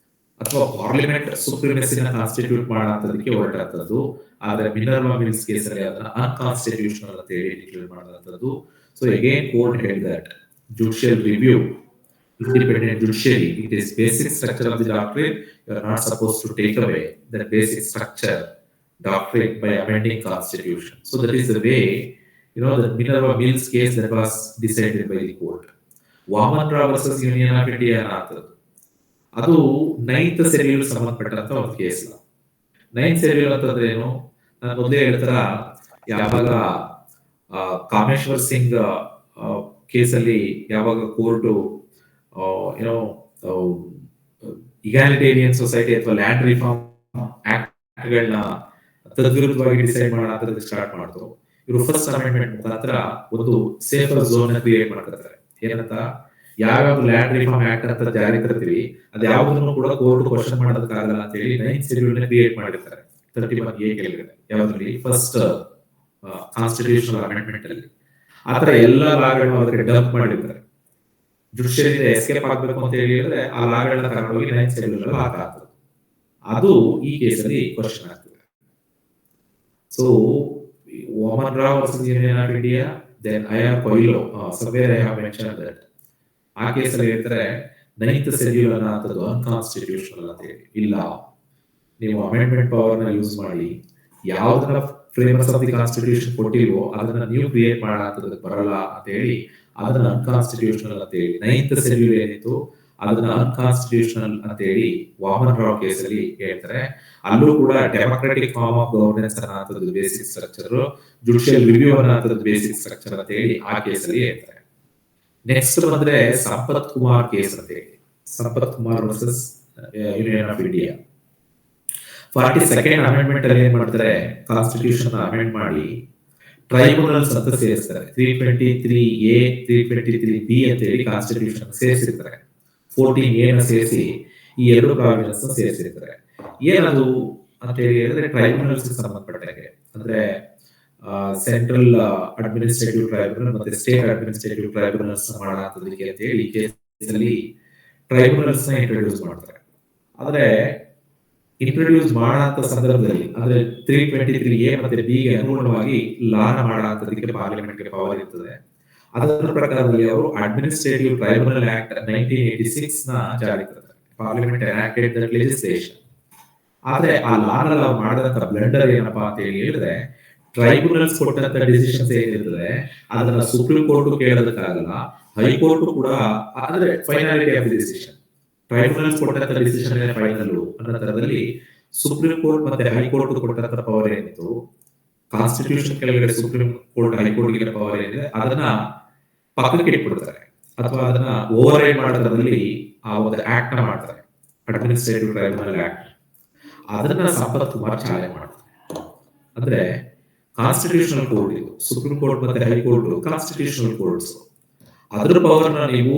ಅಥವಾ ಪಾರ್ಲಿಮೆಂಟ್ ಸುಪ್ರೀಮೆಸಿನ ಕಾನ್ಸ್ಟಿಟ್ಯೂಟ್ ಮಾಡೋದಕ್ಕೆ ಹೊರಟಂತದ್ದು. ಆದ್ರೆ ಮಿನರ್ವಾ ಮಿಲ್ಸ್ ಕೇಸಲ್ಲಿ ಅದನ್ನ ಅನ್ಕಾನ್ಸ್ಟಿಟ್ಯೂಷನಲ್ ಅಂತ ಹೇಳಿ ಡಿಕ್ಲೇರ್ ಮಾಡಿದಂಥದ್ದು. ಸೊ ಅಗೇನ್ ಕೋರ್ಟ್ ಹೇಳಿದ judicial review independent judiciary. It is basic structure of the doctrine. You are not supposed to take away the basic structure doctrine by amending constitution. So that is the way, the Minerva Mills case that was decided by the court. Vaman Rao versus Union of India ಅದು 9th ಶೆಡ್ಯೂಲ್ ಸಂಬಂಧಪಟ್ಟಂತ ಒಂದು ಕೇಸ್. 9th ಶೆಡ್ಯೂಲ್ ಅಂತಂದ್ರೆ ಏನು, ನಾನು ಮೊದಲೇ ಹೇಳ್ತಾರ, ಯಾವಾಗ ಕಾಮೇಶ್ವರ್ ಸಿಂಗ್ ಕೇಸಲ್ಲಿ ಯಾವಾಗ ಕೋರ್ಟು ಇಗಾಲಿಟೇರಿಯನ್ ಸೊಸೈಟಿ ಅಥವಾ ಲ್ಯಾಂಡ್ ರಿಫಾರ್ಮ್ ಆಕ್ಟ್ಗಳನ್ನ ತದ್ವಿರುದ್ಧವಾಗಿ ಡಿಸೈಡ್ ಮಾಡೋದು ಸ್ಟಾರ್ಟ್ ಮಾಡ್ತು, ಇವರು ಫಸ್ಟ್ ಅಮೆಂಡ್ಮೆಂಟ್ ಮುಖಾಂತರ ಒಂದು ಸೇಫರ್ ಝೋನ್ ಕ್ರಿಯೇಟ್ ಮಾಡ್ತಾರೆ. ಏನಂತ, ಯಾವ್ಯಾವ ಲ್ಯಾಂಡ್ ರಿಫಾರ್ಮ್ ಆಕ್ಟ್ ಅಂತ ಜಾರಿ ತರ್ತೀವಿ ಅದು ಯಾವುದನ್ನು ಕೂಡ ಕೋರ್ಟ್ ಕ್ವಶನ್ ಮಾಡೋದಕ್ಕಾಗಲ್ಲ ಅಂತ ಹೇಳಿ 9th ಶೆಡ್ಯೂಲ್ ಕ್ರಿಯೇಟ್ ಮಾಡಿರ್ತಾರೆ 31A ಕೆಳಗಡೆ. ಯಾವ್ದ್ರಲ್ಲಿ ಫಸ್ಟ್ ಕಾನ್ಸ್ಟಿಟ್ಯೂಷನಲ್ ಅಮೆಂಡ್ಮೆಂಟ್ ಅಲ್ಲಿ ಆತರ ಎಲ್ಲಾ ಲಾಗಳನ್ನು ಅದಕ್ಕೆ ಡಂಪ್ ಮಾಡಿರ್ತಾರೆ. ಜುಡಿಷಿಯರಿ ಎಸ್ಕೇಪ್ ಆಗ್ಬೇಕು ಅಂತ ಹೇಳಿದ್ರೆ ಆ ಲಾಗಳನ್ನ ತಗೊಂಡೋಗಿ 9th ಶೆಡ್ಯೂಲ್ ಅಲ್ಲಿ ಹಾಕಾಗ್ತದೆ. ಅದು ಈ ಕೇಸಲ್ಲಿ ಕ್ವಶನ್ ಆಗ್ತದೆ. So Waman Rao versus union of India, then IR Coelho, somewhere I have mentioned that. ಆ ಕೇಸಲ್ಲಿ ಹೇಳ್ತಾರೆ 9th ಶೆಡ್ಯೂಲ್ ಅನ್ನೋದು ಅನ್ಕಾನ್ಸ್ಟಿಟ್ಯೂಷನಲ್ ಅಂತ ಹೇಳಿ. ಇಲ್ಲ, ನೀವು ಅಮೆಂಡ್ಮೆಂಟ್ ಪವರ್ ನ ಯೂಸ್ ಮಾಡಿ ಯಾವ್ದನ್ನ ಫ್ರೇಮರ್ಸ್ ಆಫ್ ದಿ ಕಾನ್ಸ್ಟಿಟ್ಯೂಷನ್ ಕೊಟ್ಟಿಲ್ವೋ ಅದನ್ನ ನೀವು ಕ್ರಿಯೇಟ್ ಮಾಡೋದಕ್ಕೆ ಬರಲ್ಲ ಅಂತ ಹೇಳಿ ಅದನ್ನ ಅನ್ಕಾನ್ಸ್ಟಿಟ್ಯೂಷನಲ್ ಅಂತ ಹೇಳಿ 9th ಶೆಡ್ಯೂಲ್ ಏನಿತ್ತು ಅದನ್ನ ಅನ್ಕಾನ್ಸ್ಟಿಟ್ಯೂಷನಲ್ ಅಂತ ಹೇಳಿ ವಾಮನ್ ರಾವ್ ಕೇಸಲ್ಲಿ ಹೇಳ್ತಾರೆ. ಅಲ್ಲೂ ಕೂಡ ಡೆಮೊಕ್ರಾಟಿಕ್ ಫಾರ್ಮ್ ಆಫ್ ಗವರ್ನೆನ್ಸ್ ಅನ್ನೋದು ಬೇಸಿಕ್ ಸ್ಟ್ರಕ್ಚರ್, ಜುಡಿಷಿಯಲ್ ರಿವ್ಯೂ ಅನ್ನೋದು ಬೇಸಿಕ್ ಸ್ಟ್ರಕ್ಚರ್ ಅಂತ ಹೇಳಿ ಆ ಕೇಸಲ್ಲಿ ಹೇಳ್ತಾರೆ. ನೆಕ್ಸ್ಟ್ ಬಂದ್ರೆ ಸಂಪತ್ ಕುಮಾರ್ ಕೇಸ್ ಅಂತ ಹೇಳಿ. Sampath Kumar versus union of India 42nd amendment ಅಲ್ಲಿ ಏನ್ ಮಾಡ್ತಾರೆ, ಕಾನ್ಸ್ಟಿಟ್ಯೂಷನ್ ಅಮೆಂಡ್ ಮಾಡಿ ಟ್ರೈಬ್ಯುನಲ್ಸ್ ಅಂತ ಸೇರಿಸ್ತಾರೆ. 323A 323B ಅಂತ ಹೇಳಿ ಕಾನ್ಸ್ಟಿಟ್ಯೂಷನ್ ಸೇರಿಸಿರ್ತಾರೆ. 14A ನ ಸೇರಿಸಿ ಈ ಎರಡು ಪ್ರಾವಿಷನ್ಸ್ ಸೇರಿಸಿರ್ತಾರೆ. ಏನದು ಅಂತ ಹೇಳಿದ್ರೆ ಟ್ರೈಬ್ಯುನಲ್ಸ್ ಸಂಬಂಧಪಟ್ಟಾಗೆ, ಅಂದ್ರೆ ಸೆಂಟ್ರಲ್ ಅಡ್ಮಿನಿಸ್ಟ್ರೇಟಿವ್ ಟ್ರೈಬ್ಯುನಲ್ ಮತ್ತೆ ಸ್ಟೇಟ್ ಅಡ್ಮಿನಿಸ್ಟ್ರೇಟಿವ್ ಟ್ರೈಬ್ಯುನಲ್ಸ್ ಮಾಡೋದಕ್ಕೆ ಅಂತ ಹೇಳಿ ಕೇಸಲ್ಲಿ ಟ್ರೈಬ್ಯುನಲ್ಸ್ ನ ಇಂಟ್ರೊಡ್ಯೂಸ್ ಮಾಡ್ತಾರೆ. ಆದ್ರೆ ಇಂಟ್ರೊಡ್ಯೂಸ್ ಮಾಡೋ ಸಂದರ್ಭದಲ್ಲಿ ಅಂದ್ರೆ 323A ಮತ್ತೆ B ಗೆ ಅನುಗುಣವಾಗಿ ಲಾನ ಮಾಡೋದಕ್ಕೆ ಪಾರ್ಲಿಮೆಂಟ್ಗೆ ಪವರ್ ಇರ್ತದೆ. ಅದರ ಪ್ರಕಾರದಲ್ಲಿ ಅವರು ಅಡ್ಮಿನಿಸ್ಟ್ರೇಟಿವ್ ಟ್ರೈಬ್ಯುನಲ್ ಆಕ್ಟ್ 1986 ನ ಜಾರಿ ತರ್ತಾರೆ. Parliament enacted that legislation. ಆದ್ರೆ ಆ ಲಾನ ನಾವು ಮಾಡಿದಂತ ಬ್ಲಂಡರ್ ಏನಪ್ಪಾ ಅಂತ ಹೇಳಿದ್ರೆ, ಟ್ರೈಬ್ಯುನಲ್ಸ್ ಕೊಟ್ಟಂತ ಡಿಸಿಷನ್ಸ್ ಏನಿರ್ತದೆ ಅದನ್ನ ಸುಪ್ರೀಂ ಕೋರ್ಟ್ ಕೇಳೋದಕ್ಕಾಗಲ್ಲ, ಹೈಕೋರ್ಟ್ ಕೂಡ, ಅಂದ್ರೆ finality of the decision, tribunals ಕೊಟ್ಟಂತ ಡಿಸಿಷನ್ ಫೈನಲ್ ಅನ್ನೋ ತರದಲ್ಲಿ ಸುಪ್ರೀಂ ಕೋರ್ಟ್ ಮತ್ತೆ ಹೈಕೋರ್ಟ್ ಕೊಟ್ಟಂತ ಪವರ್ ಏನಿತ್ತು, ಕಾನ್ಸ್ಟಿಟ್ಯೂಷನ್ ಕೆಳಗಡೆ ಸುಪ್ರೀಂ ಕೋರ್ಟ್ ಹೈಕೋರ್ಟ್ ಪವರ್ ಏನಿದೆ ಅದನ್ನ ಪಕ್ಕಕ್ಕೆ ಇಟ್ಬಿಡ್ತಾರೆ ಅಥವಾ ಅದನ್ನ ಓವರ್ ರೈಡ್ ಮಾಡೋದ್ರಲ್ಲಿ ಆ ಒಂದು ಆಕ್ಟ್ ನ ಮಾಡ್ತಾರೆ, ಅಡ್ಮಿನಿಸ್ಟ್ರೇಟಿವ್ ಟ್ರೈಬ್ಯುನಲ್ ಆಕ್ಟ್. ಅದನ್ನ ಸಂಪತ್ ಕುಮಾರ್ ಚಾಲನೆ ಮಾಡ್ತಾರೆ. ಅಂದ್ರೆ ಕಾನ್ಸ್ಟಿಟ್ಯೂಷನಲ್ ಕೋರ್ಟ್ ಇದು, ಸುಪ್ರೀಂ ಕೋರ್ಟ್ ಮತ್ತೆ ಹೈಕೋರ್ಟ್ ಕಾನ್ಸ್ಟಿಟ್ಯೂಷನಲ್ ಕೋರ್ಟ್ಸ್, ಅದ್ರ ಪವರ್ ನ ನೀವು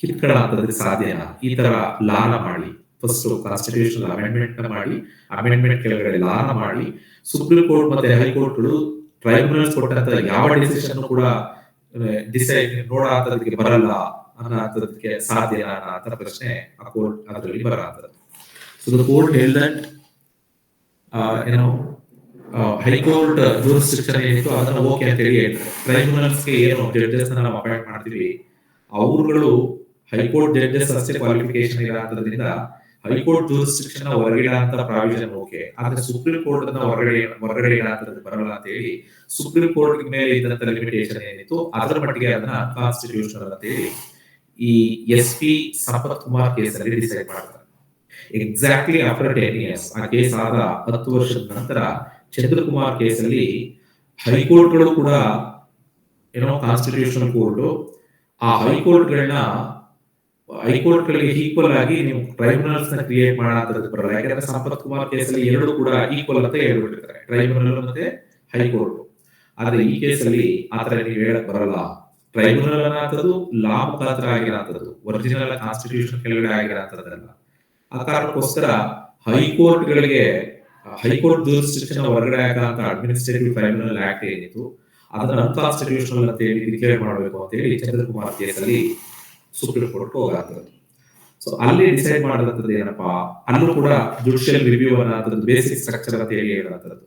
ಕಿತ್ಕೊಳ್ಳೋದಕ್ಕೆ ಸಾಧ್ಯನಾ? ಈ ತರ ಲಾನ ಮಾಡಿ, ಫಸ್ಟ್ ಕಾನ್ಸ್ಟಿಟ್ಯೂಷನಲ್ ಅಮೆಂಡ್ಮೆಂಟ್ ಮಾಡಿ, ಅಮೆಂಡ್ಮೆಂಟ್ ಕೆಳಗಡೆ ಲಾನ ಮಾಡಿ, ಸುಪ್ರೀಂ ಕೋರ್ಟ್ ಮತ್ತೆ ಹೈಕೋರ್ಟ್ಗಳು ಟ್ರೈಬ್ಯುನಲ್ಸ್ ಕೊಟ್ಟಂತ ಯಾವ ಡಿಸಿಷನ್ ಕೂಡ ಡಿಸೈಡ್ ನೋಡೋದಕ್ಕೆ ಬರಲ್ಲ ಅನ್ನೋದಕ್ಕೆ ಸಾಧ್ಯ ಅನ್ನೋ ಪ್ರಶ್ನೆ ಆ ಕೋರ್ಟ್ ಅದರಲ್ಲಿ ಬರಲ್ಲ. So the court held that high court jurisdiction ಏನಿತ್ತು ಅದನ್ನ ಓಕೆ ಅಂತ ಹೇಳಿ ಹೇಳ್ತಾರೆ. ಟ್ರೈಬ್ಯುನಲ್ಸ್ಗೆ ಏನು ಜಡ್ಜಸ್ ನಾವು ಅಪಾಯಿಂಟ್ ಮಾಡ್ತೀವಿ ಅವರುಗಳು ಹೈಕೋರ್ಟ್ ಜಡ್ಜಸ್ ಅಷ್ಟೇ ಕ್ವಾಲಿಫಿಕೇಶನ್ ಇರೋದ್ರಿಂದ ಹೈಕೋರ್ಟ್ ಜೂರಿಸ್ಡಿಕ್ಷನ್ ಹೊರಗಡೆ ಅಂತ ಪ್ರಾವಿಷನ್ ಓಕೆ, ಆದ್ರೆ ಸುಪ್ರೀಂ ಕೋರ್ಟ್ ಅನ್ನ ಹೊರಗಡೆ ಇಡೋದ್ರಲ್ಲಿ ಬರಲ್ಲ ಅಂತ ಹೇಳಿ ಸುಪ್ರೀಂ ಕೋರ್ಟ್ ಮೇಲೆ ಇದ್ದಂತ ಲಿಮಿಟೇಷನ್ ಏನಿತ್ತು ಅದರ ಮಟ್ಟಿಗೆ ಅದನ್ನ ಕಾನ್ಸ್ಟಿಟ್ಯೂಷನಲ್ ಅಂತ ಹೇಳಿ ಈ SP ಸಂಪತ್ ಕುಮಾರ್ ಕೇಸ್ ಅಲ್ಲಿ ಡಿಸೈಡ್ ಮಾಡ್ತಾರೆ. ಎಕ್ಸಾಕ್ಟ್ಲಿ ಆಫ್ಟರ್ 10 years, ಆ ಕೇಸ್ ಆದ 10 ವರ್ಷದ ನಂತರ ಚಂದ್ರಕುಮಾರ್ ಕೇಸಲ್ಲಿ ಹೈಕೋರ್ಟ್ಗಳು ಕೂಡ ಕಾನ್ಸ್ಟಿಟ್ಯೂಷನಲ್ ಕೋರ್ಟ್ ಆ ಹೈಕೋರ್ಟ್ಗಳಿಗೆ ಈಕ್ವಲ್ ಆಗಿ ನೀವು ಟ್ರೈಬ್ಯುನಲ್ಸ್ ನ ಕ್ರಿಯೇಟ್ ಮಾಡೋದ್ರಲ್ಲಿ ಬರಲ್ಲ. ಯಾಕಂದ್ರೆ ಸಂಪತ್ ಕುಮಾರ್ ಕೇಸಲ್ಲಿ ಎರಡು ಕೂಡ ಈಕ್ವಲ್ ಅಂತ ಹೇಳ್ಬಿಟ್ಟಿರ್ತಾರೆ, ಟ್ರೈಬ್ಯುನಲ್ ಮತ್ತೆ ಹೈಕೋರ್ಟ್. ಆದ್ರೆ ಈ ಕೇಸಲ್ಲಿ ಆತರ ನೀವು ಹೇಳಕ್ ಬರಲ್ಲ. ಟ್ರೈಬ್ಯುನಲ್ ಅನ್ನೋದು ಲಾ ಮುಖಾಂತರ ಆಗಿರೋಂಥದ್ದು, ಒರಿಜಿನಲ್ ಕಾನ್ಸ್ಟಿಟ್ಯೂಷನ್ ಕೆಳಗಡೆ ಆಗಿರೋಂಥದ್ದಲ್ಲ. ಆ ಕಾರಣಕ್ಕೋಸ್ಕರ ಹೈಕೋರ್ಟ್ಗಳಿಗೆ ಹೈಕೋರ್ಟ್ ಜೂರಿಸ್ಡಿಕ್ಷನ್ ಹೊರಗಡೆ ಆಗಂತ ಅಡ್ಮಿನಿಸ್ಟ್ರೇಟಿವ್ ಟ್ರೈಬ್ಯುನಲ್ ಆಕ್ಟ್ ಏನಿತ್ತು ಅದನ್ನ ಅನ್ಕಾನ್ಸ್ಟಿಟ್ಯೂಷನಲ್ ಅಂತ ಹೇಳಿ ಡಿಕ್ಲೇರ್ ಮಾಡಬೇಕು ಅಂತ ಹೇಳಿ ಚಂದ್ರಕುಮಾರ್ ಕೇಸಲ್ಲಿ ಸುಪ್ರೀಂ ಕೋರ್ಟ್ ಹೋಗಾಗ್ತದೆ. ಸೊ ಅಲ್ಲಿ ಡಿಸೈಡ್ ಮಾಡಿದಂಥದ್ದು ಏನಪ್ಪಾ, ಅಲ್ಲೂ ಕೂಡ ಜುಡಿಷಿಯಲ್ ರಿವ್ಯೂ ಅನ್ನೋದು ಬೇಸಿಕ್ ಸ್ಟ್ರಕ್ಚರ್ ಅಂತ ಹೇಳಿ ಹೇಳುವಂಥದ್ದು.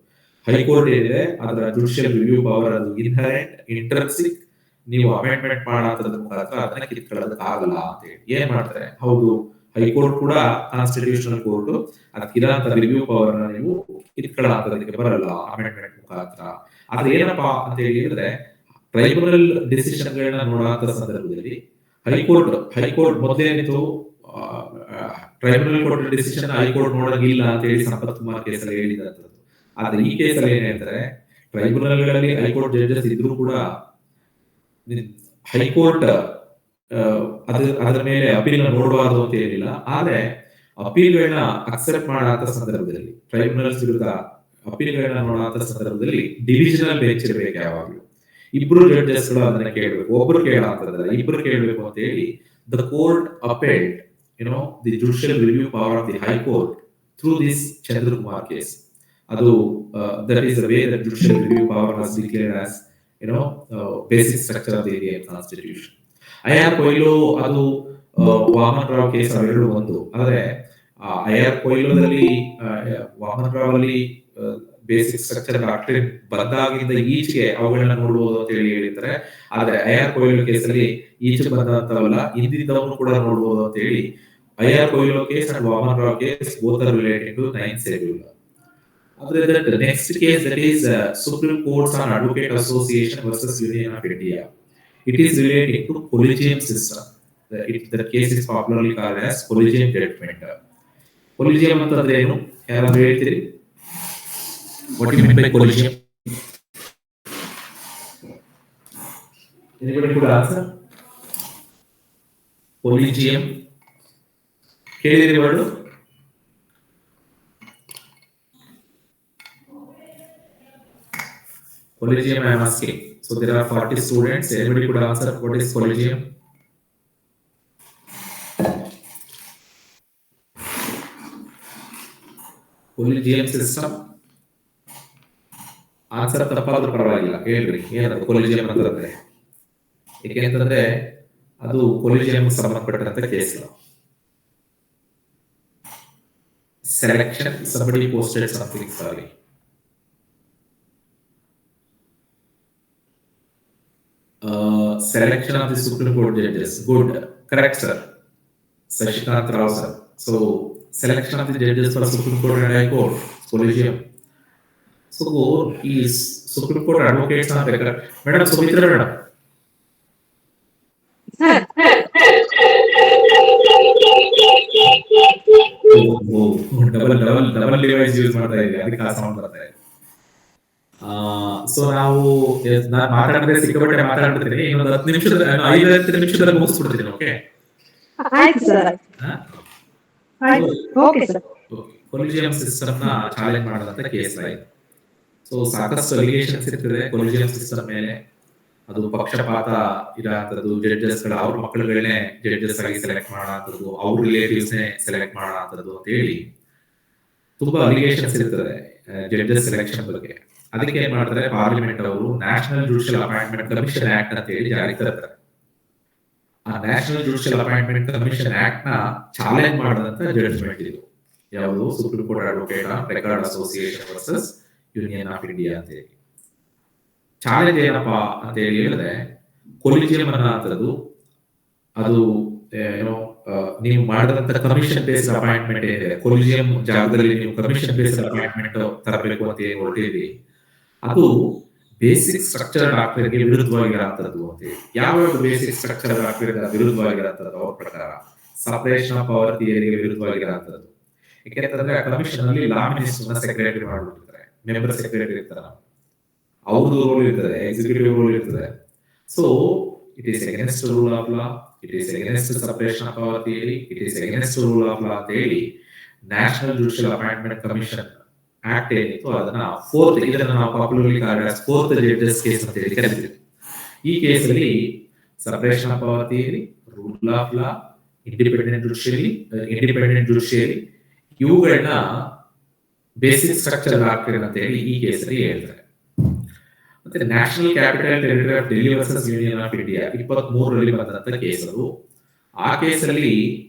ಹೈಕೋರ್ಟ್ ಏನಿದೆ ಅದರ ಜುಡಿಷಿಯಲ್ ರಿವ್ಯೂ ಪವರ್ ಅದು ಇನ್ಹರೆಂಟ್, ಇಂಟ್ರಿನ್ಸಿಕ್ ನೀವು ಅಮೆಂಡ್ಮೆಂಟ್ ಮಾಡೋದ್ರ ಮುಖಾಂತರ ಅದನ್ನ ಕಿತ್ಕೊಳ್ಳೋದಕ್ಕಾಗಲ್ಲ ಅಂತ ಹೇಳಿ ಏನ್ ಮಾಡ್ತಾರೆ, ಹೌದು ಹೈಕೋರ್ಟ್ ಕೂಡ ಕಾನ್ಸ್ಟಿಟ್ಯೂಷನಲ್ ಕೋರ್ಟ್ ಅದಕ್ಕಿರೋಂಥ ರಿವ್ಯೂ ಪವರ್ ನೀವು ಕಿತ್ಕೊಳ್ಳೋದಕ್ಕೆ ಬರಲ್ಲ ಅಮೆಂಡ್ಮೆಂಟ್ ಮುಖಾಂತರ. ಆದ್ರೆ ಏನಪ್ಪಾ ಅಂತ ಹೇಳಿದ್ರೆ ಟ್ರೈಬ್ಯುನಲ್ ಡಿಸಿಷನ್ ಗಳನ್ನ ನೋಡುವಂತ ಸಂದರ್ಭದಲ್ಲಿ ಹೈಕೋರ್ಟ್ ಮೊದಲೇನಿತ್ತು, ಟ್ರೈಬ್ಯುನಲ್ ಕೋರ್ಟ್ ಡಿಸಿಷನ್ ಹೈಕೋರ್ಟ್ ನೋಡೋದಿಲ್ಲ ಅಂತ ಹೇಳಿ ಸಂಪತ್ ಕುಮಾರ್ ಕೇಸಲ್ಲಿ ಹೇಳಿದಂಥದ್ದು. ಆದ್ರೆ ಈ ಕೇಸಲ್ಲಿ ಏನ್ ಹೇಳ್ತಾರೆ, ಟ್ರೈಬ್ಯುನಲ್ ಗಳಲ್ಲಿ ಹೈಕೋರ್ಟ್ ಜಡ್ಜಸ್ ಇದ್ರೂ ಕೂಡ ಹೈಕೋರ್ಟ್ ಅದರ ಮೇಲೆ ಅಪೀಲ್ ನೋಡಬಾರದು ಅಂತ ಏನಿಲ್ಲ. ಆದ್ರೆ ಅಪೀಲ್ಗಳನ್ನ ಅಕ್ಸೆಪ್ಟ್ ಮಾಡೋ ಸಂದರ್ಭದಲ್ಲಿ, ಟ್ರೈಬ್ಯುನಲ್ಸ್ ವಿರುದ್ಧ ಅಪೀಲ್ಗಳನ್ನ ನೋಡೋ ಸಂದರ್ಭದಲ್ಲಿ ಡಿವಿಷನಲ್ ಬೆಂಚ್ ಇರಬೇಕು. ಯಾವಾಗಲೂ ಇಬ್ರು ಜಡ್ಜಸ್ ಗಳು ಅದನ್ನ ಕೇಳಬೇಕು, ಒಬ್ರು ಕೇಳೋಂಥದ್ದಲ್ಲ, ಇಬ್ರು ಕೇಳಬೇಕು ಅಂತ ಹೇಳಿ the court appealed the judicial review power of the high court through this Chandrakumar case. ಅದು that is the way that judicial review power was declared as basic structure of the Indian constitution. IR Coelho ಅದು ವಾಮನ್ ರಾವ್ ಕೇಸ್ ಅವೆರಡು ಒಂದು. ಆದ್ರೆ ಐಆರ್ ಕೊಯ್ಲೋದಲ್ಲಿ ವಾಮನ್ ರಾವ್ ಅಲ್ಲಿ ಬೇಸಿಕ್ ಸ್ಟ್ರಕ್ಚರ್ ಡಾಕ್ಟ್ರಿನ್ ಬಂದಾಗಿಂದ ಈಚೆಗೆ ಅವುಗಳನ್ನ ನೋಡಬಹುದು ಅಂತ ಹೇಳಿ ಹೇಳಿದ್ದಾರೆ. ಆದ್ರೆ ಐಆರ್ ಕೊಯ್ಲು ಕೇಸಲ್ಲಿ ಈಚೆ ಬಂದಂತವಲ್ಲ, ಹಿಂದಿದ್ದವನು ಕೂಡ ನೋಡಬಹುದು ಅಂತ ಹೇಳಿ IR Coelho case and Waman Rao case both are related to 9th schedule. Other than the next case, that is Supreme Court's on Advocate Association versus Union of India. It is relating to collegium system. The case is popularly called as collegium judgment. Collegium ಅಂತಂದ್ರೆ ಏನು, ಯಾರಾದ್ರೂ ಹೇಳ್ತೀರಿ? What do you mean by collegium? Anybody could answer? Collegium. ಕೇಳಿದಿರಿ word? Collegium I am asking. So there are 40 students. Anybody could answer what is collegium? Collegium system. Answer ತಪ್ಪಾದ್ರೂ ಪರವಾಗಿಲ್ಲ, ಹೇಳ್ರಿ ಏನದು ಕೊಲಿಜಿಯಂ ಅಂತಂದ್ರೆ. ಏಕೆಂತಂದ್ರೆ ಅದು ಕೊಲಿಜಿಯಂ ಸಂಬಂಧಪಟ್ಟಂತ case. Selection, somebody posted something, sorry. Selection of the Supreme Court judges. Good, correct sir. Sashikant Rao sir. So selection of the judges for Supreme Court and High Court, collegium. So is Supreme Court advocates are record. Madam Sumitra madam. Sir. Double device use ಮಾಡ್ತಾ ಇದೆ, ಅದಕ್ಕೆ ಆ ಸೌಂಡ್ ಬರ್ತಾ ಇದೆ. ಸೊ ನಾವು ನಾನು ಮಾತಾಡಿದ್ರೆ ಸಿಕ್ಕಾಪಟ್ಟೆ ಮಾತಾಡ್ಬಿಡ್ತೀನಿ. ಇನ್ನೊಂದು 10 ನಿಮಿಷದ 5 ನಿಮಿಷದಲ್ಲಿ ಮುಗಿಸ್ಬಿಡ್ತೀನಿ. ಓಕೆ ಆಯ್ತು sir. Okay sir. Collegium system ನ ಚಾಲೆಂಜ್ ಮಾಡೋದಂತ ಕೇಸ್ ಆಯ್ತು. ಸೊ ಸಾಕಷ್ಟು ಅಲಿಗೇಷನ್ಸ್ ಇರ್ತದೆ ಕೊಲಿಜಿಯಂ ಸಿಸ್ಟಮ್ ಮೇಲೆ. ಅದು ಪಕ್ಷಪಾತ ಇರೋಂಥದ್ದು, ಜಡ್ಜಸ್ ಗಳು ಅವ್ರ ಮಕ್ಕಳುಗಳನ್ನೇ ಜಡ್ಜಸ್ ಆಗಿ ಸೆಲೆಕ್ಟ್ ಮಾಡೋಂಥದ್ದು, ಅವ್ರ ರಿಲೇಟಿವ್ಸ್ ನೇ ಸೆಲೆಕ್ಟ್ ಮಾಡೋಂಥದ್ದು ಅಂತ ಹೇಳಿ ತುಂಬಾ ಅಲಿಗೇಷನ್ಸ್ ಇರ್ತದೆ ಜಡ್ಜಸ್ ಸೆಲೆಕ್ಷನ್ ಬಗ್ಗೆ. ಅದಕ್ಕೆ ಏನ್ ಮಾಡ್ತಾರೆ, ಪಾರ್ಲಿಮೆಂಟ್ ಅವರು national judicial appointment commission act ಅಂತ ಹೇಳಿ ಜಾರಿ ತರ್ತಾರೆ. ಆ national judicial appointment commission act ನ ಚಾಲೆಂಜ್ ಮಾಡದಂತ ಜಡ್ಜ್ಮೆಂಟ್ ಇದು. ಯಾವುದು? Supreme court advocate record association versus union of India ಅಂತ ಹೇಳಿ. ಚಾಲೆಂಜ್ ಏನಪ್ಪಾ ಅಂತ ಹೇಳಿ ಹೇಳಿದ್ರೆ, ಕೊಲಿಜಿಯಂ ಅನ್ನೋದು ಅದು ಏನೋ ನೀವು ಮಾಡಿದಂತ ಕಮಿಷನ್ ಬೇಸ್ಡ್ ಅಪಾಯಿಂಟ್ಮೆಂಟ್ ಏನಿದೆ, ಕೊಲಿಜಿಯಂ ಜಾಗದಲ್ಲಿ ನೀವು ಕಮಿಷನ್ ಬೇಸ್ಡ್ ಅಪಾಯಿಂಟ್ಮೆಂಟ್ ತರಬೇಕು ಅಂತ ಏನು ಹೊರಟಿದ್ರಿ, ಅದು ಬೇಸಿಕ್ ಸ್ಟ್ರಕ್ಚರ್ ಡಾಕ್ಟರ್ಗೆ ವಿರುದ್ಧವಾಗಿರೋಂಥದ್ದು ಅಂತ ಹೇಳಿ. ಯಾವ ಬೇಸಿಕ್ ಸ್ಟ್ರಕ್ಚರ್ ಡಾಕ್ಟರ್ ವಿರುದ್ಧವಾಗಿರೋಂಥದ್ದು ಅವ್ರ ಪ್ರಕಾರ ಸಪರೇಷನ್ ಆಫ್ ಪವರ್ ಥಿಯರಿಗೆ ವಿರುದ್ಧವಾಗಿರೋಂಥದ್ದು. ಯಾಕೆಂತಂದ್ರೆ ಆ ಕಮಿಷನ್ ಅಲ್ಲಿ ಲಾ ಮಿನಿಸ್ಟರ್ನ ಸೆಕ್ರೆಟರಿ ಮಾಡ್ಬಿಟ್ಟಿರ್ತಾರೆ, ಮೆಂಬರ್ ಸೆಕ್ರೆಟರಿ ಇರ್ತಾರೆ, ಅವ್ರದ್ದು ರೋಲ್ ಇರ್ತದೆ, ಎಕ್ಸಿಕ್ಯೂಟಿವ್ ರೋಲ್ ಇರ್ತದೆ. So it is against rule of law, it is against separation of power theory, it is against rule of law ಅಂತ ಹೇಳಿ national judicial appointment commission act ಏನಿತ್ತು ಅದನ್ನ ಇದನ್ನ ನಾವು ಪಾಪ್ಯುಲರ್ಲಿ ಫೋರ್ತ್ ಜಡ್ಜಸ್ ಕೇಸ್ ಅಂತ ಹೇಳಿ ಕರೀತೀವಿ. ಈ ಕೇಸಲ್ಲಿ separation of power theory, rule of law, independent judiciary ಇವುಗಳನ್ನ ಬೇಸಿಕ್ ಸ್ಟ್ರಕ್ಚರ್ ಡಾಕ್ಟ್ರಿನ್ ಅಂತ ಹೇಳಿ ಈ ಕೇಸಲ್ಲಿ ಹೇಳ್ತಾರೆ. ಮತ್ತೆ national capital territory of Delhi versus union of India 23ರಲ್ಲಿ ಬಂದಂತ ಕೇಸ್ ಅದು. ಆ ಕೇಸಲ್ಲಿ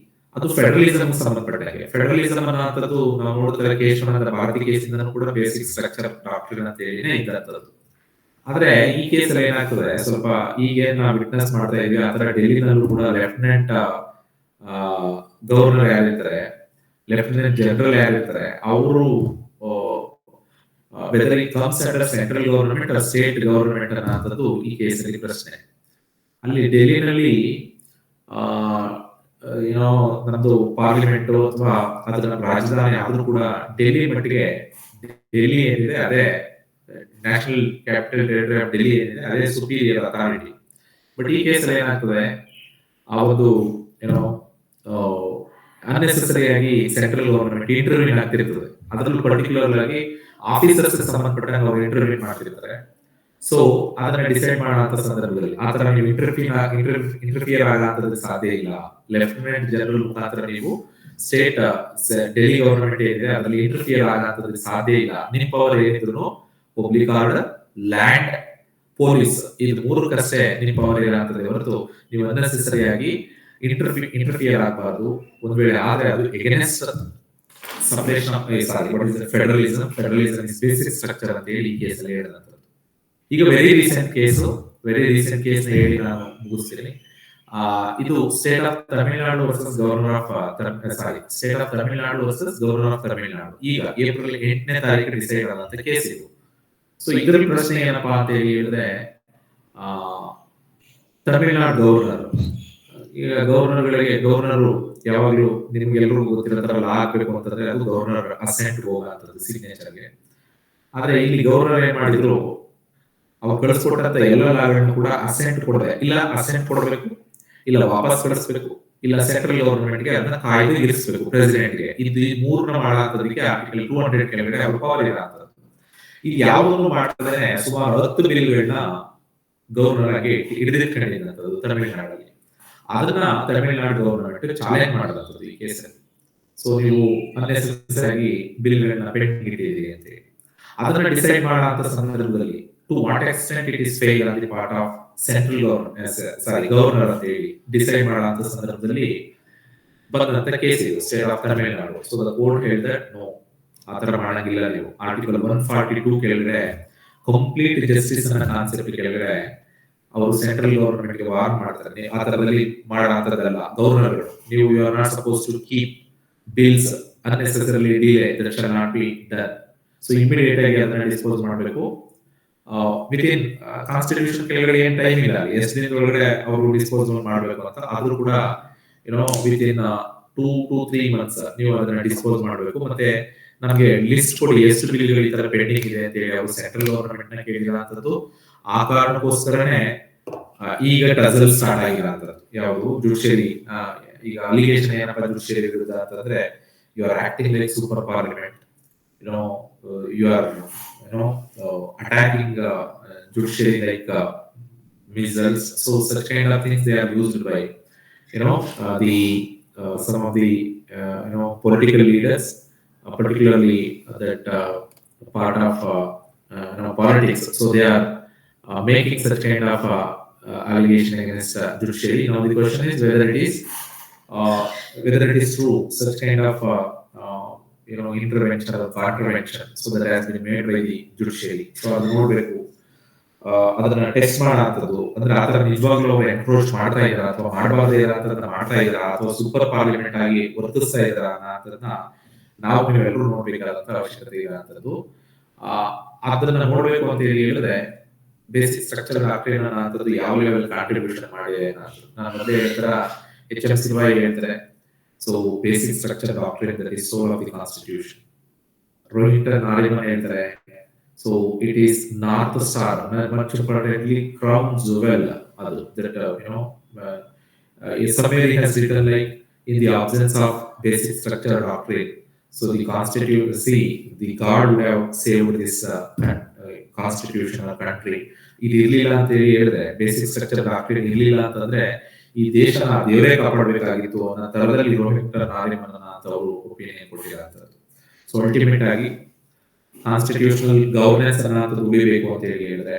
ಅದು ಫೆಡರಲಿಸಮ್ ಸಂಬಂಧಪಟ್ಟಾಗೆ. ಫೆಡರಲಿಸಮ್ ಅನ್ನೋಂಥದ್ದು ನಾವು ನೋಡ್ತಾರೆ ಕೇಶವನಂದ ಭಾರತಿ ಕೇಸಿಂದ ಕೂಡ ಬೇಸಿಕ್ ಸ್ಟ್ರಕ್ಚರ್ ಡಾಕ್ಟ್ರಿನ್ ಅಂತ ಹೇಳಿನೇ ಇದ್ದಂಥದ್ದು. ಆದ್ರೆ ಈ ಕೇಸಲ್ಲಿ ಏನಾಗ್ತದೆ, ಸ್ವಲ್ಪ ಈಗೇನ್ ನಾವು ವಿಟ್ನೆಸ್ ಮಾಡ್ತಾ ಇದೀವಿ ಆತರ ಡೆಲ್ಲಿನಲ್ಲೂ ಕೂಡ ಲೆಫ್ಟಿನೆಂಟ್ ಗವರ್ನರ್ ಯಾರಿರ್ತಾರೆ, ಲೆಫ್ಟಿನೆಂಟ್ ಜನರಲ್ ಯಾರಿರ್ತಾರೆ, ಅವರು whether it comes under central government ಅಥವಾ ಸ್ಟೇಟ್ ಗವರ್ನಮೆಂಟ್ ಅನ್ನೋದು ಈ ಕೇಸಲ್ಲಿ ಪ್ರಶ್ನೆ. ಅಲ್ಲಿ ಡೆಲ್ಲಿನಲ್ಲಿ ಏನೋ ನಮ್ದು ಪಾರ್ಲಿಮೆಂಟ್ ಅಥವಾ ಅದರ ರಾಜಧಾನಿ ಆದ್ರೂ ಕೂಡ ಡೆಲ್ಲಿ ಮಟ್ಟಿಗೆ ಡೆಲ್ಲಿ ಏನಿದೆ ಅದೇ national capital territory of Delhi ಏನಿದೆ ಅದೇ ಸುಪೀರಿಯರ್ ಅಥಾರಿಟಿ. ಬಟ್ ಈ ಕೇಸಲ್ಲಿ ಏನಾಗ್ತದೆ, ಆ ಒಂದು ಏನೋ ಅನ್ನೆಸೆಸರಿಯಾಗಿ ಸೆಂಟ್ರಲ್ ಗವರ್ನಮೆಂಟ್ ಇಂಟರ್ವ್ಯೂನ್ ಆಗ್ತಿರ್ತದೆ. ಅದರಲ್ಲೂ ಪರ್ಟಿಕ್ಯುಲರ್ ಆಗಿ ಆಫೀಸರ್ಸ್ ಸಂಬಂಧಪಟ್ಟಾಗ ಅವರು ಇಂಟರ್ವ್ಯೂನ್ ಮಾಡ್ತಿರ್ತಾರೆ. ಸೊ ಅದನ್ನ ಡಿಸೈಡ್ ಮಾಡುವಂತ ಸಂದರ್ಭದಲ್ಲಿ ಆ ತರ ನೀವು ಇಂಟರ್ಫಿಯರ್ ಆಗಂತದ್ದು ಸಾಧ್ಯ ಇಲ್ಲ. ಲೆಫ್ಟಿನೆಂಟ್ ಜನರಲ್ ಮುಖಾಂತರ ನೀವು ಸ್ಟೇಟ್ ಡೆಲ್ಲಿ ಗವರ್ನಮೆಂಟ್ ಏನಿದೆ ಅದರಲ್ಲಿ ಇಂಟರ್ಫಿಯರ್ ಆಗಂತದ್ದು ಸಾಧ್ಯ ಇಲ್ಲ. ನಿಮ್ಮ ಪವರ್ ಏನಿದ್ರು ಪಬ್ಲಿಕ್ ಆರ್ಡರ್, ಲ್ಯಾಂಡ್, ಪೊಲೀಸ್, ಇದು ಮೂರಕ್ಕಷ್ಟೇ ನಿಮ್ಮ ಪವರ್ ಏನಾಗ್ತದೆ ಹೊರತು ನೀವು ಅನ್ನೆಸೆಸರಿಯಾಗಿ ಇಂಟರ್ಫಿಯರ್ ಆಗಬಾರ್ದು. ಒಂದ್ ವೇಳೆ ಆದ್ರೆ ಅದು against separation federalism is basic structure ಅಂತ ಹೇಳಿ ಈ ಕೇಸಲ್ಲಿ ಹೇಳಿದಂಥದ್ದು. ಈಗ ವೆರಿ ರೀಸೆಂಟ್ ಕೇಸ್ ಹೇಳಿ ನಾನು ಮುಗಿಸ್ತೀನಿ. ಇದು state of Tamil Nadu versus governor of state of Tamil Nadu versus governor of Tamil Nadu. ಈಗ ಏಪ್ರಿಲ್ 8ನೇ ತಾರೀಕು ಡಿಸೈಡ್ ಆದಂತ ಕೇಸ್ ಇದು. ಸೊ ಇದರ ಪ್ರಶ್ನೆ ಏನಪ್ಪಾ ಅಂತ ಹೇಳಿದ್ರೆ, ತಮಿಳುನಾಡು ಗವರ್ನರ್, ಈಗ ಗವರ್ನರು ಯಾವಾಗ್ಲೂ ನಿಮ್ಗೆಲ್ಲರೂ ಗೊತ್ತಿರತ್ತಲ್ಲ ಆಗ್ಬೇಕು ಅಂತಂದ್ರೆ ಅದು ಗವರ್ನರ್ ಅಸೆಂಟ್ ಹೋಗಂತದ್ದು ಸಿಗ್ನೇಚರ್ಗೆ. ಆದ್ರೆ ಇಲ್ಲಿ ಗವರ್ನರ್ ಏನ್ ಮಾಡಿದ್ರು, ಅವ್ರು ಕಳಿಸ್ಕೊಟ್ಟಂತ ಎಲ್ಲ ಲಾಗಳನ್ನು ಕೂಡ ಅಸೆಂಟ್ ಕೊಡದೆ, ಇಲ್ಲ ಅಸೆಂಟ್ ಕೊಡಬೇಕು, ಇಲ್ಲ ವಾಪಸ್ ಕಳಿಸ್ಬೇಕು, ಇಲ್ಲ ಸೆಂಟ್ರಲ್ ಗವರ್ನಮೆಂಟ್ಗೆ ಅದನ್ನ ಕಾಯ್ದೆ ಇರಿಸಬೇಕು ಪ್ರೆಸಿಡೆಂಟ್ಗೆ. ಇದು ಈ ಮೂರನ್ನ ಮಾಡಾತದಕ್ಕೆ ಆರ್ಟಿಕಲ್ 200 ಕೆಳಗಡೆ ಅವ್ರ ಪವರ್ ಇರತ್ತದ. ಇದು ಯಾವುದನ್ನು ಮಾಡಿದ್ರೆ ಸುಮಾರು 10 ಬಿಲ್ಗಳನ್ನ ಗವರ್ನರ್ ಆಗಿ ಹಿಡಿದಿಟ್ಕೊಂಡಿದ್ದಂಥದ್ದು ತಮಿಳುನಾಡಲ್ಲಿ. ಅದನ್ನ ತಮಿಳುನಾಡು ಗವರ್ನಮೆಂಟ್ ಚಾಲೆಂಜ್ ಮಾಡದಂಥದ್ದು ಈ ಕೇಸಲ್ಲಿ. ಸೊ ನೀವು ಅನ್ನೆಸೆಸರಿಯಾಗಿ ಬಿಲ್ಗಳನ್ನ ಪೆಂಡಿಂಗ್ ಇಟ್ಟಿದ್ದೀರಿ ಅಂತ ಹೇಳಿ ಅದನ್ನ ಡಿಸೈಡ್ ಮಾಡುವಂತ ಸಂದರ್ಭದಲ್ಲಿ to what extent it is fail on the part of central government, governor ಅಂತ ಹೇಳಿ ಡಿಸೈಡ್ ಮಾಡುವಂತ ಸಂದರ್ಭದಲ್ಲಿ ಬಂದಂತ ಕೇಸ್ ಇದು state of Tamil Nadu. So the court ಹೇಳಿದ್ರೆ ನೋ, ಆತರ ಮಾಡಂಗಿಲ್ಲ ನೀವು. ಆರ್ಟಿಕಲ್ 142 ಕೆಳಗಡೆ ಕಂಪ್ಲೀಟ್ ಜಸ್ಟಿಸ್ ಅನ್ನ ಕಾನ್ಸೆಪ್ಟ್ ಕೆಳಗಡೆ ಅವರು ಸೆಂಟ್ರಲ್ ಗವರ್ನಮೆಂಟ್ ಗೆ ವಾರ್ ಮಾಡ್ತಾರೆ. ಆ ತರದಲ್ಲಿ ಮಾಡೋಂಥದ್ದಲ್ಲ ಗವರ್ನರ್ಗಳು. ನೀವು you are not suppose to keep bills unnecessarily delay, that shall not be done. So immediate ಆಗಿ ಅದನ್ನ ಡಿಸ್ಪೋಸ್ ಮಾಡಬೇಕು. ವಿತಿನ್ ಕಾನ್ಸ್ಟಿಟ್ಯೂಷನ್ ಕೆಳಗಡೆ ಏನ್ ಟೈಮ್ ಇಲ್ಲ, ಎಷ್ಟು ದಿನದೊಳಗಡೆ ಅವರು ಡಿಸ್ಪೋಸಲ್ ಮಾಡಬೇಕು ಅಂತ. ಆದ್ರೂ ಕೂಡ ವಿತಿನ್ 2 to 3 months ನೀವು ಅದನ್ನ ಡಿಸ್ಪೋಸ್ ಮಾಡಬೇಕು. ಮತ್ತೆ ನಮಗೆ ಲಿಸ್ಟ್ ಕೊಡಿ ಎಷ್ಟು ಬಿಲ್ಗಳು ಈ ತರ ಪೆಂಡಿಂಗ್ ಇದೆ ಅಂತ ಹೇಳಿ ಅವರು ಸೆಂಟ್ರಲ್ ಗವರ್ನಮೆಂಟ್ ನ ಕೇಳಿರೋಂಥದ್ದು. ಆ ಕಾರಣಕ್ಕೋಸ್ಕರನೇ ಈಗ ಟಸಲ್ ಸ್ಟಾರ್ಟ್ ಆಗಿರೋಂಥದ್ದು. ಯಾವುದು ಜುಡಿಷಿಯರಿ, ಈಗ ಅಲಿಗೇಷನ್ ಏನಪ್ಪ ಜುಡಿಷಿಯರಿ ವಿರುದ್ಧ ಅಂತಂದ್ರೆ you are acting like super parliament, you are attacking judiciary like missiles. So such kind of things they are used by some of the political leaders, particularly that part of politics. So they are making such kind of allegation against judiciary. Now the question is whether it is true such kind of intervention or contravention so that has been made by the judiciary. So ಅದು ನೋಡ್ಬೇಕು, ಅದನ್ನ ಟೆಸ್ಟ್ ಮಾಡೋಂಥದ್ದು. ಅಂದ್ರೆ ಆತರ ನಿಜವಾಗ್ಲೂ ಅವ್ರು ಎನ್ಕ್ರೋಚ್ ಮಾಡ್ತಾ ಇದಾರ ಅಥವಾ ಮಾಡಬಾರ್ದೇ ಇರೋಂಥದ್ದನ್ನ ಮಾಡ್ತಾ ಇದಾರ ಅಥವಾ ಸೂಪರ್ ಪಾರ್ಲಿಮೆಂಟ್ ಆಗಿ ವರ್ತಿಸ್ತಾ ಇದಾರ ಅನ್ನೋದನ್ನ ನಾವು ನೀವೆಲ್ಲರೂ ನೋಡ್ಬೇಕಾದಂತ ಅವಶ್ಯಕತೆ ಇರೋಂಥದ್ದು. ಅದನ್ನ ನೋಡ್ಬೇಕು ಅಂತ ಹೇಳಿದ್ರೆ ಬೇಸಿಕ್ ಸ್ಟ್ರಕ್ಚರ್ ಡಾಕ್ಟ್ರಿನ್ ಅನ್ನೋಂಥದ್ದು ಯಾವ ಲೆವೆಲ್ ಕಾಂಟ್ರಿಬ್ಯೂಷನ್ ಮಾಡಿದೆ ಅನ್ನೋದು ನಾನು ಮೊದಲೇ ಹೇಳ್ತಾರ HM Silvai ಹೇಳ್ತಾರೆ. So basic structure doctrine, that is soul of the constitution. Rohit Nariman ಹೇಳ್ತಾರೆ. So it is North Star, much importantly crown jewel. That somewhere he has written like in the absence of basic structure doctrine. So the constitution, the God would have saved this constitution or country. ಇದು ಇರ್ಲಿಲ್ಲ ಅಂತ ಹೇಳಿದ್ರೆ ಬೇಸಿಕ್ ಸ್ಟ್ರಕ್ಚರ್ ಡಾಕ್ಟ್ರಿನ್ ಇರ್ಲಿಲ್ಲ ಅಂತಂದ್ರೆ ಈ ದೇಶನ ದೇವರೇ ಕಾಪಾಡಬೇಕಾಗಿತ್ತು ಅನ್ನೋ ತರದಲ್ಲಿ ರೋಹಿತ್ ನಾರಿಮನ್ ಅಂತ ಅವರು ಒಪಿನಿಯನ್ ಕೊಟ್ಟಿರೋಂಥದ್ದು. ಸೊ ಅಲ್ಟಿಮೇಟ್ ಆಗಿ ಕಾನ್ಸ್ಟಿಟ್ಯೂಷನಲ್ ಗವರ್ನೆನ್ಸ್ ಅನ್ನೋದು ಉಳಿಬೇಕು ಅಂತ ಹೇಳಿದ್ರೆ,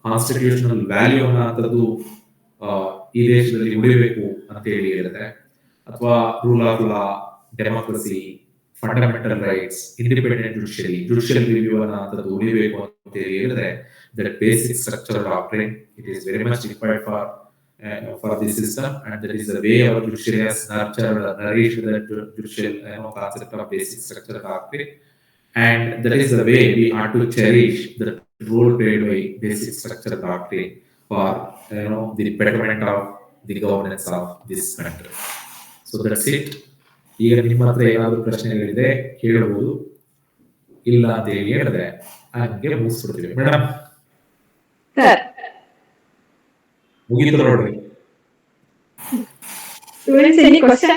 ಕಾನ್ಸ್ಟಿಟ್ಯೂಷನಲ್ ವ್ಯಾಲ್ಯೂ ಅನ್ನೋದು ಈ ದೇಶದಲ್ಲಿ ಉಳಿಬೇಕು ಅಂತ ಹೇಳಿದ್ರೆ, ಅಥವಾ rule of law, democracy, fundamental rights, independent judicial review ಅನ್ನೋಂಥದ್ದು ಉಳಿಬೇಕು ಅಂತ ಹೇಳಿದ್ರೆ that basic structural doctrine, it is very much required for this system, and that is the way our judiciary has nurtured, nourished the judicial concept of basic structural doctrine, and that is the way we are to cherish the role played by basic structural doctrine for the betterment of the governance of this country. So that's it. ಈಗ ನಿಮ್ಮ ಹತ್ರ ಏನಾದರೂ ಪ್ರಶ್ನೆಗಳಿದೆ ಕೇಳಬಹುದು, ಇಲ್ಲ ಅಂತ ಹೇಳಿ ಹೇಳಿದ್ರೆ ಹಂಗೆ ಮುಗಿಸ್ಬಿಡ್ತೀವಿ. ಮೇಡಮ್ ಸರ್, ಮುಗೀತು ನೋಡ್ರಿ. students, any question?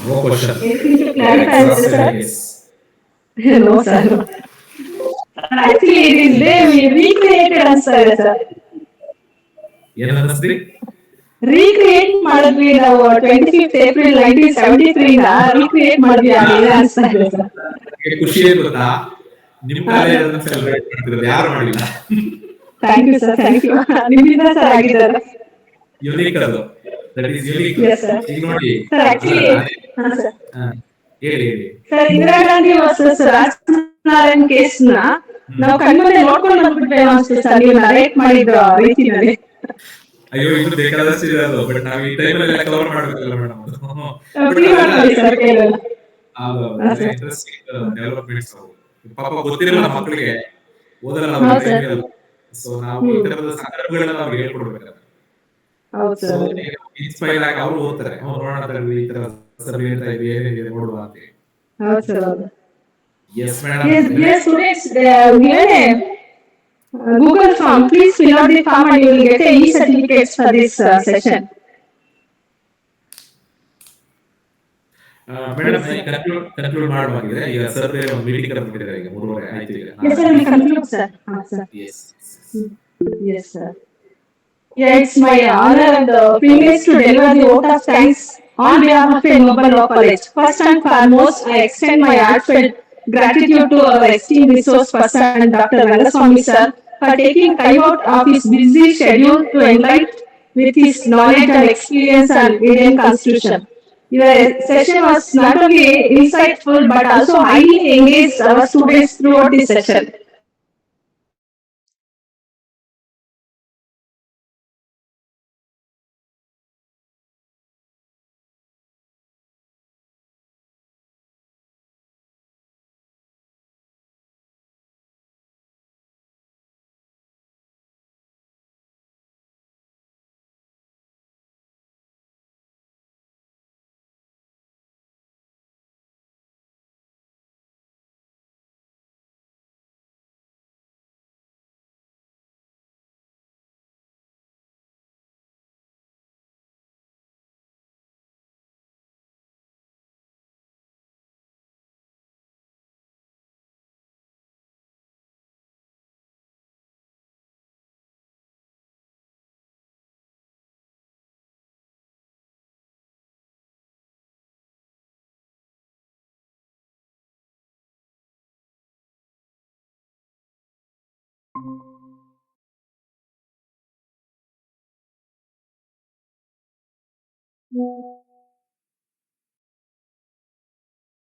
No question. Anything to clarify, sir? Yes. No, sir. Actually, it is they recreated answer, sir. ಏನ್ ಅನ್ನಿಸ್ರಿ? ರೀಕ್ರಿಯೇಟ್ ಮಾಡಿದ್ವಿ ನಾವು 25th April 1973 ರೀಕ್ರಿಯೇಟ್ ಮಾಡಿದ್ವಿ ಅದೇ ಅನ್ಸ್ತಾ ಇದೆ ಸರ್. ನನಗೆ ಖುಷಿ ಗೊತ್ತಾ, ನಿಮ್ಮ ಕಾಲೇಜ್ ಸೆಲೆಬ್ರೇಟ್ ಮಾಡ್ತಿರೋದು ಯಾರು ಮಾಡಿಲ್ಲ. Thank you sir, thank you. ನಿಮ್ಮಿಂದ ಸರ್ ಆಗಿದ್ದಾರೆ. ಯುನೀಕ್ ಅದು, that is unique. Yes, sir. ಈಗ ನೋಡಿ ಸರ್ ಆಕ್ಚುಲಿ ಸರ್ ಹೇಳಿ ಹೇಳಿ. Sir, Indira Gandhi versus Rajnarayan case ನಾವು ಕಣ್ಮನೆ ನೋಡ್ಕೊಂಡು ಬಂದ್ಬಿಟ್ವಿ ಅನ್ಸುತ್ತೆ ಸರ್, ನೀವು ನರೇಟ್ ಮಾಡಿದ ರೀತಿನಲ್ಲಿ. ಅಯ್ಯೋ ಇನ್ನು ಬೇಕಾದಷ್ಟು ಇದೆ ಅದು, ಬಟ್ ನಾವು ಈ ಟೈಮಲ್ಲಿ ಕವರ್ ಮಾಡಬೇಕಲ್ಲ ಮೇಡಮ್. ಸರ್ ಕೇಳಲ್ಲ. ಇಂಟ್ರೆಸ್ಟಿಂಗ್ ಡೆವಲಪ್ಮೆಂಟ್ಸ್ ಅವು. ಪಾಪ ಗೊತ್ತಿರಲ್ಲ ಮಕ್ಕಳಿಗೆ, ಓದಲ್ಲ ಸೊ ನಾವು ಈ ತರದ ಸಂದರ್ಭಗಳನ್ನ ಅವ್ರಿಗೆ ಹೇಳ್ಕೊಡ್ಬೇಕಾದ್ರೆ ಹೌದು ಸರ್. ಇನ್ಸ್ಪೈರ್ ಆಗಿ ಅವ್ರು ಓದ್ತಾರೆ, ನೋಡೋಣ ಈ ತರ ಸರ್ವೆ ಹೇಳ್ತಾ ಇದೀವಿ, ಏನಿದೆ ನೋಡುವ ಅಂತ ಹೇಳಿ. ಹೌದು ಸರ್, ಹೌದು. Yes, Yes, madam. yes, students, given a Google form, please fill out the form and you will get a e-certificates for this session. Madam conclude ಮಾಡುವಾಗಿದೆ. ಈಗ ಸರ್ವೆ ಒಂದು ಮೀಟಿಂಗ್ ಕರೆದಿದ್ದಾರೆ, ಈಗ 3:30 ಆಯ್ತು ಈಗ. Yes, sir, we conclude, sir. Sir. Yes. Yes, sir. Yeah, it's my honor and privilege to deliver the vote of thanks on behalf of a Noble Law College. First and foremost, I extend my heartfelt gratitude to our esteemed resource person, Dr. Rangaswamy sir, for taking time out of his busy schedule to enlighten with his knowledge and experience on Indian Constitution. Your session was not only insightful but also highly engaged our students throughout the session.